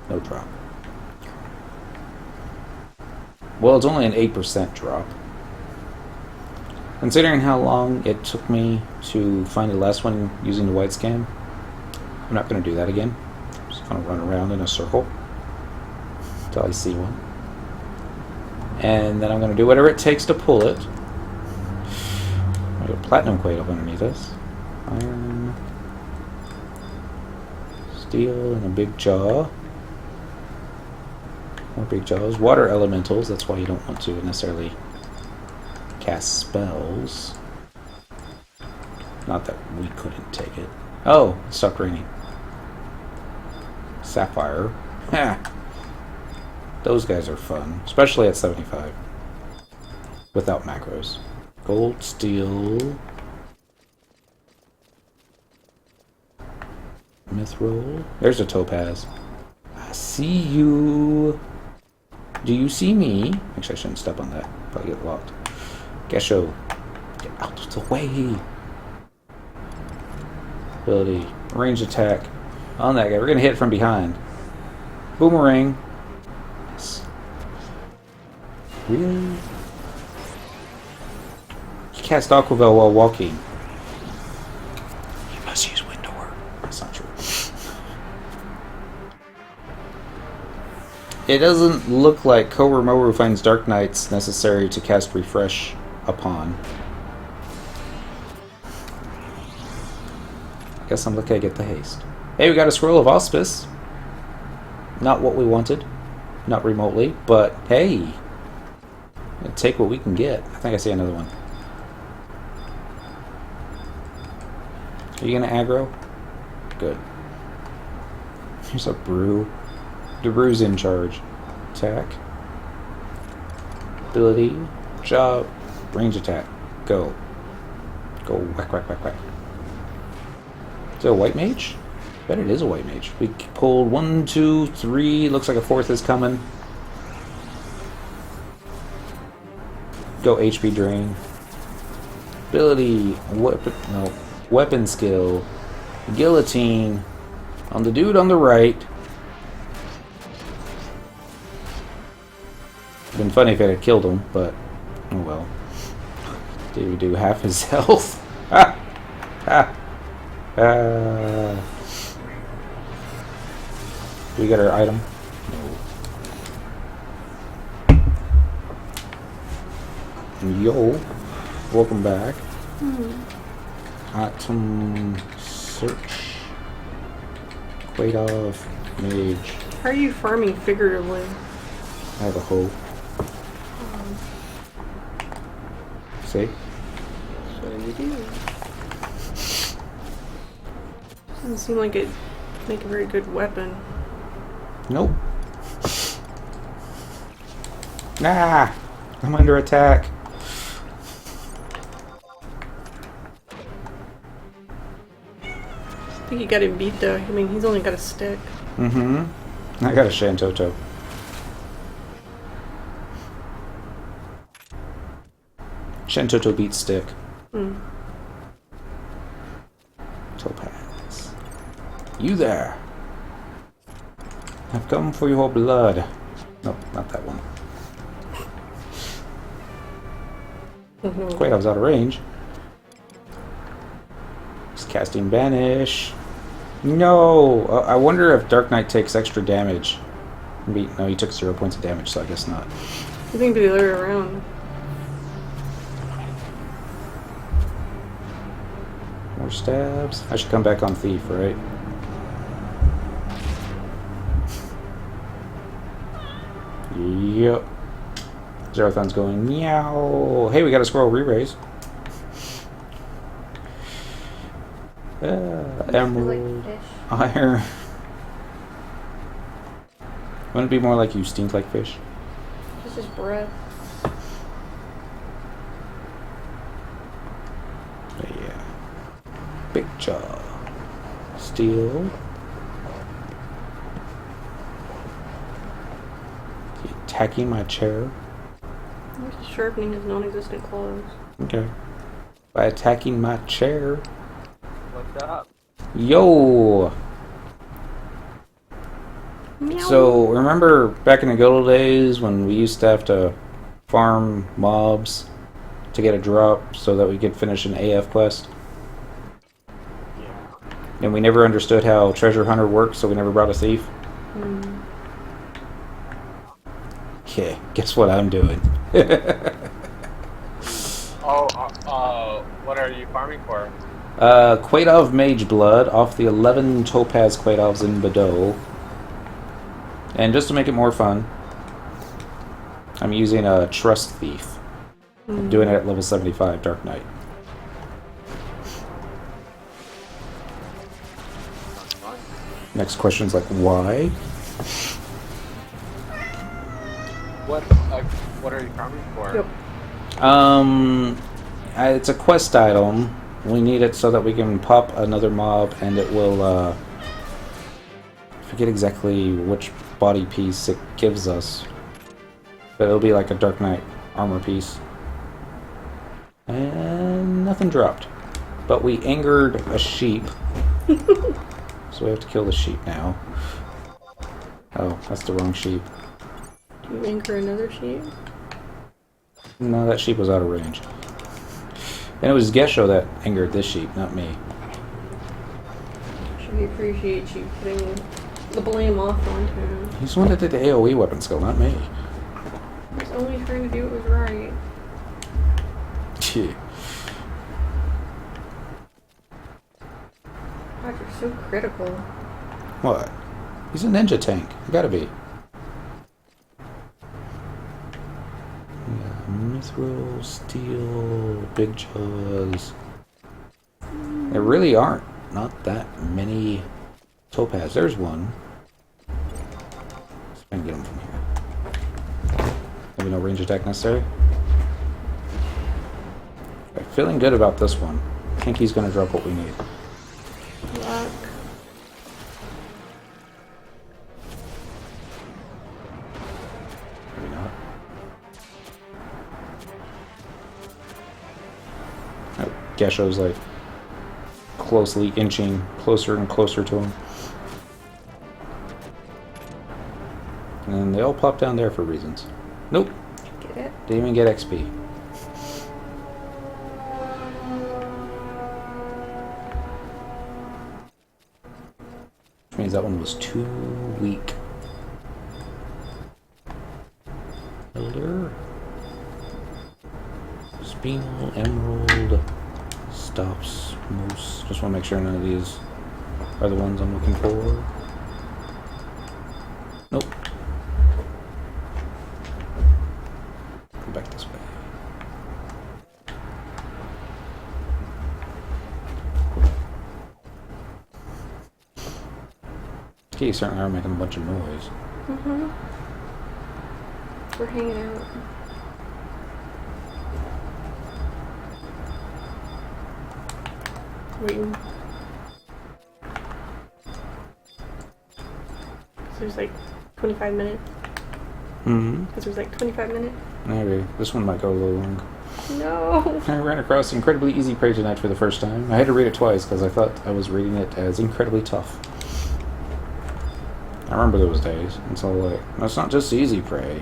No drop. Well, it's only an 8% drop. Considering how long it took me to find the last one using the white scan, I'm not going to do that again. I'm just going to run around in a circle until I see one. And then I'm going to do whatever it takes to pull it. I got a platinum quaid up underneath us. Iron. Steel and a big jaw. More big jaws. Water elementals, that's why you don't want to necessarily cast spells. Not that we couldn't take it. Oh, it stopped raining. Sapphire. Ha! Those guys are fun, especially at 75. Without macros. Gold, steel. Mithril. There's a topaz. I see you. Do you see me? Actually, I shouldn't step on that. Probably get locked. Gesho. Get out of the way. Ability. Range attack. On that guy. We're going to hit it from behind. Boomerang. Yes. Really? He cast Aquavel while walking. You must use window work. That's not true. It doesn't look like Korumoru finds Dark Knights necessary to cast Refresh upon. Guess I'm lucky I get the haste. Hey, we got a scroll of auspice. Not what we wanted. Not remotely, but hey. Take what we can get. I think I see another one. Are you gonna aggro? Good. Here's a brew. The brew's in charge. Attack. Ability. Job. Range attack. Go. Go whack, whack, whack, whack. Is it a white mage? I bet it is a white mage. We pulled 1, 2, 3. Looks like a fourth is coming. Go HP drain. Ability. Weapon. No. Weapon skill. Guillotine. On the dude on the right. Been funny if it had killed him, but oh well. Did we do half his health? Ha! Ha! Do we get our item? No. Yo, welcome back. Item search. Quaidov, mage. How are you farming figuratively? I have a hoe. See? So you do. Doesn't seem like it'd make a very good weapon. Nope. Nah! I'm under attack. I think you got him beat though. I mean, he's only got a stick. Mm-hmm. I got a Shantoto. Shantoto beat stick. Topaz. You there? I've come for your blood. Nope, not that one. Wait, I was out of range. He's casting Banish. No! I wonder if Dark Knight takes extra damage. No, he took 0 points of damage, so I guess not. You think the other way around? More stabs. I should come back on Thief, right? Yep. Zerathon's going meow. Hey, we got a scroll re-raise. Emerald. Like fish. Iron. Wouldn't it be more like you stink like fish? Just his breath. Yeah. Big jaw. Steel. He attacking my chair. I'm just sharpening his non-existent claws. Okay. By attacking my chair. What's up? Yo! Meow. So, remember back in the good old days when we used to have to farm mobs to get a drop so that we could finish an AF quest? Yeah. And we never understood how Treasure Hunter worked, so we never brought a thief? Yeah, guess what I'm doing? What are you farming for? Quaidov Mage Blood off the 11 Topaz Quaidovs in Bordeaux. And just to make it more fun, I'm using a Trust Thief. I'm doing it at level 75 Dark Knight. Next question's like, why? What are you farming for? Yep. It's a quest item. We need it so that we can pop another mob, and it will, I forget exactly which body piece it gives us. But it'll be like a Dark Knight armor piece. And nothing dropped. But we angered a sheep. So we have to kill the sheep now. Oh, that's the wrong sheep. Do you anchor another sheep? No, that sheep was out of range. And it was Gesho that angered this sheep, not me. Should appreciate you putting the blame off onto him. He's the one that did the AoE weapon skill, not me. I was only trying to do what was right. Gee. So critical. What? He's a ninja tank. You gotta be. Yeah, mithril, steel, big jaws. There really aren't not that many topaz. There's one. Let's try and get him from here. Maybe no range attack necessary. Okay, feeling good about this one. I think he's gonna drop what we need. Luck. Maybe not. Oh, Gesho's like closely inching closer and closer to him. And they all pop down there for reasons. Nope. Get it? Didn't even get XP. Which means that one was too weak. Elder. Spinel, Emerald. Stops, Moose. Just want to make sure none of these are the ones I'm looking for. Nope. Go back this way. Okay, you certainly are making a bunch of noise. Mm-hmm. We're hanging out. Waiting. So there's like 25 minutes. Mm-hmm. Because there's like 25 minutes. Maybe. This one might go a little long. No. I ran across Incredibly Easy Prey tonight for the first time. I had to read it twice because I thought I was reading it as incredibly tough. I remember those days. And so like, no, it's not just easy prey.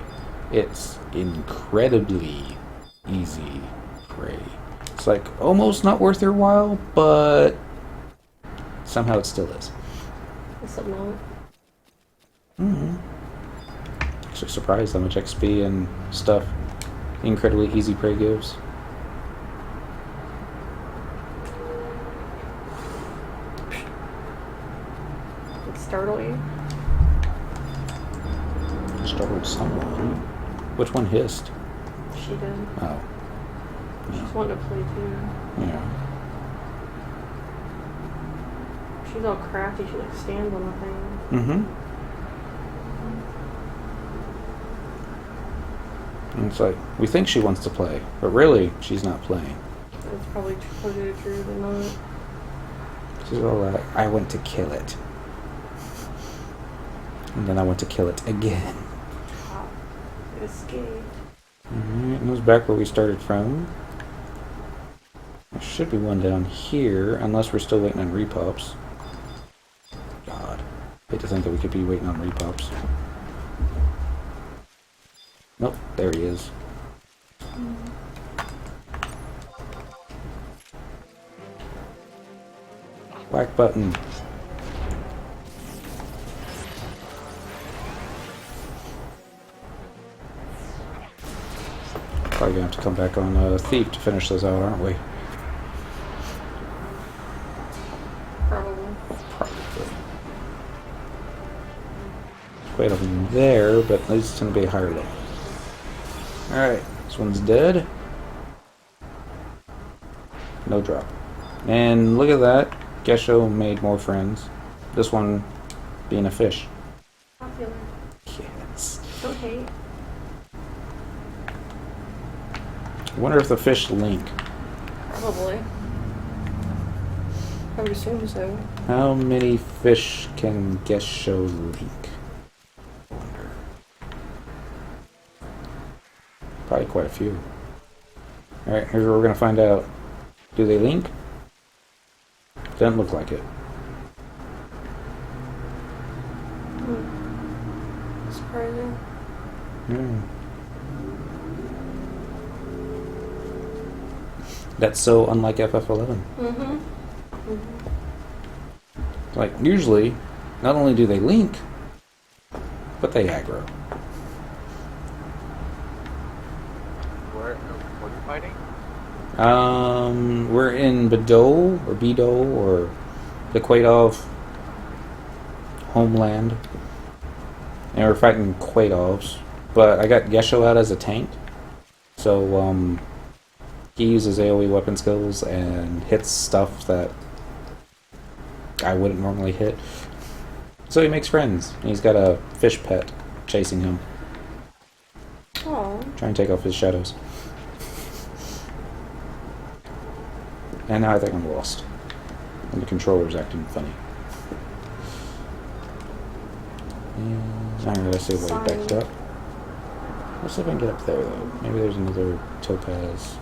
It's incredibly easy prey. It's like almost not worth your while, but somehow it still is. What's up, Mom? Mm-hmm. Actually surprised how much XP and stuff Incredibly Easy Prey gives. It startle you? Startled someone. Which one hissed? She did. Oh. She's wanting to play too. Yeah. She's all crafty. She like stands on the thing. Mm-hmm. And it's like, we think she wants to play, but really, she's not playing. It's probably closer to true than not. She's all like, I went to kill it. And then I went to kill it again. Top. It escaped. Alright, and it was back where we started from. There should be one down here, unless we're still waiting on repops. God. Hate to think that we could be waiting on repops. Nope, there he is. Black button. Probably gonna have to come back on Thief to finish those out, aren't we? Probably. Probably. Quite over there, but at least it's gonna be a higher level. Alright, this one's dead. No drop. And look at that. Gesho made more friends. This one being a fish. Popular. Yes. Don't hate. I wonder if the fish link. Probably. I would assume so. How many fish can Gesho link? I wonder. Probably quite a few. Alright, here's where we're going to find out. Do they link? Doesn't look like it. Surprising. Yeah. That's so unlike FF11. Mm-hmm. Like, usually, not only do they link, but they aggro. Where are you fighting? We're in Bedo, or the Quadov homeland. And we're fighting Quadovs. But I got Gesho out as a tank. So, he uses AoE weapon skills and hits stuff that I wouldn't normally hit. So he makes friends. And he's got a fish pet chasing him. Oh. Trying to take off his shadows. And now I think I'm lost. And the controller's acting funny. And I'm gonna see where he backed up. Let's see if I can get up there though. Maybe there's another topaz.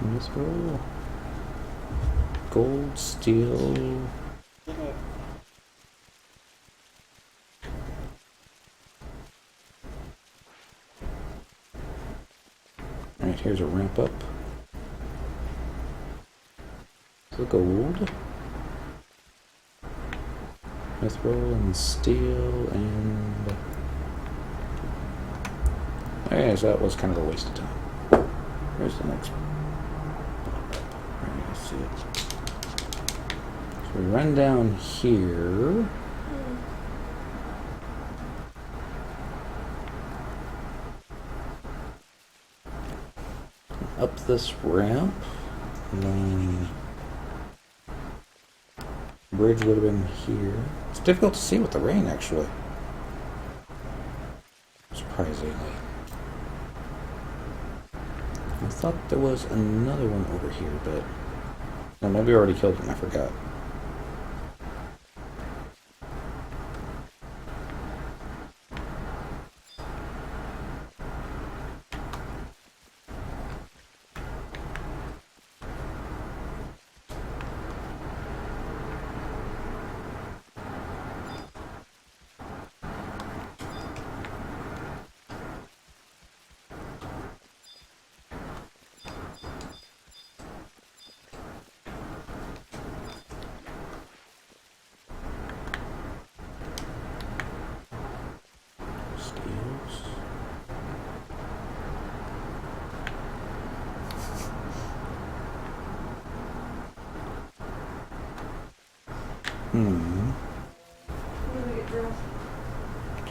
Mithril. Gold, steel. Alright, here's a ramp up. The gold. Mithril and steel and... Okay, so that was kind of a waste of time. Where's the next one? Alright, let's see it. So we run down here. Up this ramp. And then... bridge would have been here. It's difficult to see with the rain, actually. Surprisingly. I thought there was another one over here, but... no, maybe I already killed him, I forgot.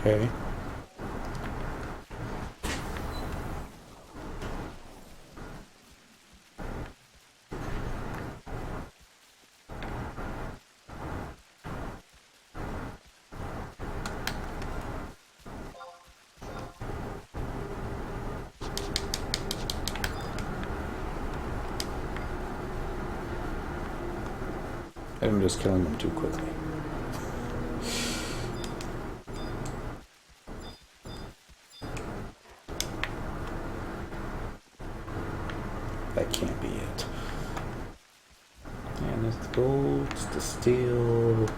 Okay. I'm just killing them too quickly. That can't be it. And it's the gold, it's the steel.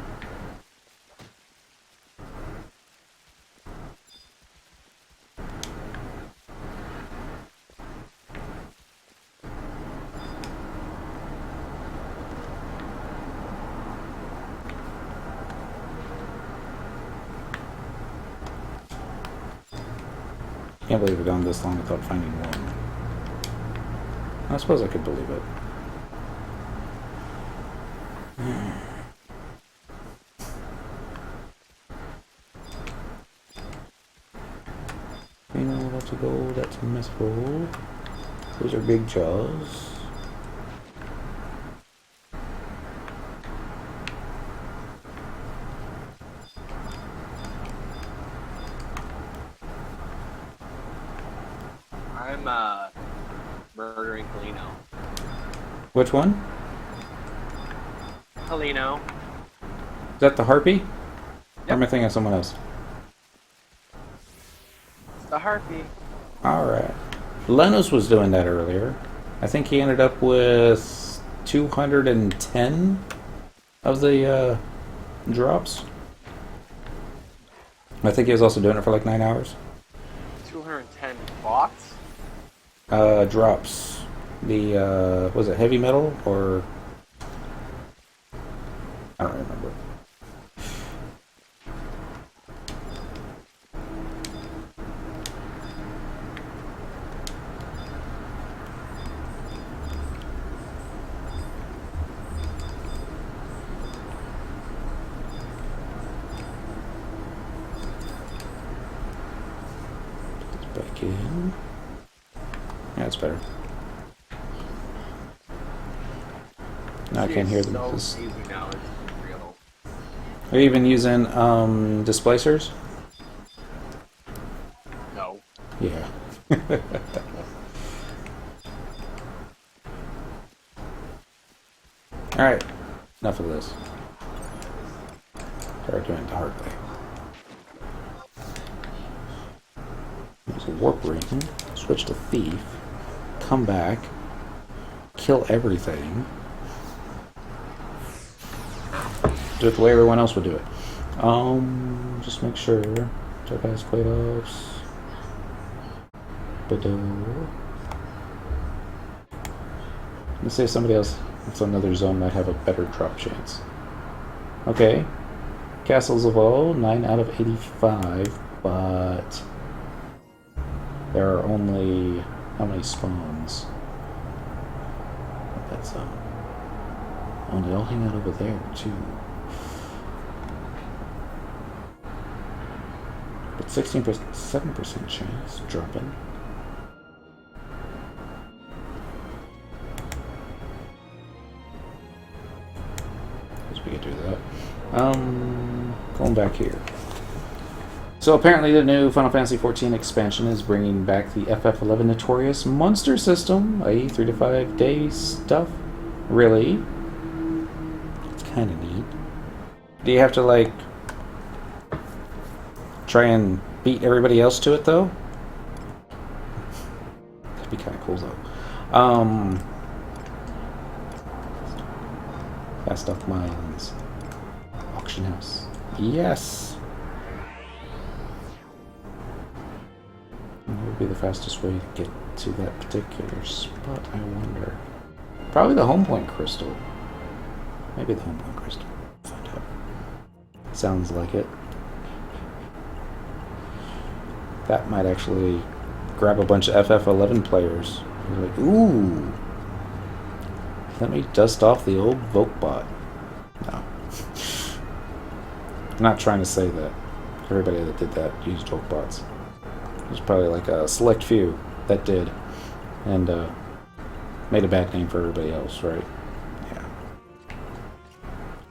Can't believe we've gone this long without finding one. I suppose I could believe it. You know, that's a gold, that's a mithril. Those are big jaws. I'm murdering Helino. Which one? Helino. Is that the harpy? Or am I thinking of someone else? The harpy. Alright. Lenos was doing that earlier. I think he ended up with 210 of the drops. I think he was also doing it for like 9 hours. 210 bots? Drops. The, was it heavy metal or... I don't remember. again. Yeah, it's better. No, I can't hear them. So This- easy now. It's real. Are you even using displacers? No. Yeah. Alright, enough of this. Start doing it the hard way. Use a warp ring, switch to thief, come back, kill everything. Do it the way everyone else would do it. Just make sure. Check out his Quados. Let's say somebody else that's another zone might have a better drop chance. Okay. Castles of all, 9 out of 85, but there are only how many spawns? That's oh, they all hang out over there too. But 7% chance dropping. Guess we could do that. Going back here. So apparently the new Final Fantasy XIV expansion is bringing back the FF11 Notorious monster system, i.e. 3 to 5 days stuff. Really? It's kind of neat. Do you have to, like, try and beat everybody else to it, though? That'd be kind of cool, though. Fast Off Mines. Auction house. Yes! What would be the fastest way to get to that particular spot, I wonder? Probably the home point crystal. Maybe the home point crystal. Find out. Sounds like it. That might actually grab a bunch of FF11 players. You're like, ooh! Let me dust off the old Vokebot. No. I'm not trying to say that everybody that did that used Vokebots. There's probably like a select few that did, and made a bad name for everybody else, right? Yeah.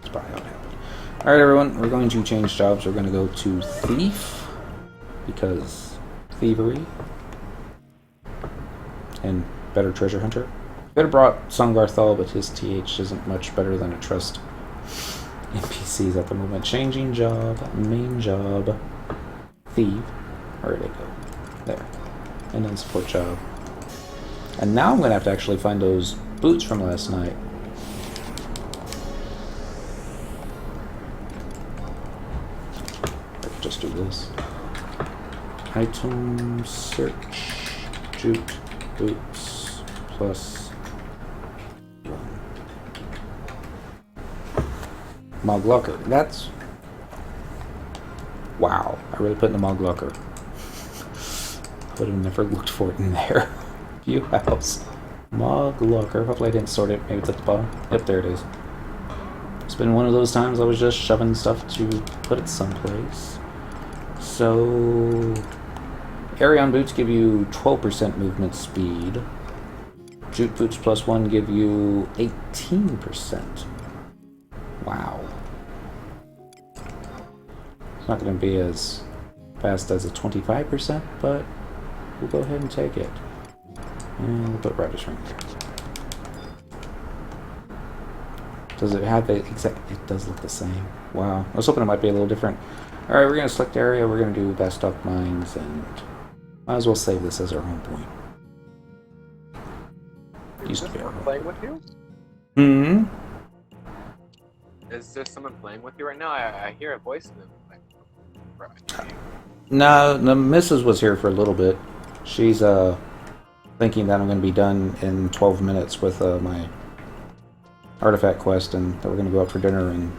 That's probably how it happened. Alright, everyone, we're going to change jobs. We're going to go to Thief, because thievery, and better treasure hunter. Could have brought Songarthal, but his TH isn't much better than a trust NPCs at the moment. Changing job, main job, thief. Where'd it go? There. And then support job. And now I'm going to have to actually find those boots from last night. I could just do this. Item search. Jute boots plus 1. Mog locker. That's... Wow. I really put in the mog locker. I would have never looked for it in there. View house. Mog locker. Hopefully I didn't sort it. Maybe it's at the bottom. Yep, there it is. It's been one of those times I was just shoving stuff to put it someplace. So... Arion boots give you 12% movement speed. Jute boots plus 1 give you 18%. Wow. It's not going to be as fast as a 25%, but we'll go ahead and take it. And we'll put Radish Ring there. Does it have the exact... It does look the same. Wow. I was hoping it might be a little different. Alright, we're going to select area. We're going to do Bastock Mines, and might as well save this as our home point. Used to be our home. Playing with you? Hmm? Is there someone playing with you right now? I hear a voice in them. No, the missus was here for a little bit. She's thinking that I'm going to be done in 12 minutes with my artifact quest, and that we're going to go out for dinner, and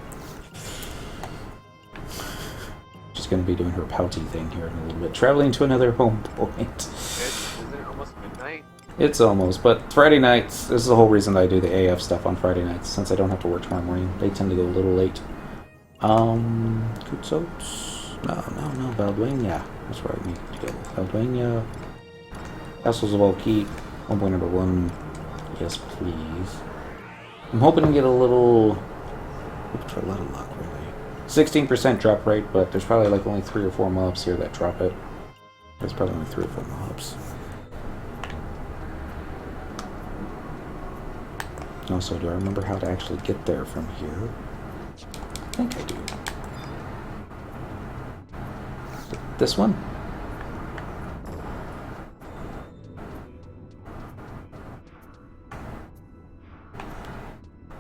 she's going to be doing her pouty thing here in a little bit. Traveling to another home point. Isn't it almost midnight? It's almost, but Friday nights, this is the whole reason that I do the AF stuff on Friday nights, since I don't have to work tomorrow morning. They tend to go a little late. Kutsots? No, Balduina. That's where I need to go. Balduina, Castles of all keep. 1.1. Yes, please. I'm hoping to get a little... Looking for a lot of luck, really. 16% drop rate, but there's probably like only 3 or 4 mobs here that drop it. There's probably only 3 or 4 mobs. Also, do I remember how to actually get there from here? I think I do. This one?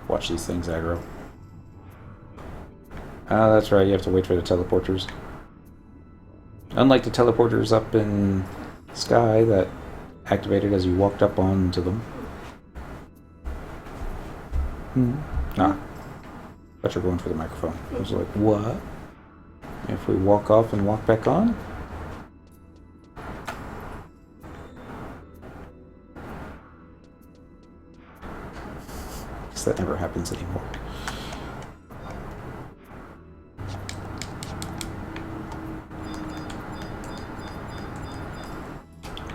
Watch these things aggro. Ah, that's right, you have to wait for the teleporters. Unlike the teleporters up in Sky that activated as you walked up onto them. Nah. But you're going for the microphone. I was like, what? If we walk off and walk back on? Guess that never happens anymore.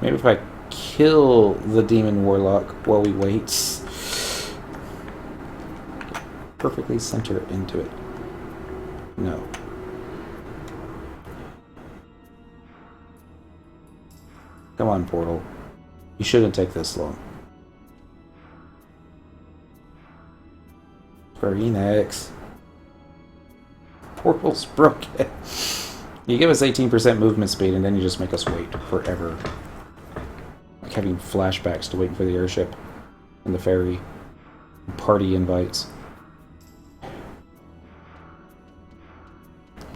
Maybe if I kill the demon warlock while we wait. Perfectly center it into it. No. Come on, portal. You shouldn't take this long. Square Enix. Portal's broken. You give us 18% movement speed and then you just make us wait forever. Like having flashbacks to waiting for the airship and the ferry. And party invites.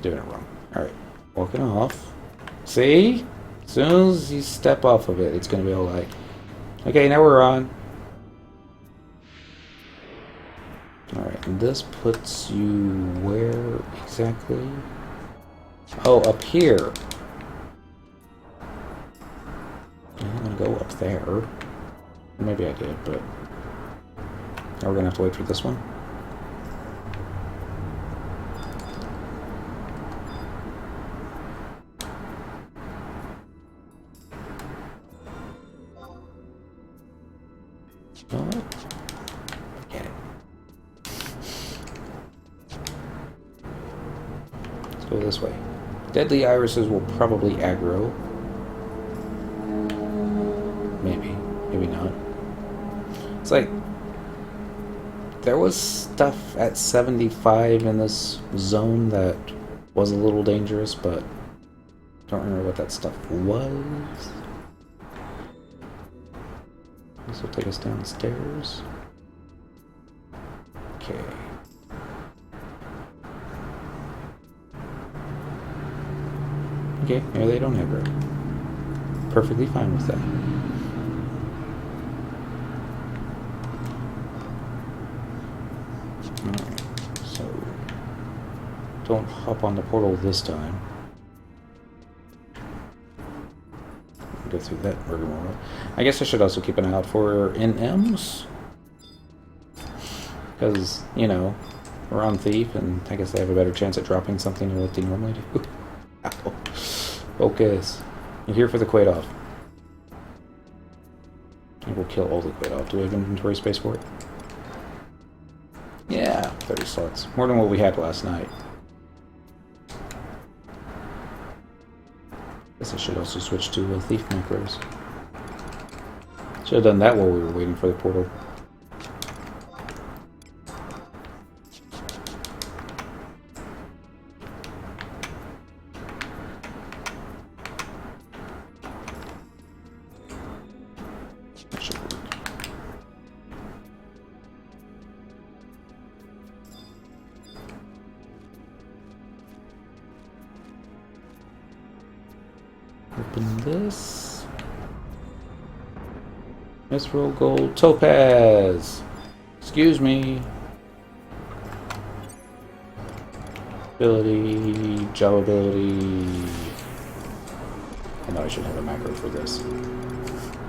Doing it wrong. Alright. Walking off. See? As soon as you step off of it, it's going to be all like, okay, now we're on. Alright, and this puts you where exactly? Oh, up here. I'm going to go up there. Maybe I did, but... Now we're going to have to wait for this one. You know what? Forget it. Let's go this way. Deadly irises will probably aggro. Maybe. Maybe not. It's like... There was stuff at 75 in this zone that was a little dangerous, but... I don't remember what that stuff was. This will take us downstairs. Okay. Okay, maybe they don't have room. Perfectly fine with that. Alright, so... Don't hop on the portal this time. Go through that rigmarole. I guess I should also keep an eye out for NMs. Because, you know, we're on Thief, and I guess they have a better chance at dropping something than what they normally do. Ow. Focus. You're here for the Quaid-Off. And we'll kill all the Quaid-Off. Do we have inventory space for it? Yeah, 30 slots. More than what we had last night. Guess I should also switch to Thief macros. Should have done that while we were waiting for the portal. That should work. Open this. Mithril Gold Topaz. Excuse me. Ability, Java ability. I know I should have a macro for this.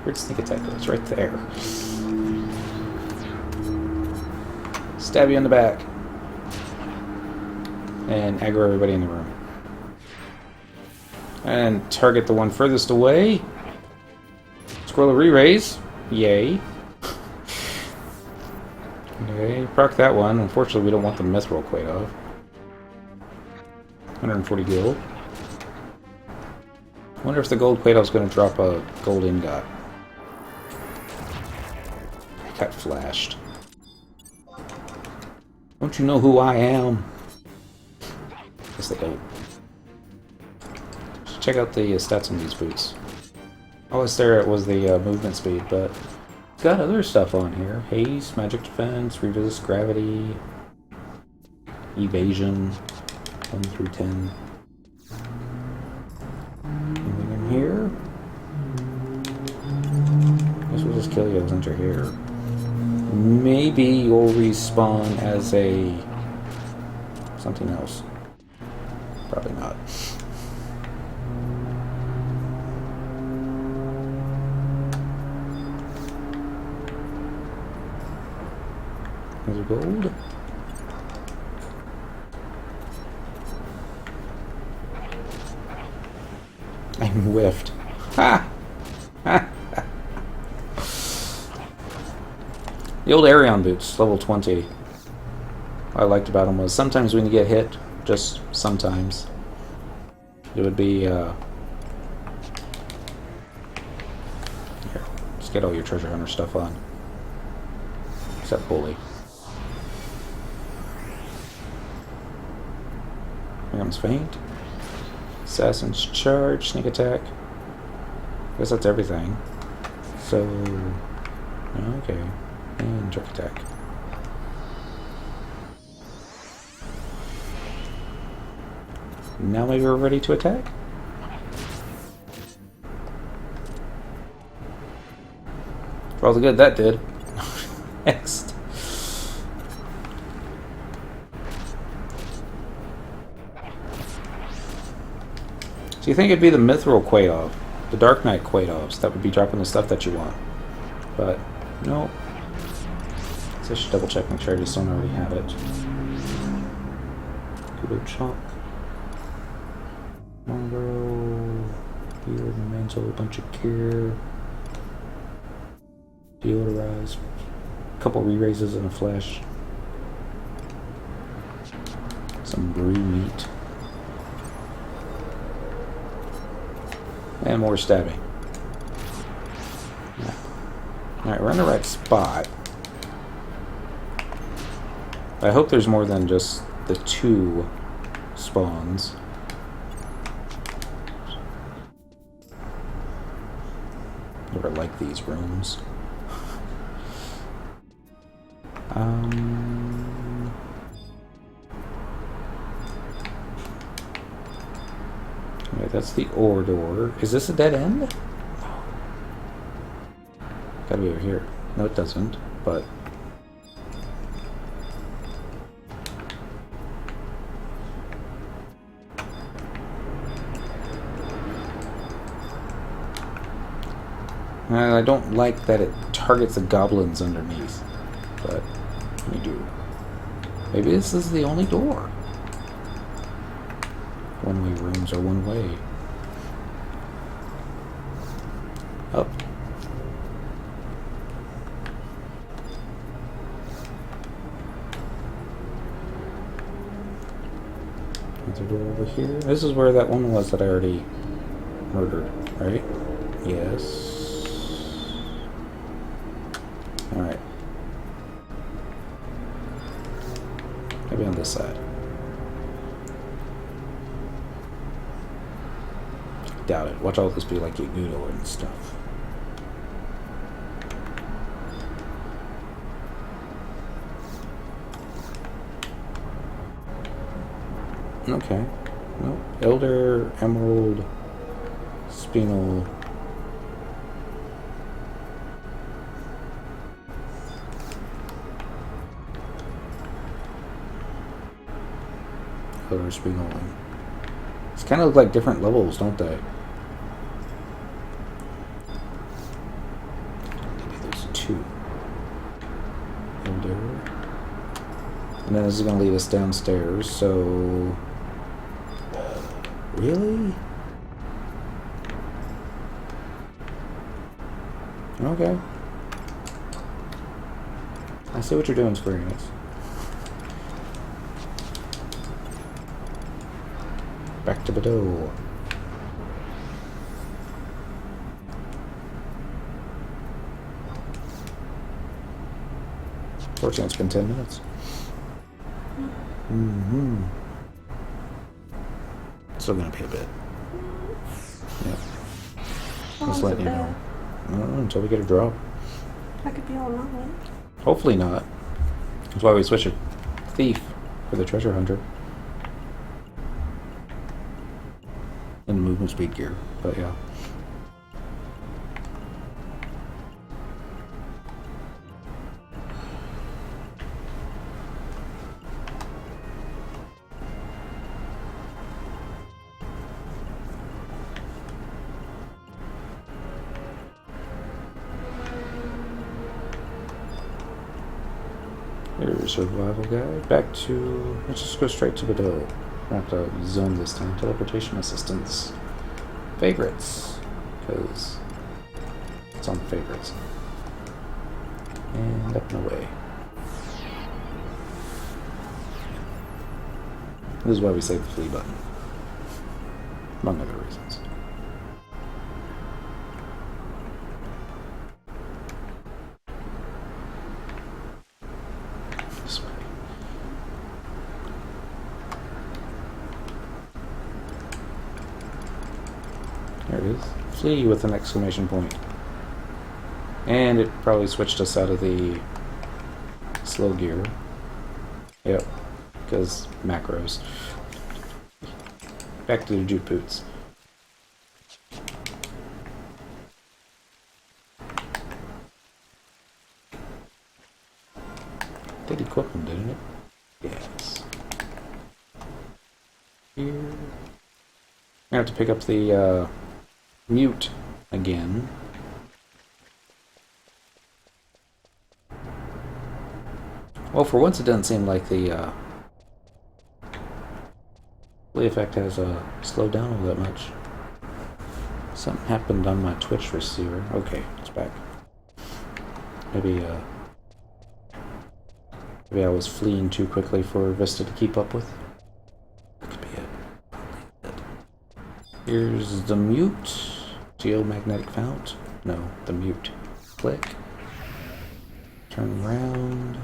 Where'd sneak attack go? It's right there. Stab you in the back. And aggro everybody in the room. And target the one furthest away. Scroll of re-raise. Yay. Okay, proc that one. Unfortunately, we don't want the mithril quite off. 140 gold. I wonder if the gold plate is going to drop a gold ingot. I got flashed. Don't you know who I am? Guess they don't. Should check out the stats on these boots. Oh, it's there. It was the movement speed, but it's got other stuff on here. Haste, magic defense, revisits gravity, evasion, 1 through 10. Anything in here? Guess we'll just kill you since you're here. Maybe you'll respawn as a something else. Probably not. There's gold. I whiffed. Ha! Ha! The old Arion boots, level 20. What I liked about them was sometimes when you get hit, just sometimes, it would be, here, just get all your treasure hunter stuff on. Except Bully. Here comes Feint. Assassin's Charge, Sneak Attack. I guess that's everything. So, okay. And Jerk Attack. Now maybe we're ready to attack? For all the good that did. Next. So you think it'd be the Mithril Quaoth, the Dark Knight Quaoths that would be dropping the stuff that you want. But, no. So I should double check, make sure I just don't already have it. Kudo Chop. Mongrel. Beard and Mantle, a bunch of gear. Deodorize. A couple re-raises and a flesh. Some brew meat. And more stabbing. Yeah. Alright, we're in the right spot. I hope there's more than just the 2 spawns. Never like these rooms. Okay, that's the ore door. Is this a dead end? No. Gotta be over here. No, it doesn't, but... I don't like that it targets the goblins underneath, but we do. Maybe this is the only door. One-way rooms are one way. Up. There's a door over here. This is where that one was that I already murdered, right? Yes. Alright. Maybe on this side. Doubt it. Watch all this be like Yagudo and stuff. Okay. Nope. Elder, Emerald, Spinel. Elder, Spinel. It's kind of look like different levels, don't they? And then this is going to lead us downstairs, so... Really? Okay. I see what you're doing, Square Enix. Back to Bordeaux. Fortunately, it's been 10 minutes. Mm-hmm. Still gonna be a bit. Yep. Just letting you know. Until we get a drop. That could be all wrong. Hopefully not. That's why we switch a thief for the treasure hunter. And movement speed gear, but yeah. Here's survival guide. Back to... Let's just go straight to Bordeaux. Not to zone this time. Teleportation assistance. Favorites. Because it's on favorites. And up and away. This is why we save the flee button. Among other reasons. This way. There it is. Flee with an exclamation point. And it probably switched us out of the slow gear. Yep. Because macros. Back to the jute boots. Did equip them, didn't it? Yes. Here. I have to pick up the mute again. Well, for once it doesn't seem like the play effect has slowed down all that much. Something happened on my Twitch receiver. Okay, it's back. Maybe I was fleeing too quickly for Vista to keep up with. That could be it. Here's the mute. Geomagnetic fount. No, the mute. Click. Turn around.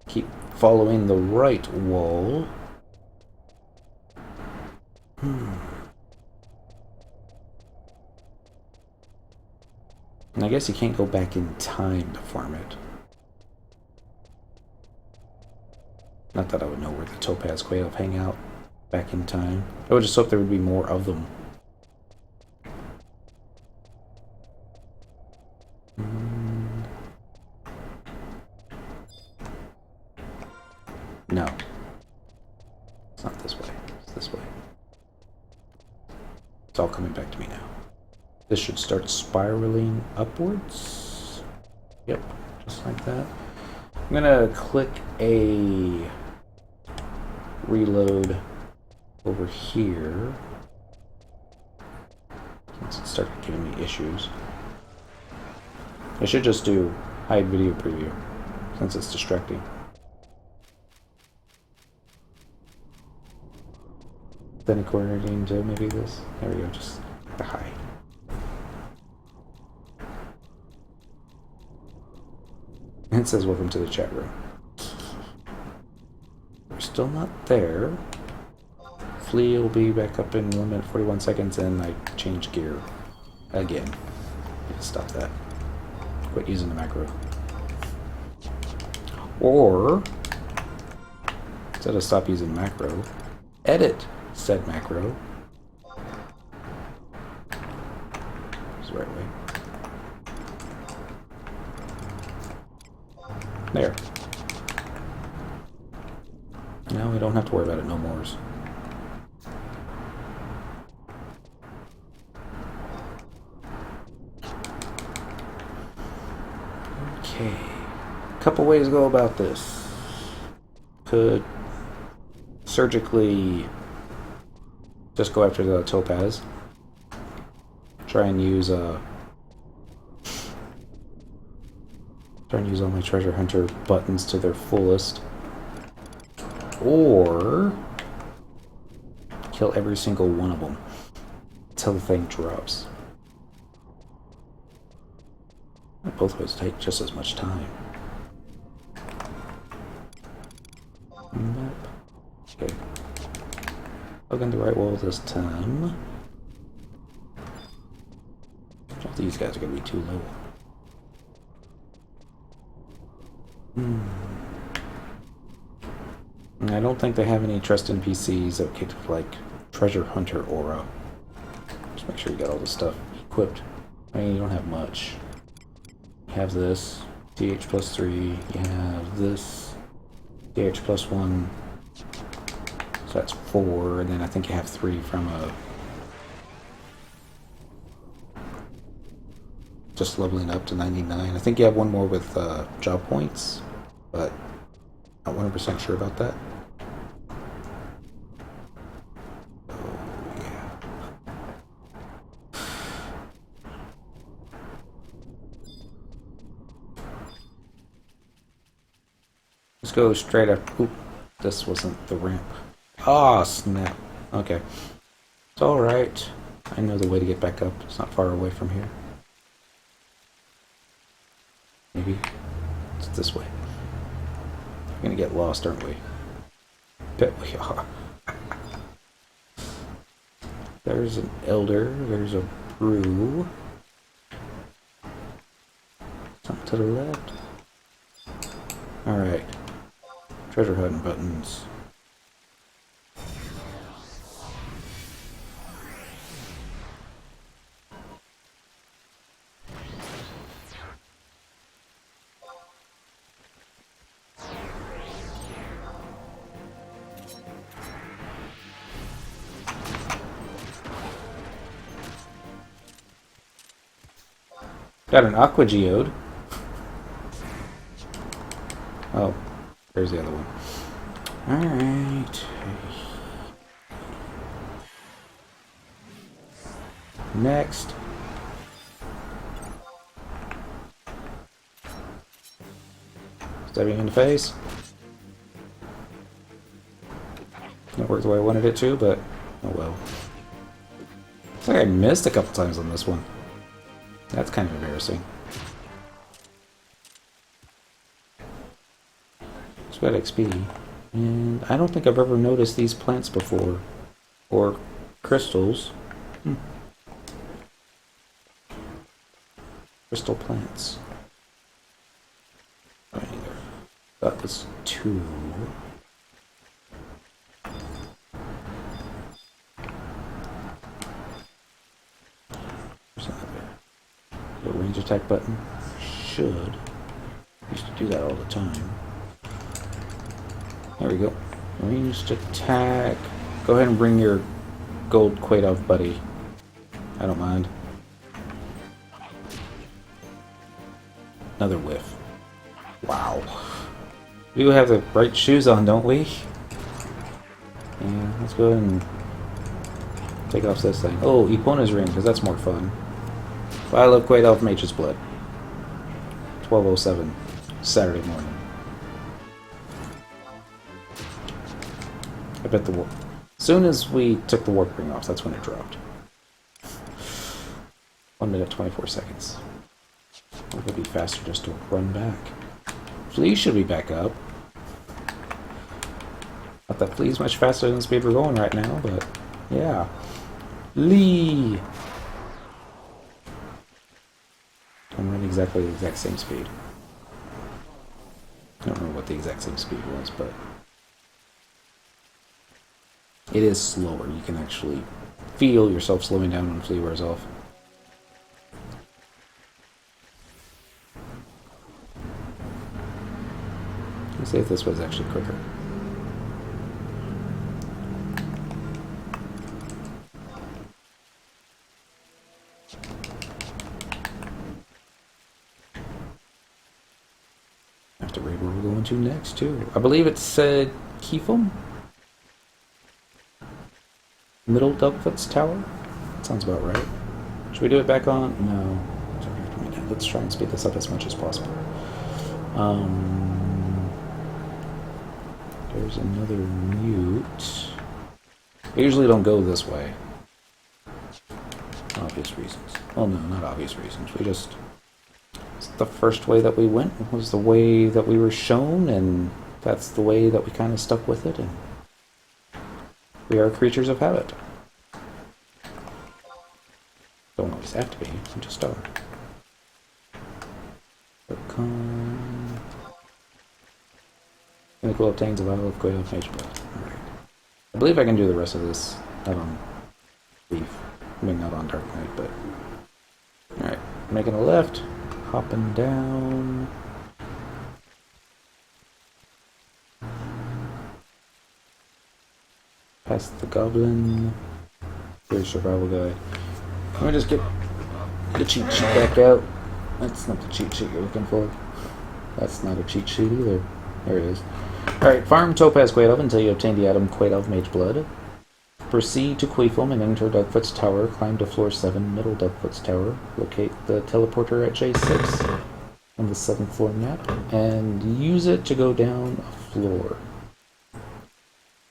Keep following the right wall. And I guess you can't go back in time to farm it. Not that I would know where the topaz quail hang out back in time. I would just hope there would be more of them. No. It's not this way. It's this way. It's all coming back to me now. This should start spiraling upwards. Yep, just like that. I'm gonna click a reload over here. Since it started giving me issues. I should just do hide video preview, since it's distracting. Then coordinating to maybe this. There we go, just the hide. And it says welcome to the chat room. We're still not there. Flee will be back up in 1 minute 41 seconds, and I change gear again. Need to stop that. Quit using the macro. Or instead of stop using macro, edit said macro. It's the right way. There. Now we don't have to worry about it no more. Okay. Couple ways to go about this. Could surgically just go after the topaz. try and use all my treasure hunter buttons to their fullest, or kill every single one of them until the thing drops. Both ways take just as much time. Nope. Okay. Plug in the right wall this time. These guys are going to be too low. I don't think they have any trust NPCs that could, like, treasure hunter aura. Just make sure you got all the stuff equipped. I mean, you don't have much. You have this, DH plus 3. You have this, DH plus 1. So that's 4, and then I think you have 3 from a... just leveling up to 99. I think you have one more with job points, but not 100% sure about that. Oh, yeah. Let's go straight up. Oop, this wasn't the ramp. Ah, snap. Okay. It's alright. I know the way to get back up. It's not far away from here. Maybe it's this way. We're gonna get lost, aren't we? Bet we are. There's an elder. There's a brew. Something to the left. Alright. Treasure hunting buttons. Got an aqua geode. Oh, there's the other one. Alright. Next. Stabbing in the face. Didn't work the way I wanted it to, but oh well. Looks like I missed a couple times on this one. That's kind of embarrassing. It's got XP. And I don't think I've ever noticed these plants before. Or crystals. Crystal plants. Right there. That was 2. Range attack button. Should. Used to do that all the time. There we go. Ranged attack. Go ahead and bring your gold Quaidov buddy. I don't mind. Another whiff. Wow. We do have the right shoes on, don't we? Yeah, let's go ahead and take off this thing. Oh, Epona's ring, because that's more fun. I love Quaidov Mage's Blood. 12:07, Saturday morning. I bet the warp. As soon as we took the warp ring off, that's when it dropped. 1 minute 24 seconds. It would be faster just to run back. Flea should be back up. Not that Flea's much faster than the speed we're going right now, but yeah. Lee. I'm running exactly the exact same speed. I don't remember what the exact same speed was, but it is slower. You can actually feel yourself slowing down when Flea wears off. Let's see if this was actually quicker. Have to read where we're going to next, too. I believe it said Keefum? Middle Dugfoot's Tower? Sounds about right. Should we do it back on? No. Let's try and speed this up as much as possible. There's another mute. We usually don't go this way. Obvious reasons. Well, no, not obvious reasons. We just... It's the first way that we went. It was the way that we were shown, and that's the way that we kind of stuck with it, and we are creatures of habit. Don't always have to be, we just are. Chemical obtains a vial of Goyle Mage Blood. Alright. I believe I can do the rest of this not on Leaf. I mean, not on Dark Knight, but... Alright, making a left, hopping down... Past the Goblin... Here's Survival Guide. Let me just get the cheat sheet back out. That's not the cheat sheet you're looking for. That's not a cheat sheet either. There it is. Alright, farm Topaz Quaidov until you obtain the item Quaidov Mage Blood. Proceed to Quaifilm and enter Duckfoot's Tower. Climb to floor 7, middle Duckfoot's Tower. Locate the teleporter at J6 on the 7th floor map. And use it to go down a floor.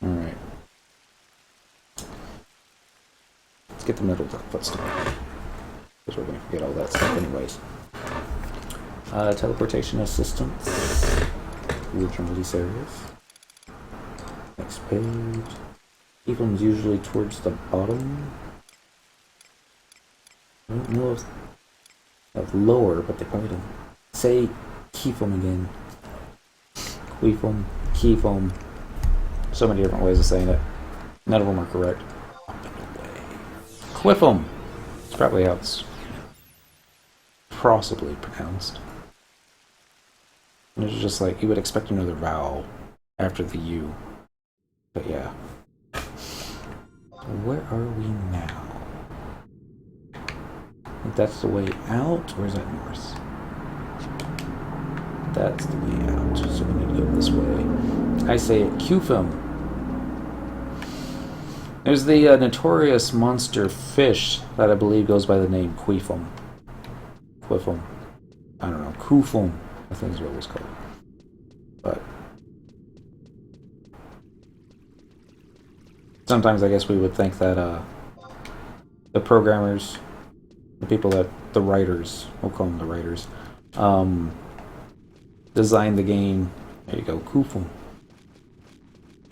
Alright. Let's get the middle Duckfoot's Tower. Because we're going to forget all that stuff anyways. Teleportation assistance. Original release areas. Next page. Evil's usually towards the bottom. I don't know of lower, but they probably don't. Say Keyfoam again. Queefoam, Keyfoam. So many different ways of saying it. None of them are correct. Up and away. Quiffum. It's probably how it's possibly pronounced. And it's just like, you would expect another vowel after the U. But yeah. Where are we now? I think that's the way out, or is that north? That's the way out, so we need to go this way. I say Qfum. There's the notorious monster fish that I believe goes by the name Queefum. Quiffum. I don't know. Kufum, I think is what it was called. But sometimes I guess we would think that the programmers, the people that, the writers, we'll call them the writers, designed the game. There you go, Kufum.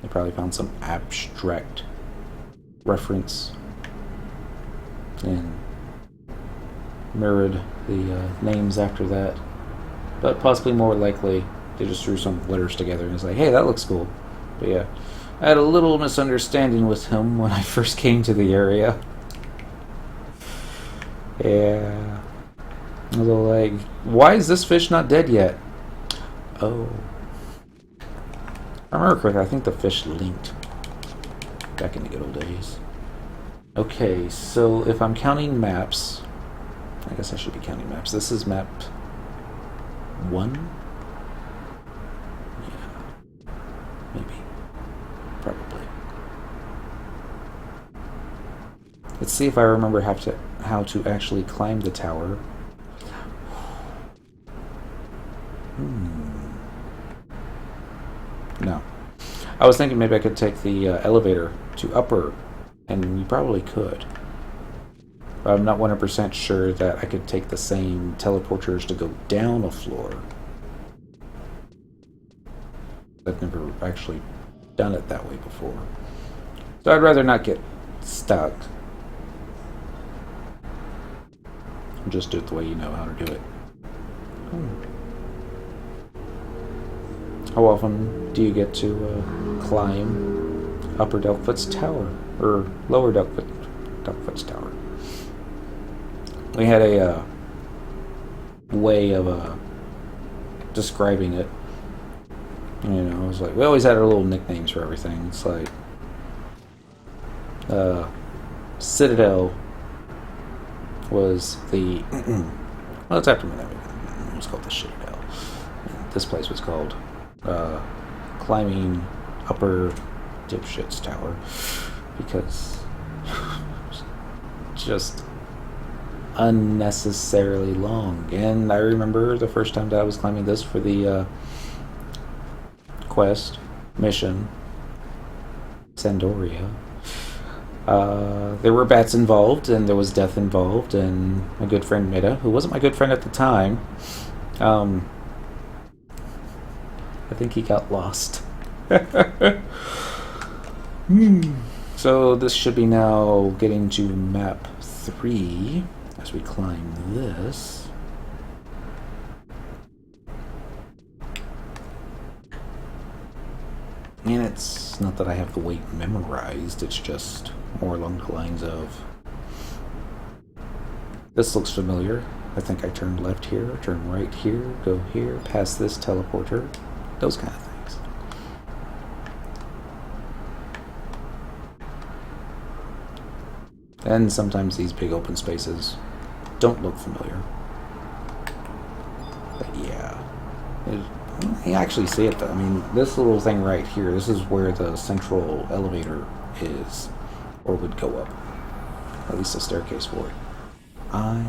They probably found some abstract reference and mirrored the names after that. But possibly more likely, they just threw some letters together and was like, hey, that looks cool. But yeah, I had a little misunderstanding with him when I first came to the area. Yeah. I was all like, why is this fish not dead yet? Oh. I remember correctly, I think the fish linked back in the good old days. Okay, so if I'm counting maps, I guess I should be counting maps. This is map 1? Yeah. Maybe. Probably. Let's see if I remember how to actually climb the tower. No. I was thinking maybe I could take the elevator to upper, and you probably could. But I'm not 100% sure that I could take the same teleporters to go down a floor. I've never actually done it that way before. So I'd rather not get stuck. Just do it the way you know how to do it. How often do you get to climb Upper Duckfoot's Tower? Or Lower Duckfoot's Tower? We had a way of describing it. You know, it was like, we always had our little nicknames for everything. It's like, Citadel was the, well, it's after me. It was called the Citadel. This place was called Climbing Upper Dipshit's Tower, because just unnecessarily long. And I remember the first time that I was climbing this for the quest mission, Sandoria. There were bats involved, and there was death involved, and my good friend Mita, who wasn't my good friend at the time, I think he got lost. So this should be now getting to map 3 as we climb this. And it's not that I have the weight memorized, it's just more along the lines of, this looks familiar. I think I turn left here, turn right here, go here, past this teleporter, those kind of things. And sometimes these big open spaces don't look familiar. But yeah. You actually see it though. I mean, this little thing right here, this is where the central elevator is, or would go up. At least a staircase for it. I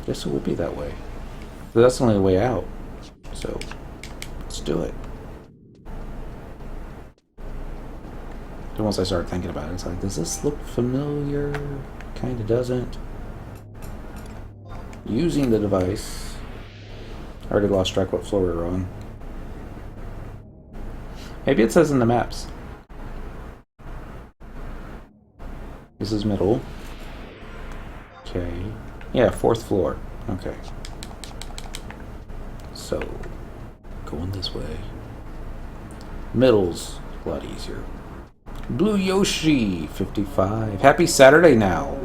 guess it will be that way. But that's the only way out. So, let's do it. And once I started thinking about it, it's like, does this look familiar? Kinda doesn't. Using the device. I already lost track what floor we were on. Maybe it says in the maps. This is middle. Okay. Yeah, 4th floor. Okay. So, going this way. Middle's a lot easier. Blue Yoshi, 55. Happy Saturday now.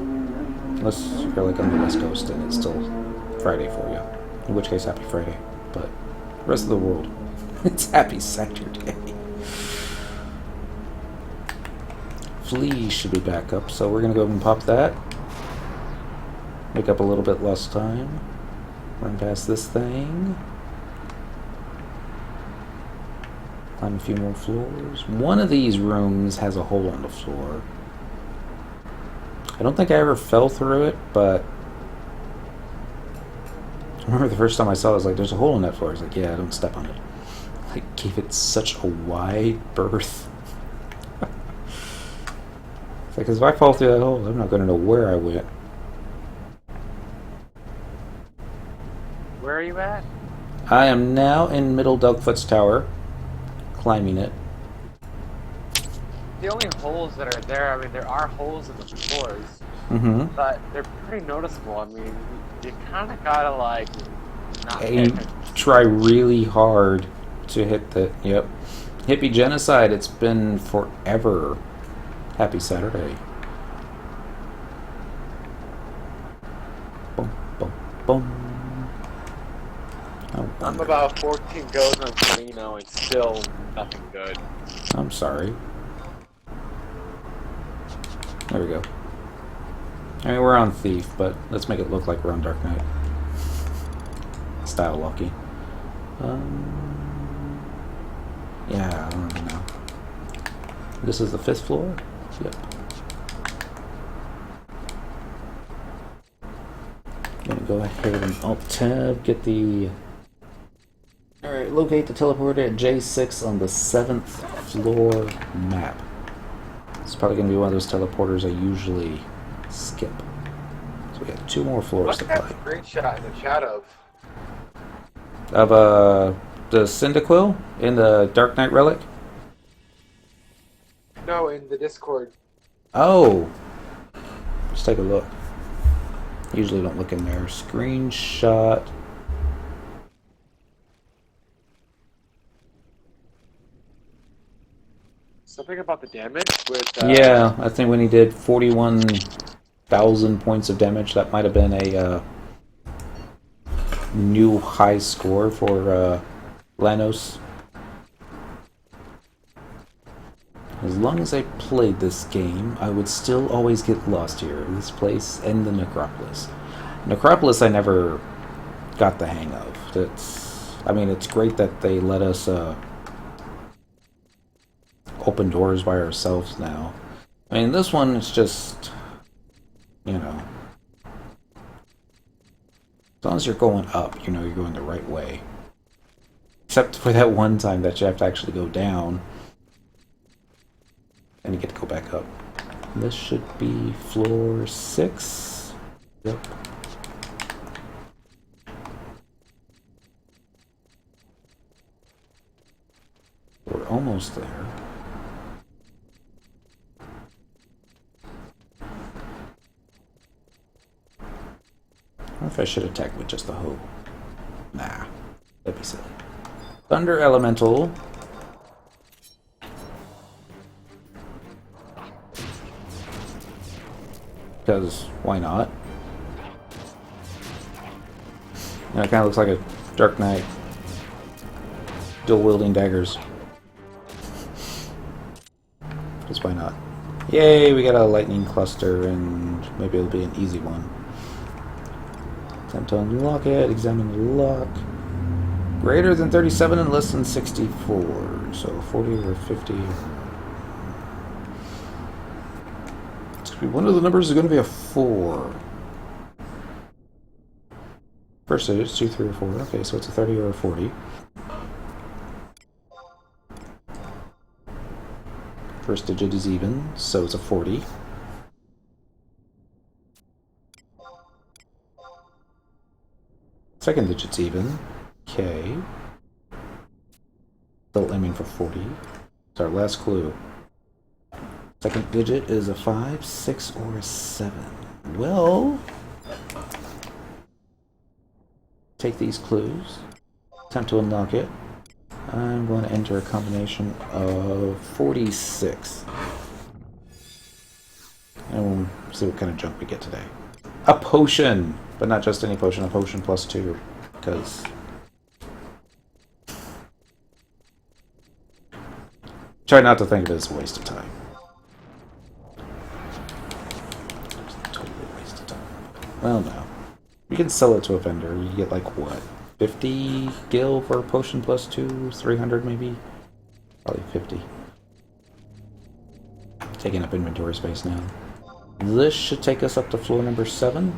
Unless you're like on the West Coast and it's still Friday for you. In which case, happy Friday. But the rest of the world, it's happy Saturday. Flea should be back up, so we're going to go ahead and pop that. Make up a little bit less time. Run past this thing. Climb a few more floors. One of these rooms has a hole on the floor. I don't think I ever fell through it, but I remember the first time I saw it, I was like, there's a hole in that floor. I was like, yeah, don't step on it. I gave it such a wide berth. It's like, because if I fall through that hole, I'm not going to know where I went. Where are you at? I am now in Middle Delkfoot's Tower, climbing it. The only holes that are there, I mean, there are holes in the floors, Mm-hmm. but they're pretty noticeable. I mean, you kind of gotta, like, not pay And attention. try really hard to hit the... Yep. Hippie Genocide, it's been forever. Happy Saturday. Boom, boom, boom. Oh, I'm about 14 goes on Torino and still nothing good. I'm sorry. There we go. I mean, we're on Thief, but let's make it look like we're on Dark Knight. Style lucky. Yeah, I don't really know. This is the 5th floor? Yep. Gonna go ahead and Alt-Tab, get the... Alright, locate the teleporter at J6 on the 7th floor map. It's probably going to be one of those teleporters I usually skip. So we got 2 more floors What's to that climb. screenshot in the chat of? Of, the Cyndaquil in the Dark Knight Relic? No, in the Discord. Oh! Let's take a look. Usually don't look in there. Screenshot. Something about the damage with... Yeah, I think when he did 41,000 points of damage, that might have been a new high score for Lanos. As long as I played this game, I would still always get lost here. This place and the Necropolis. Necropolis I never got the hang of. I mean, it's great that they let us open open doors by ourselves now. I mean, this one is just, you know, as long as you're going up, you know you're going the right way. Except for that one time that you have to actually go down, and you get to go back up. This should be floor 6. Yep. We're almost there. I wonder if I should attack with just the hoe. Nah, that'd be silly. Thunder Elemental. Because why not? You know, it kind of looks like a Dark Knight. Dual wielding daggers. Just why not? Yay, we got a lightning cluster, and maybe it'll be an easy one. Attempt to unlock it, examine the lock. Greater than 37 and less than 64. So 40 or 50. One of the numbers is going to be a 4. First digits, 2, 3, or 4. Okay, so it's a 30 or a 40. First digit is even, so it's a 40. Second digit's even. Okay. Still aiming for 40. It's our last clue. Second digit is a 5, 6, or a 7. Well, take these clues. Attempt to unlock it. I'm going to enter a combination of 46. And we'll see what kind of junk we get today. A potion! But not just any potion, a potion plus 2. Because try not to think of it as a waste of time. It's a total waste of time. Well, no. You can sell it to a vendor. You get like what? 50 gil for a potion plus 2? 300 maybe? Probably 50. Taking up inventory space now. This should take us up to floor number 7.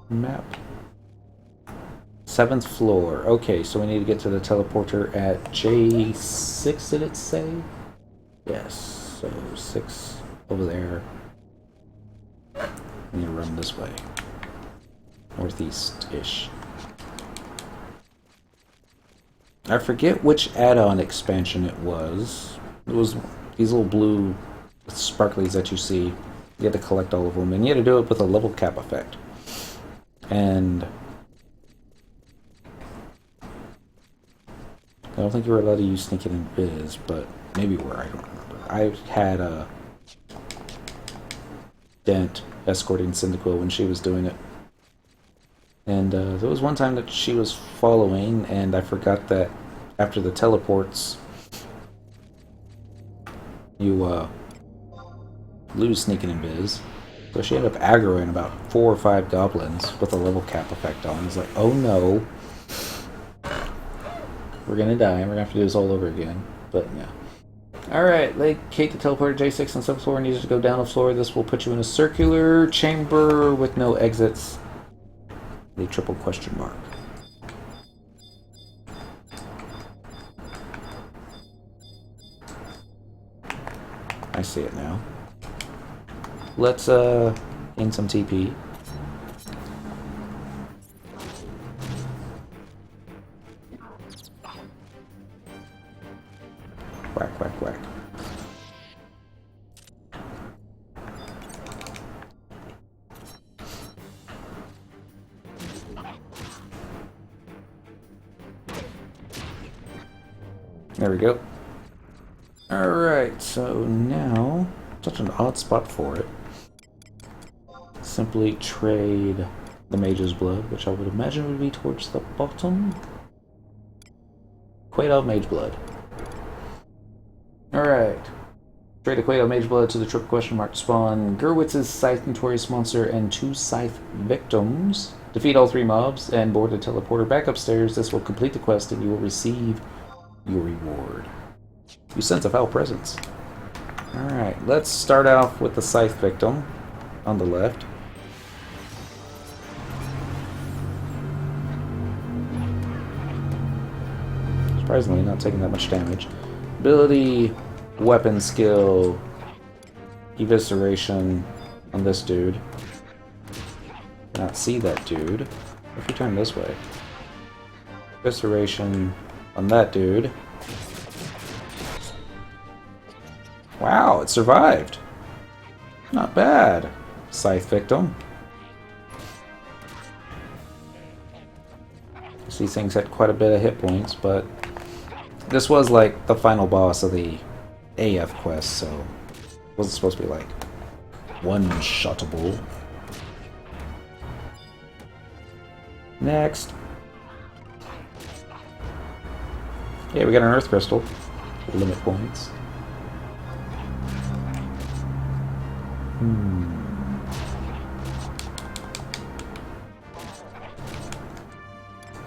Map. 7th floor. Okay, so we need to get to the teleporter at J6, did it say? Yes, so 6 over there. We need to run this way. Northeast-ish. I forget which add-on expansion it was. It was these little blue sparklies that you see. You had to collect all of them, and you had to do it with a level cap effect. And I don't think you were allowed to use sneaking and biz, but maybe you were, I don't remember. I had a Dent escorting Cyndaquil when she was doing it. And there was one time that she was following, and I forgot that after the teleports, you lose sneaking and biz. So she ended up aggroing about 4 or 5 goblins with a level cap effect on. It's like, oh no. We're gonna die, and we're gonna have to do this all over again. But yeah. Alright, locate the teleporter J6 on 7th floor. Needs to go down a floor. This will put you in a circular chamber with no exits. A triple question mark. I see it now. Let's gain some TP. Whack, whack, whack. There we go. Alright, so now, such an odd spot for it. Simply trade the Mage's Blood, which I would imagine would be towards the bottom. Quaid of Mage Blood. Alright. Trade a Quaid of Mage Blood to the triple question mark spawn Gerwitz's Scythe Notorious Monster and 2 Scythe Victims. Defeat all 3 mobs and board the teleporter back upstairs. This will complete the quest and you will receive your reward. You sense a foul presence. Alright, let's start off with the scythe victim on the left. Surprisingly, not taking that much damage. Ability, weapon skill, evisceration on this dude. Cannot see that dude. If you turn this way. Evisceration on that dude. Wow, it survived. Not bad. Scythe victim. These things had quite a bit of hit points, but this was like the final boss of the AF quest, so it wasn't supposed to be like one-shottable. Next. Yeah, we got an Earth Crystal. Limit points.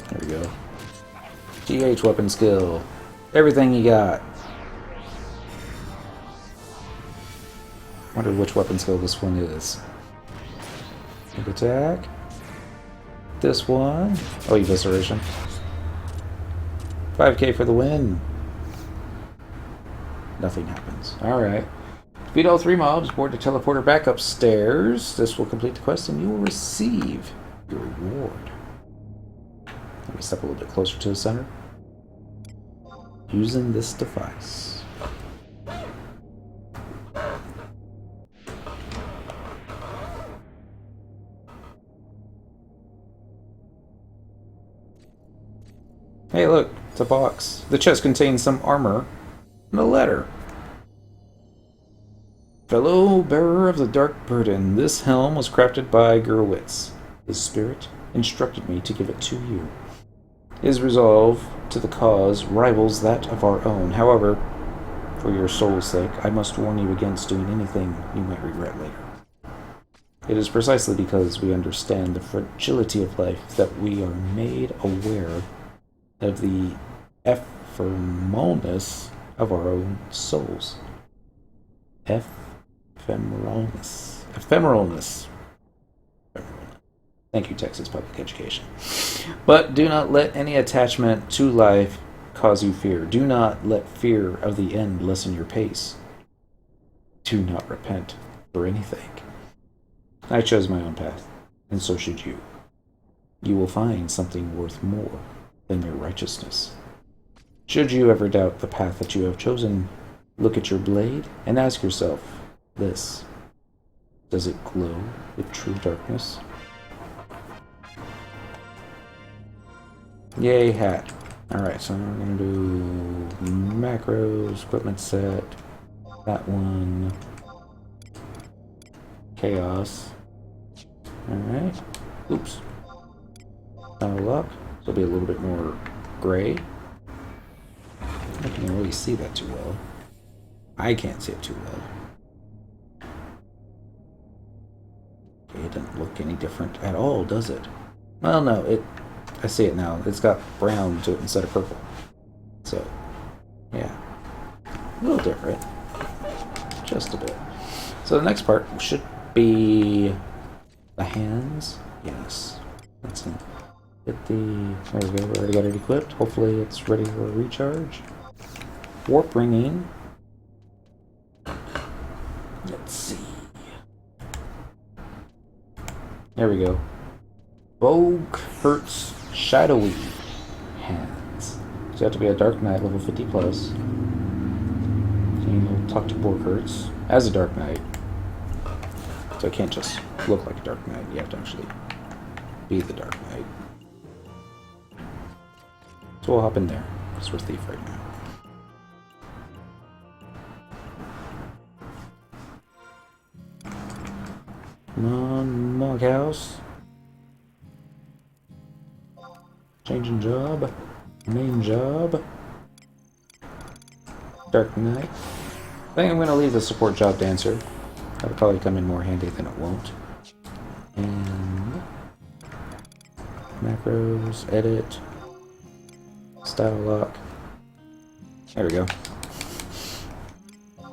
There we go. GH weapon skill. Everything you got. Wonder which weapon skill this one is. Quick attack. This one. Oh, evisceration. 5k for the win. Nothing happens. Alright. Defeat all 3 mobs, board the teleporter back upstairs. This will complete the quest and you will receive your reward. Let me step a little bit closer to the center. Using this device. Hey look, it's a box. The chest contains some armor and a letter. Fellow bearer of the dark burden, this helm was crafted by Gurwitz. His spirit instructed me to give it to you. His resolve to the cause rivals that of our own. However, for your soul's sake, I must warn you against doing anything you might regret later. It is precisely because we understand the fragility of life that we are made aware of the ephemeralness of our own souls. Ephemeralness. Ephemeralness. Thank you, Texas Public Education. But do not let any attachment to life cause you fear. Do not let fear of the end lessen your pace. Do not repent for anything. I chose my own path, and so should you. You will find something worth more than your righteousness. Should you ever doubt the path that you have chosen, look at your blade and ask yourself this. Does it glow with true darkness? Yay, hat. Alright, so I'm going to do macros, equipment set, that one, chaos. Alright, oops. Now luck, so it'll be a little bit more gray. I can't really see that too well. I can't see it too well. Okay, it doesn't look any different at all, does it? Well, no, I see it now. It's got brown to it instead of purple. So, yeah. A little different. Just a bit. So the next part should be the hands. Yes. Let's get the... There we go. We already got it equipped. Hopefully it's ready for a recharge. Warp ringing. Let's see. There we go. Vogue hurts shadowy hands. So you have to be a Dark Knight level 50 plus. And you'll talk to Borkhurts as a Dark Knight. So it can't just look like a Dark Knight. You have to actually be the Dark Knight. So we'll hop in there, because we're Thief right now. Come on, Monkhouse. Changing job. Main job. Dark Knight. I think I'm going to leave the support job dancer. That'll probably come in more handy than it won't. And macros, edit, style lock. There we go.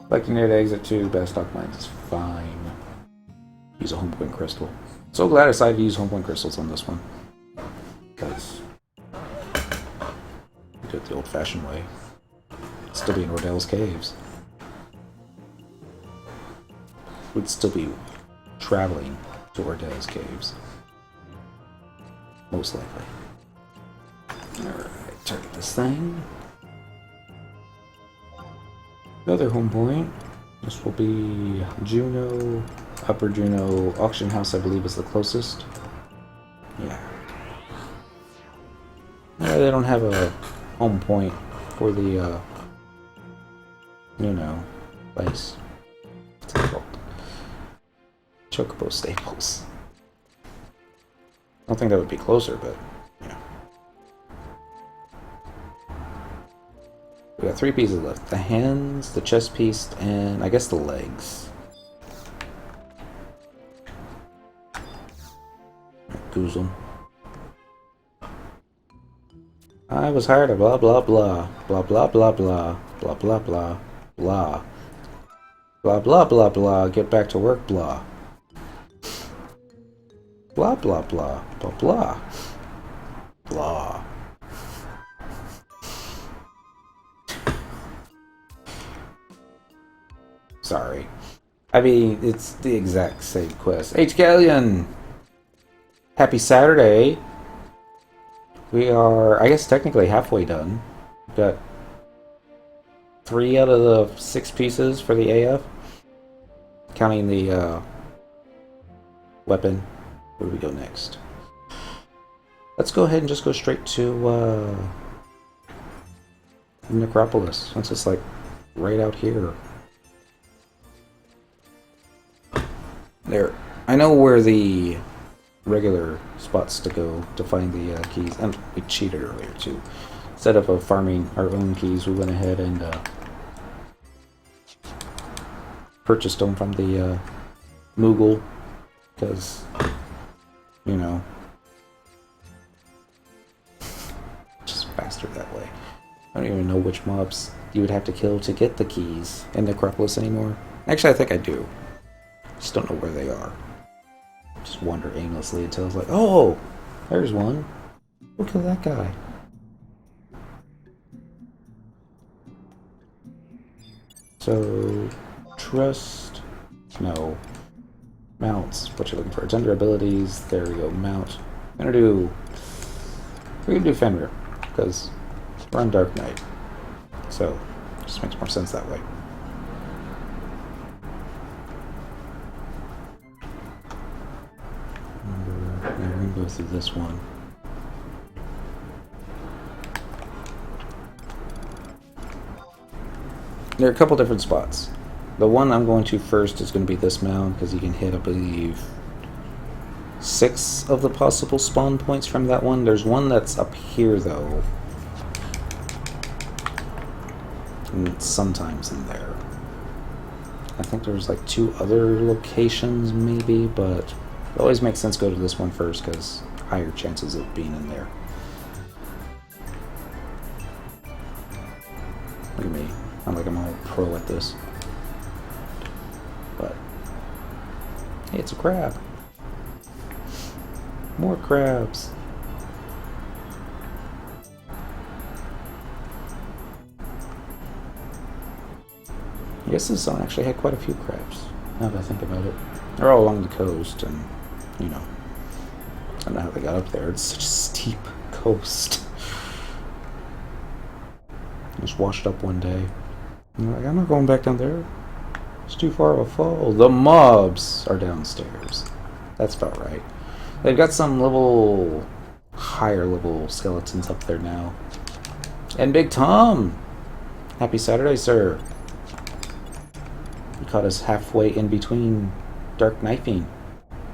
Collecting data exit 2, best stock mines is fine. Use a home point crystal. So glad I decided to use home point crystals on this one. Because we do it the old fashioned way. Still be in Ordell's caves. We'd still be traveling to Ordell's caves. Most likely. Alright, target this thing. Another home point. This will be Juno, Upper Juno, Auction House I believe is the closest. Yeah. They don't have a home point for the, place. What's it called? Chocobo Staples. I don't think that would be closer, but, We got 3 pieces left. The hands, the chest piece, and I guess the legs. Goozle. I was hired a blah blah blah. Blah blah blah blah. Blah blah blah blah. Blah blah blah blah. Get back to work blah. Blah blah blah. Blah blah. Blah. Sorry. I mean, it's the exact same quest. H. Galleon! Happy Saturday! We are, I guess, technically halfway done. We've got 3 out of the 6 pieces for the AF. Counting the weapon. Where do we go next? Let's go ahead and just go straight to Necropolis, since it's like right out here. There, I know where the regular spots to go to find the keys. And we cheated earlier too. Instead of farming our own keys, we went ahead and purchased them from the Moogle, because just faster that way. I don't even know which mobs you would have to kill to get the keys in Necropolis anymore. Actually, I think I do. Just don't know where they are. Just wander aimlessly until it's like, oh, there's one. Look at that guy. So, trust, no, mounts. What you're looking for? It's under abilities. There we go. Mount. We're gonna do Fenrir because we're on Dark Knight. So, just makes more sense that way. We're going to go through this one. There are a couple different spots. The one I'm going to first is going to be this mound, because you can hit, I believe, 6 of the possible spawn points from that one. There's one that's up here, though. And it's sometimes in there. I think there's like 2 other locations, maybe, but it always makes sense to go to this one first, because higher chances of being in there. Look at me. I'm like I'm all pro at this. But hey, it's a crab. More crabs. I guess this zone actually had quite a few crabs, now that I think about it. They're all along the coast, and, I don't know how they got up there. It's such a steep coast. Just washed up one day. I'm like, I'm not going back down there. It's too far of a fall. The mobs are downstairs. That's about right. They've got some level, higher level skeletons up there now. And Big Tom! Happy Saturday, sir. You caught us halfway in between Dark Knifing.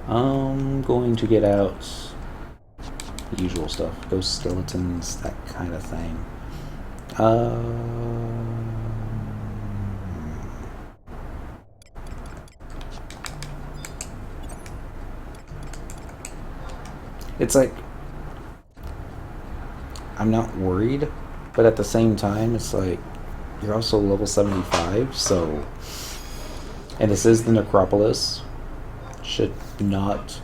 I'm going to get out the usual stuff. Ghost skeletons, that kind of thing. It's like I'm not worried, but at the same time, it's like you're also level 75, so, and this is the Necropolis. Should not,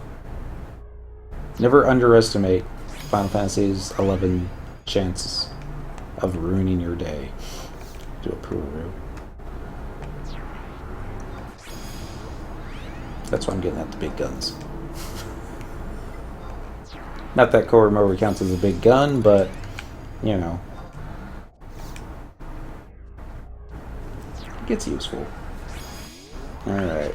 never underestimate Final Fantasy's 11 chances of ruining your day. Do a Puru. That's why I'm getting at the big guns. Not that Koromoru counts as a big gun, but, you know, it gets useful. Alright.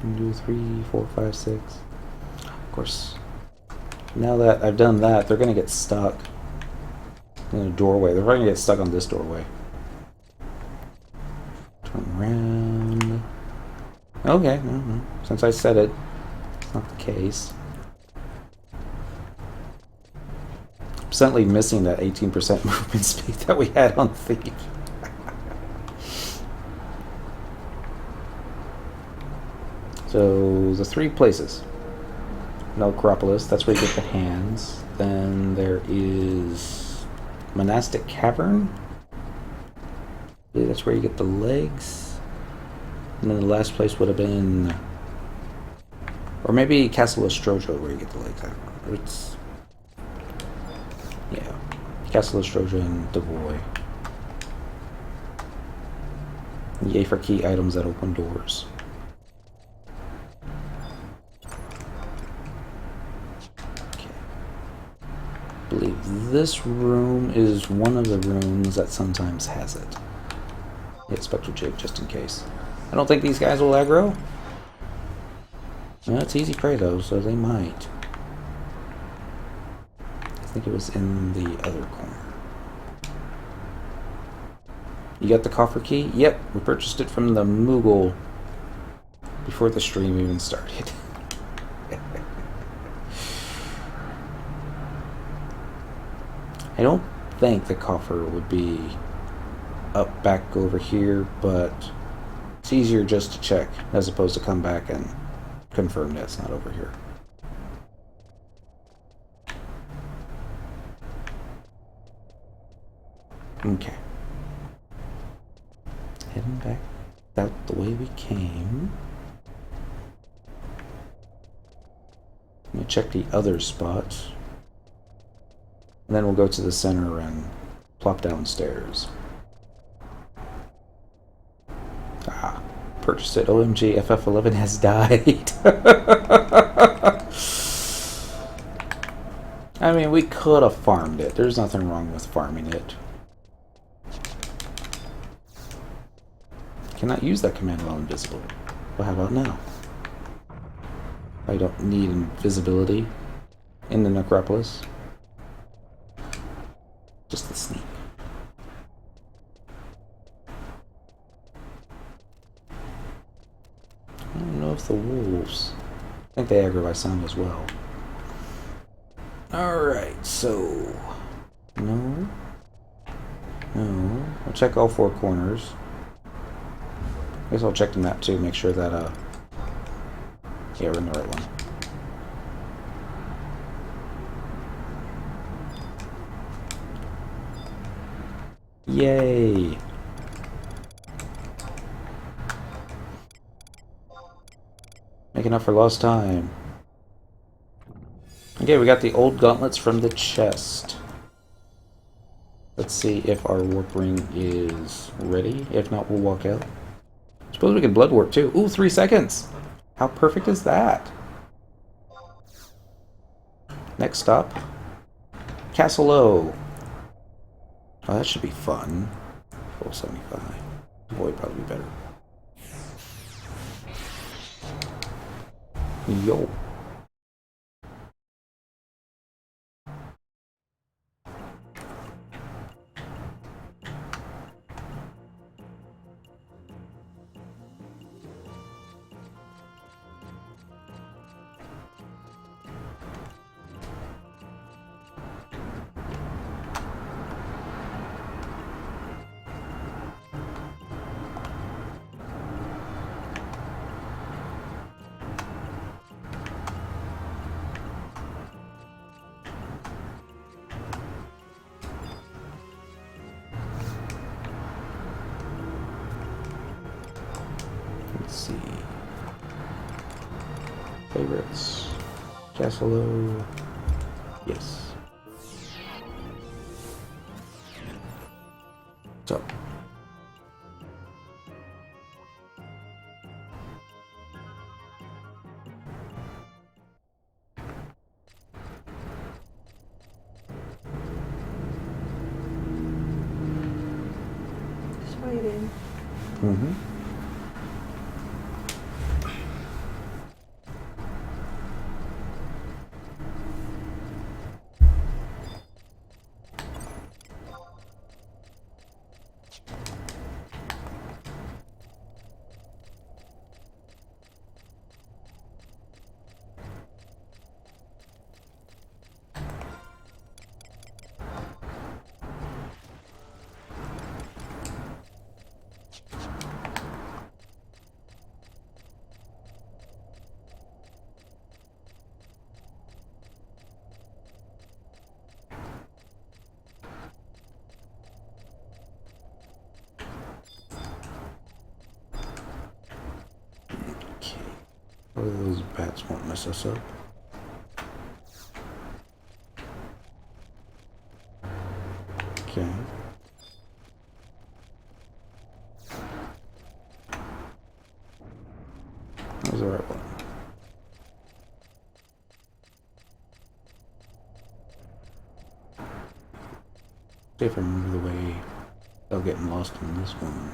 1, 2, 3, 4, 5, 6. Of course, now that I've done that, they're going to get stuck in a doorway. They're probably going to get stuck on this doorway. Turn around. Okay, no. Since I said it, it's not the case. I'm suddenly missing that 18% movement speed that we had on Thief. So, the 3 places. Necropolis, that's where you get the hands. Then there is Monastic Cavern. I believe that's where you get the legs. And then the last place would have been, or maybe Castle Ostrojo, where you get the legs. I don't know. It's, yeah, Castle Ostrojo and Devoy. Yay for key items that open doors. I believe this room is one of the rooms that sometimes has it. Hit Spectral Jig just in case. I don't think these guys will aggro. No, it's easy prey though, so they might. I think it was in the other corner. You got the coffer key? Yep, we purchased it from the Moogle before the stream even started. I don't think the coffer would be up back over here, but it's easier just to check as opposed to come back and confirm that it's not over here. Okay. Heading back out the way we came. Let me check the other spots. And then we'll go to the center and plop downstairs. Ah, purchased it. OMG, FF11 has died. I mean, we could have farmed it. There's nothing wrong with farming it. Cannot use that command while invisible. Well, how about now? I don't need invisibility in the Necropolis. Just the sneak. I don't know if the wolves, I think they aggro by sound as well. Alright, so no. I'll check all 4 corners. I guess I'll check the map too, make sure that yeah, we're in the right one. Yay! Making up for lost time. Okay, we got the old gauntlets from the chest. Let's see if our warp ring is ready. If not, we'll walk out. Suppose we can blood warp too. Ooh, 3 seconds! How perfect is that? Next stop. Castle O. Oh, that should be fun. Full 75. Void probably be better. Yo. see. Favorites. Castle. Yes. So. Just waiting. Mm-hmm. Okay. Hopefully those bats won't mess us up. Okay. That was the right one. See if I remember the way they'll get lost in this one.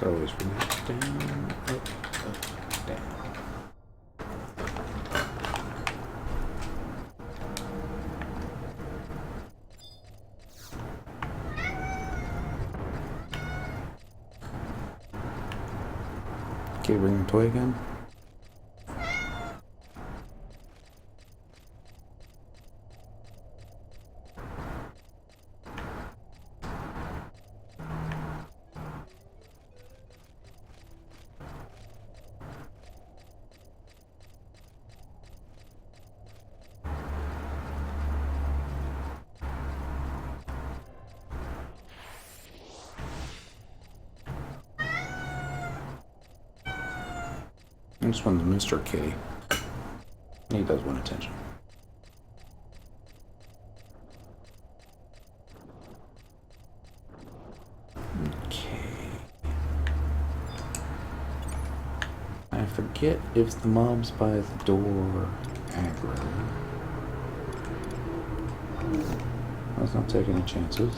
Always reach down, up, down. Okay, bring the toy again. This one's Mr. Kitty. He does want attention. Okay. I forget if the mobs by the door aggro. Let's not take any chances.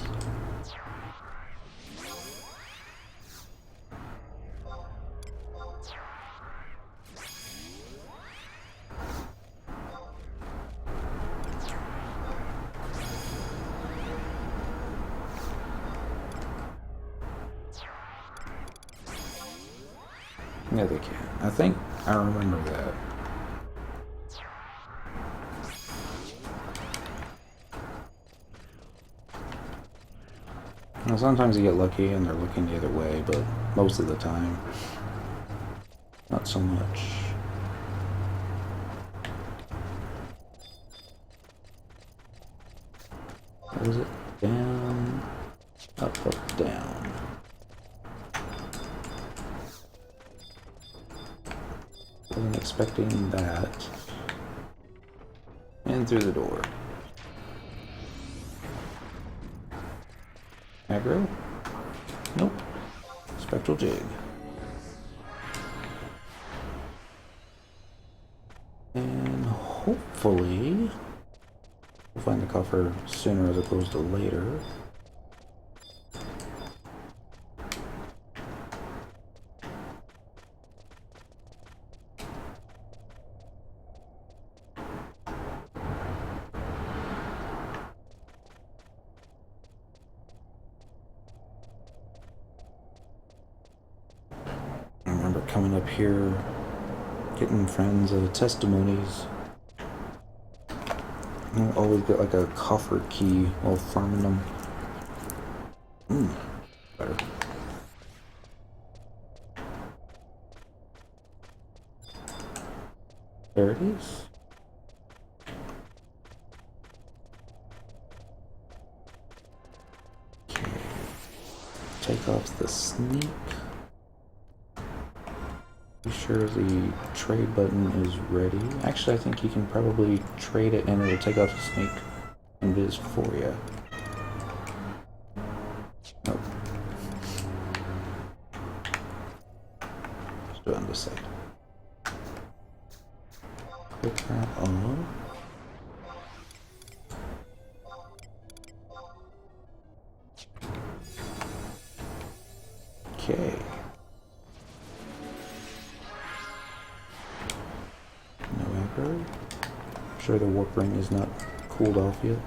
Yeah, they can. I think I remember that. Now, sometimes you get lucky and they're looking the other way, but most of the time, not so much. What was it? Down, up, down. Wasn't expecting that. And through the door. Aggro? Nope. Spectral jig. And hopefully we'll find the coffer sooner as opposed to later. I remember coming up here, getting friends' testimonies. I always get like a coffer key while farming them. Better. There it is. Okay. Take off the sneak. Be sure the trade button is ready. Actually, I think you can probably trade it and it'll take off the sneak invis for you. Nope. Let's do it on this side. Click that on. Okay. I'm sure the warp ring is not cooled off yet.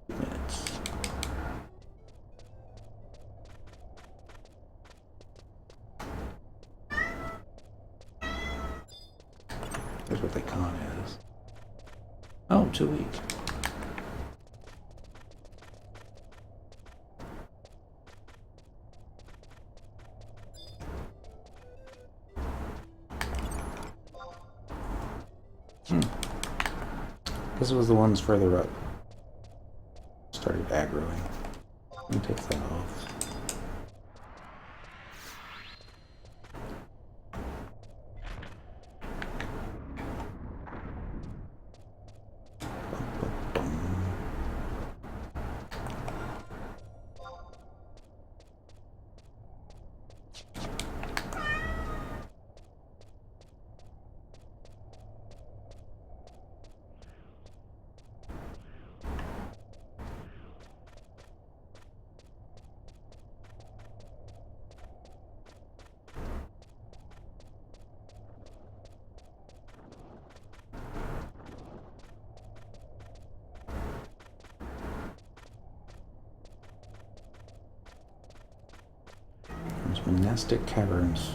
Minutes. Here's what the con is. Oh, 2 weeks. This was the ones further up. Started aggroing. Let me take that off. There's monastic caverns,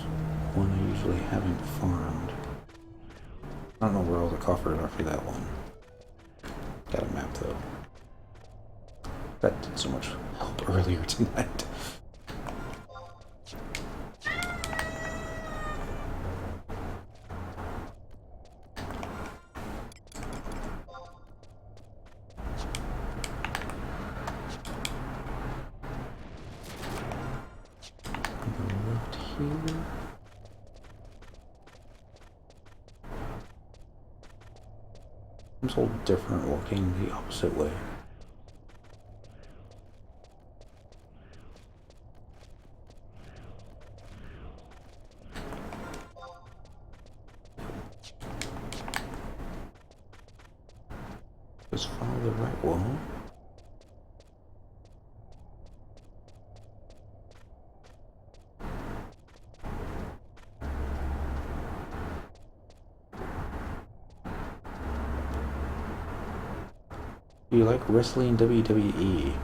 one I usually haven't farmed. I don't know where all the coffers are for that one. Got a map though. That did so much help earlier tonight. It's all different walking the opposite way. Just follow the right wall. Do you like wrestling WWE?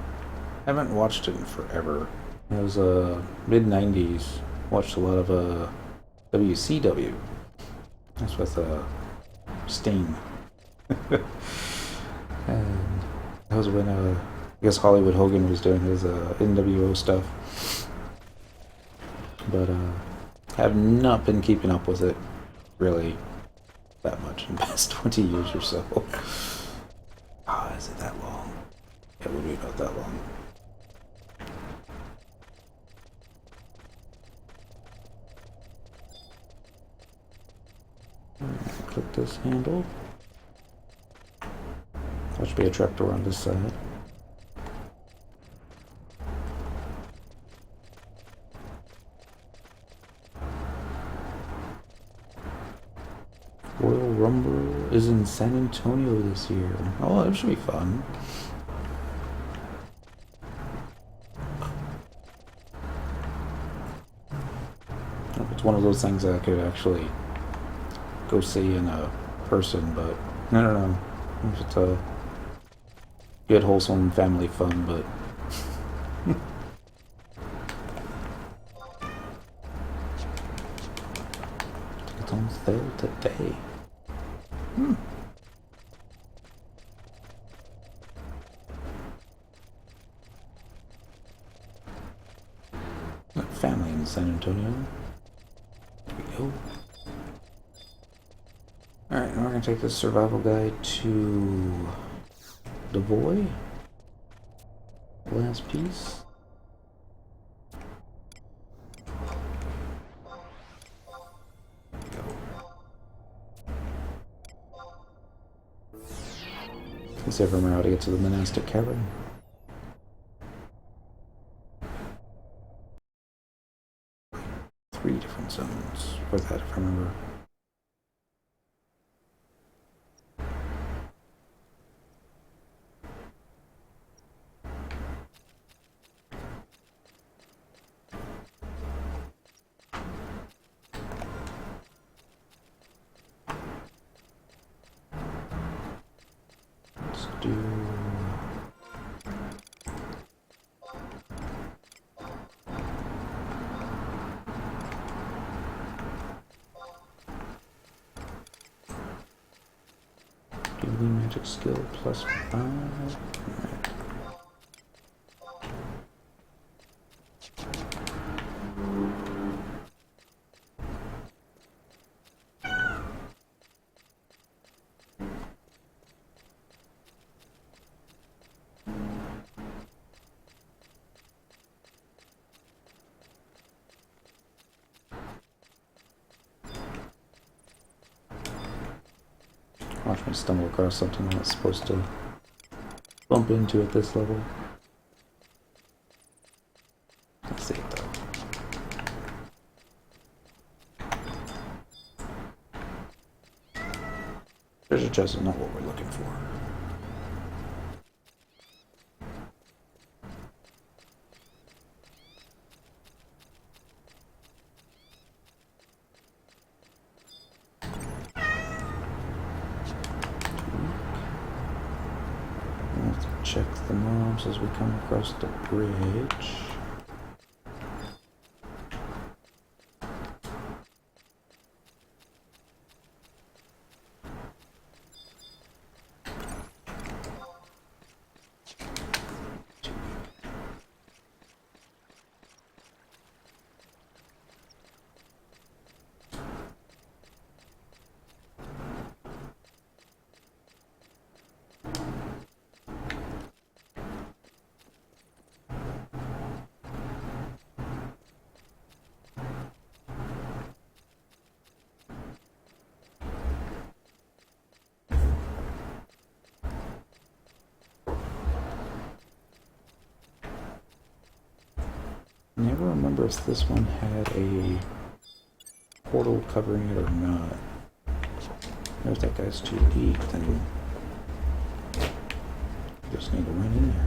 Haven't watched it in forever. It was mid-90s. Watched a lot of WCW. That's with Sting. And that was when I guess Hollywood Hogan was doing his NWO stuff. But have not been keeping up with it really that much in the past 20 years or so. Ah, is it that long? It would be about that long. Click this handle. That should be a trapdoor on this side. Royal Rumble is in San Antonio this year. Oh, that should be fun. It's one of those things that I could actually go see in a person, but I don't know. It's a good, wholesome family fun, but it's on sale today. Family in San Antonio. There we go. Alright, now we're gonna take this survival guide to Devoy. Last piece. There we go. Let's see if I remember how to get to the monastic cavern. Three different zones for that, if I remember. Let's do... Healing magic skill plus 5. Alright. Watch me stumble across something I'm not supposed to bump into at this level. Let's see it though. Treasure chest is not what we're looking for. We'll have to check the mobs as we come across the bridge. Never remember if this one had a portal covering it or not. If that guy's too deep, then you just need to run in there.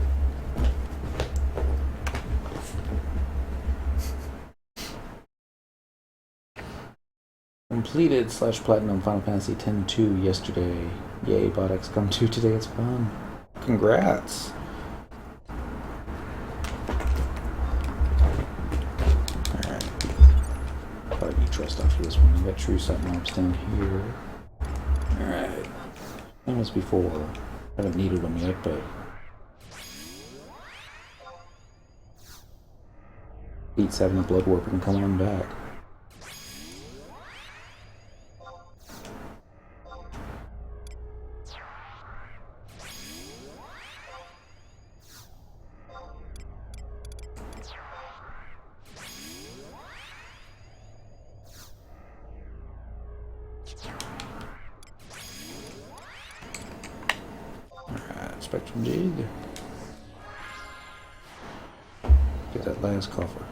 Completed / platinum Final Fantasy X-2 yesterday. Yay, bought XCOM 2 today, it's fun. Congrats! Alright. Probably be trust after this one. I got true set mobs down here. Alright. Same as before. I haven't needed them yet, but Eat 7 of Blood Warp and come on back. Alright, Spectrum Jig. Get that last coffer.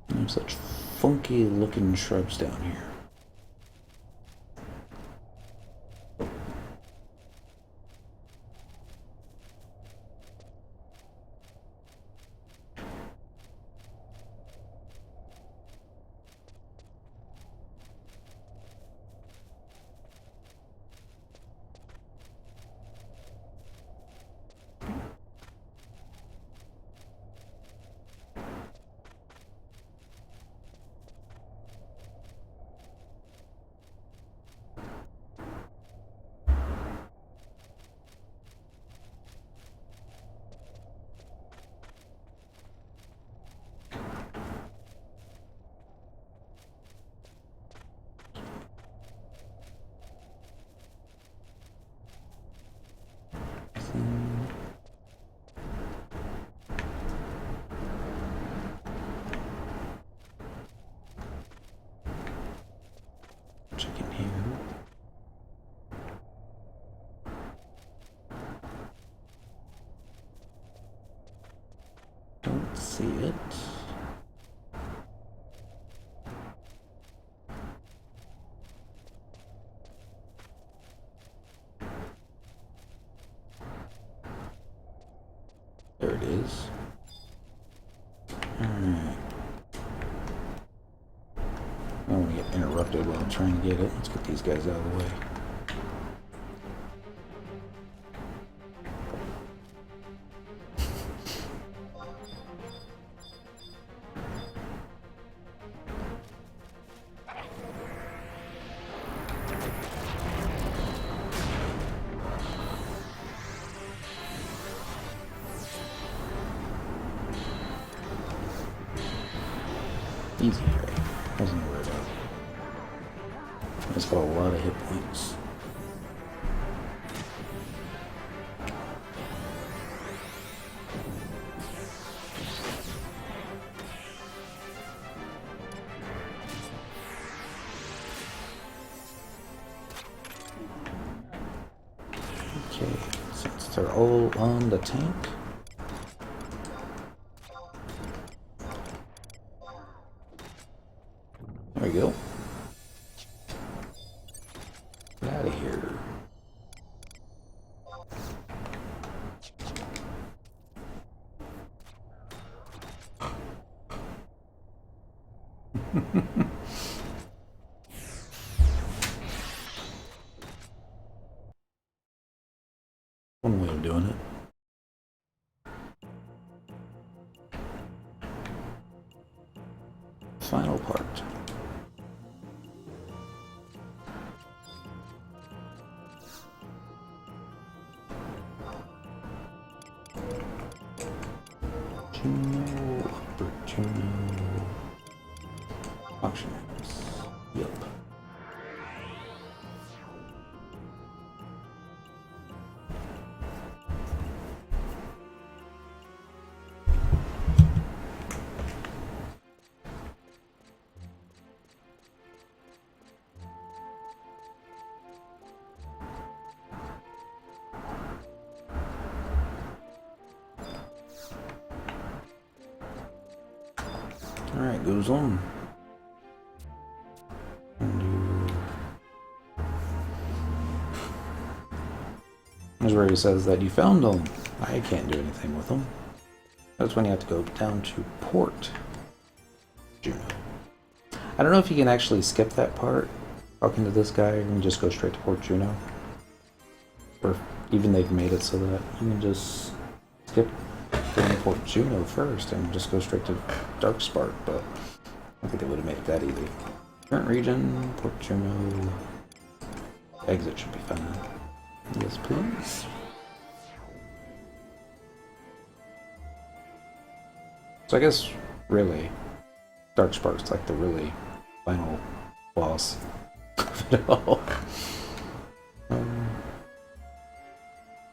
There's such funky looking shrubs down here. Check in here. Don't see it. There it is. Alright. I don't want to get interrupted while I'm trying to get it. Let's get these guys out of the way. Easy prey. Wasn't worried about it. It's got a lot of hit points. Okay, since they're all on the tank. There we go. Get out of here. One way of doing it. Final part. Juno, upper Juno. Auctions. Yep. Alright, goes on. Here's where he says that you found them. I can't do anything with them. That's when you have to go down to Port Juno. I don't know if you can actually skip that part, talking to this guy, and just go straight to Port Juno. Or even they've made it so that you can just skip going to Port Juno first and just go straight to Darkspark, but I don't think they would have made it that easy. Current region, Port Juno. Exit should be fine. Yes, please. So I guess, really, Darkspark's like the really final boss of it all.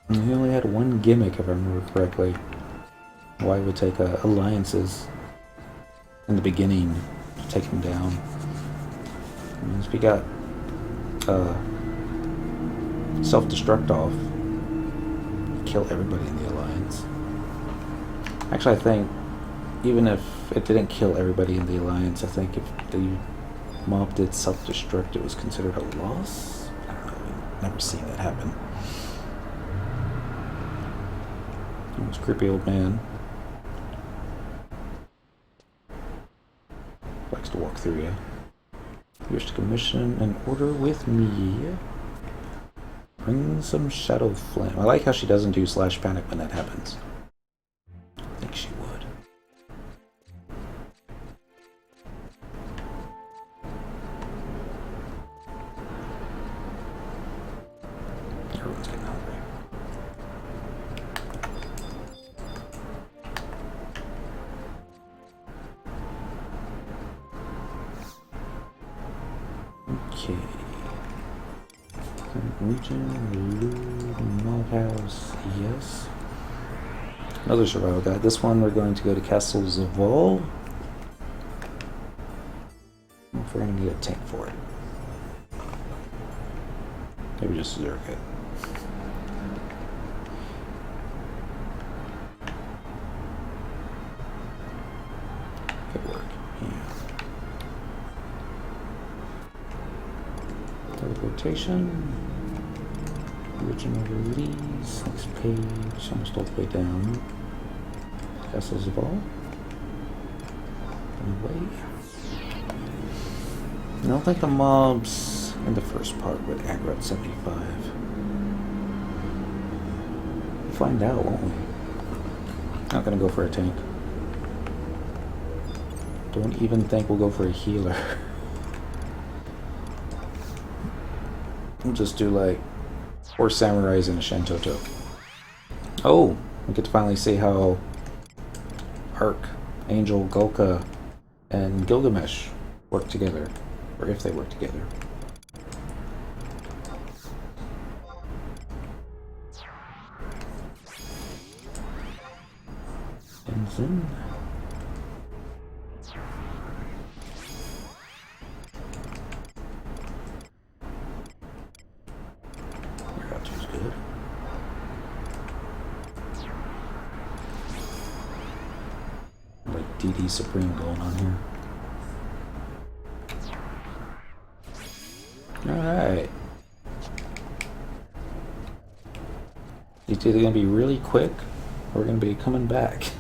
And he only had one gimmick, if I remember correctly. Why it would take alliances in the beginning to take him down. And if he got self-destruct off, kill everybody in the alliance. Actually, I think even if it didn't kill everybody in the alliance, I think if the mob did self-destruct, it was considered a loss. I don't know. I've never seen that happen. This creepy old man likes to walk through you. You wish to commission an order with me? Bring some shadow flame. I like how she doesn't do slash panic when that happens. I think she would. Everyone's getting hungry. Okay. Current region, mob house, yes. Another survival guide. This one we're going to go to Castle Zaval. If we're going to need a tank for it. Maybe just Zerg it. Could work, yeah. Teleportation. Original release. Next page. Almost all the way down. Castles of all. Anyway. I don't think the mobs in the first part would aggro at 75. We'll find out, won't we? Not gonna go for a tank. Don't even think we'll go for a healer. We'll just do like 4 samurais and a Shantoto. Oh, we get to finally see how Ark, Angel, Galka, and Gilgamesh work together, or if they work together. Ensign. Good. Like DD Supreme going on here. Alright. It's either going to be really quick or we're going to be coming back.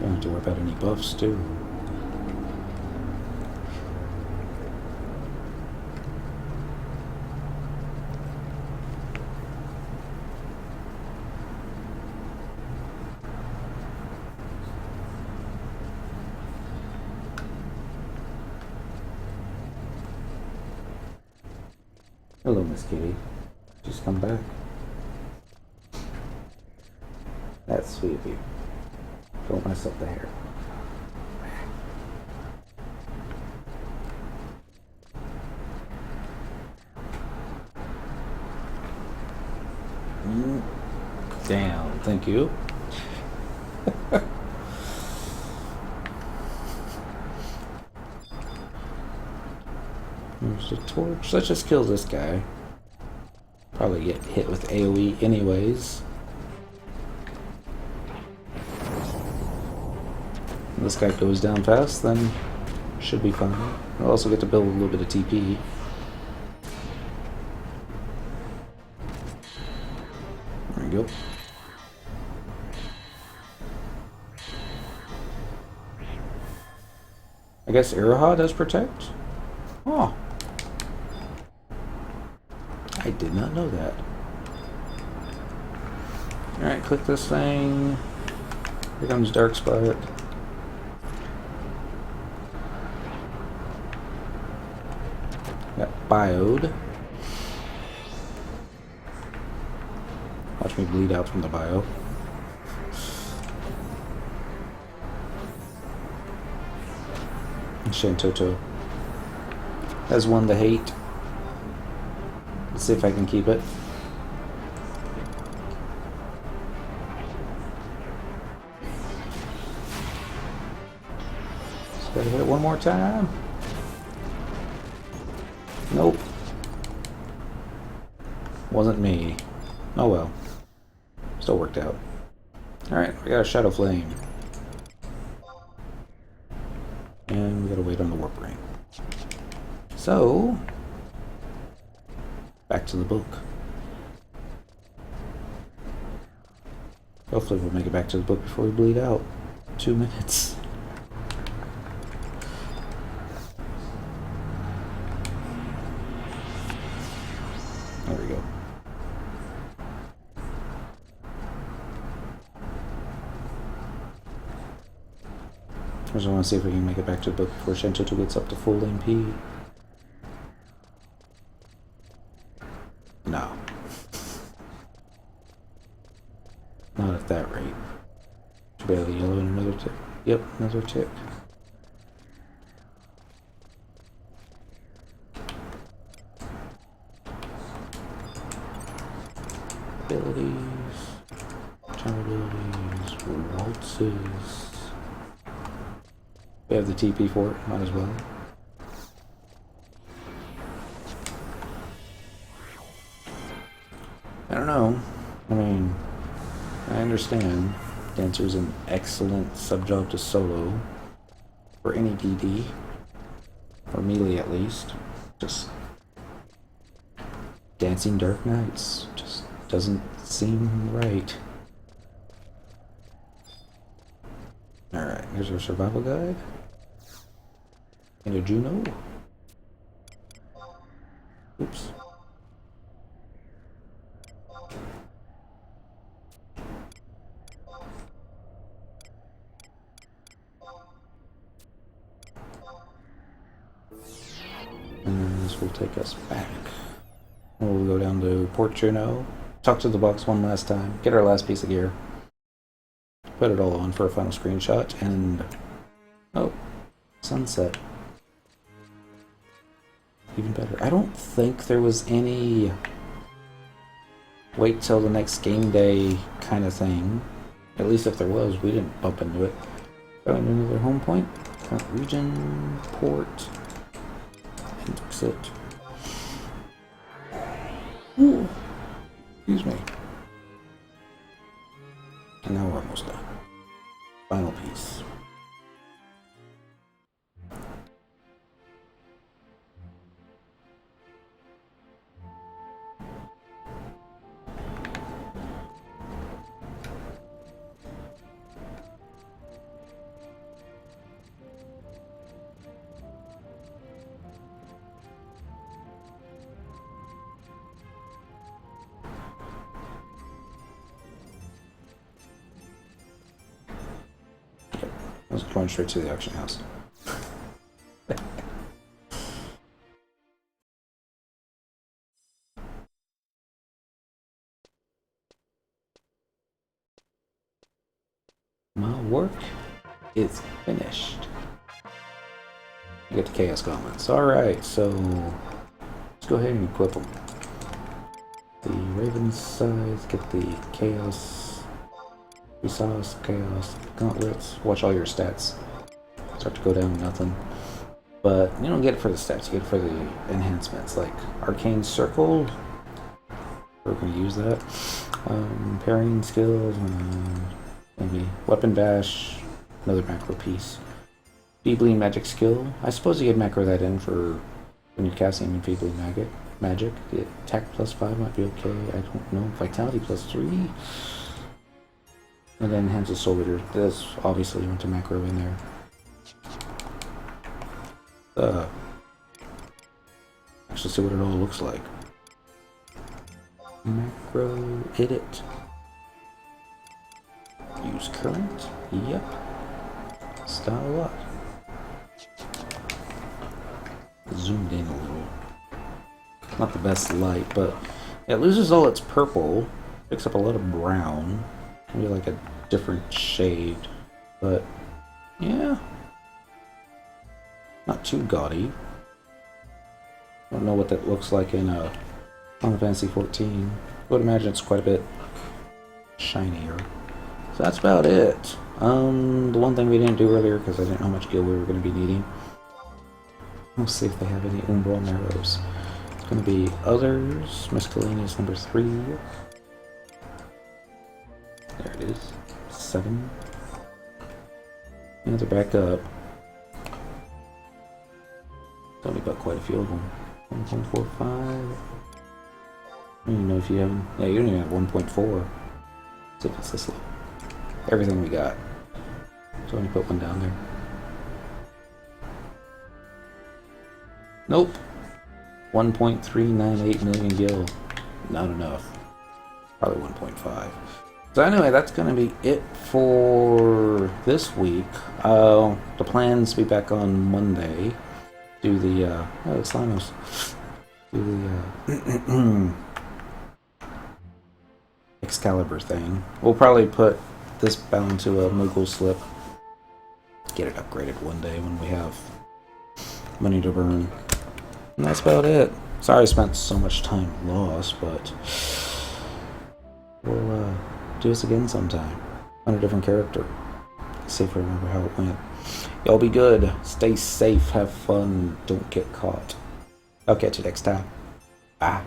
Don't have to worry about any buffs too. Hello, Miss Kitty. Just come back. That's sweet of you. Don't mess up the hair. Damn, thank you. There's a torch. Let's just kill this guy. Probably get hit with AoE anyways. This guy goes down fast, then Should be fun. I'll also get to build a little bit of TP. There you go. I guess Iroha does protect? Oh. I did not know that. Alright, click this thing. Here comes Dark Spot. Got bioed. Watch me bleed out from the bio. And Shantoto has one to hate. Let's see if I can keep it. Just gotta hit it one more time. Nope. Wasn't me. Oh well. Still worked out. Alright, we got a Shadow Flame. And we gotta wait on the Warp Ring. So, back to the book. Hopefully we'll make it back to the book before we bleed out. 2 minutes. There we go. I just want to see if we can make it back to the book before Shantoto gets up to full MP. No. Not at that rate. Should be able to yellow in another tick. Yep, another tick. Abilities. Charm abilities. Waltzes. We have the TP for it, might as well. I don't know. I mean, I understand Dancer's an excellent subjob to solo for any DD, or melee at least. Just Dancing Dark Knights just doesn't seem right. Alright, here's our survival guide. And a Juno. Oops. And this will take us back. We'll go down to Port Juno, talk to the box one last time, get our last piece of gear, put it all on for a final screenshot, and oh, sunset. Even better. I don't think there was any wait till the next game day kind of thing. At least if there was, we didn't bump into it. Got another home point. Current region, port, and exit. Ooh. Excuse me. And now we're almost done. Final piece. I was going straight to the auction house. My work is finished. You get the Chaos Gauntlets. Alright, so let's go ahead and equip them. The Raven size, get the Chaos Resource, Chaos Gauntlets. Watch all your stats start to go down to nothing. But you don't get it for the stats, you get it for the enhancements, like Arcane Circle. We're going to use that. Parrying skills, maybe Weapon Dash, another macro piece. Feebly magic skill. I suppose you could macro that in for when you're casting Feebly magic. The attack +5 might be okay. I don't know. Vitality +3. And then Hands of Soul Eater. That's obviously you want to macro in there. Actually see what it all looks like. Macro edit. Use current. Yep. Style up. Zoomed in a little. Not the best light, but it loses all its purple. Picks up a lot of brown. Maybe like a different shade. But yeah. Not too gaudy. Don't know what that looks like in Final Fantasy 14. I would imagine it's quite a bit shinier. So that's about it. The one thing we didn't do earlier, because I didn't know how much gil we were going to be needing. We'll see if they have any Umbral Marrows. It's going to be Others, Miscellaneous number 3. There it is. 7. And they're back up. It's only got quite a few of them. 1.45. I don't even know if you have. Yeah, you don't even have 1.4. Let's see if it's this low. Everything we got. So let me put one down there. Nope. 1.398 million gil. Not enough. Probably 1.5. So anyway, that's going to be it for this week. The plan's to be back on Monday. Do the, oh, it's Slimos. Do the, Excalibur thing. We'll probably put this bound to a Moogle slip. Get it upgraded one day when we have money to burn. And that's about it. Sorry I spent so much time lost, but we'll do this again sometime on a different character. See if I remember how it went. Y'all be good. Stay safe. Have fun. Don't get caught. I'll catch you next time. Bye.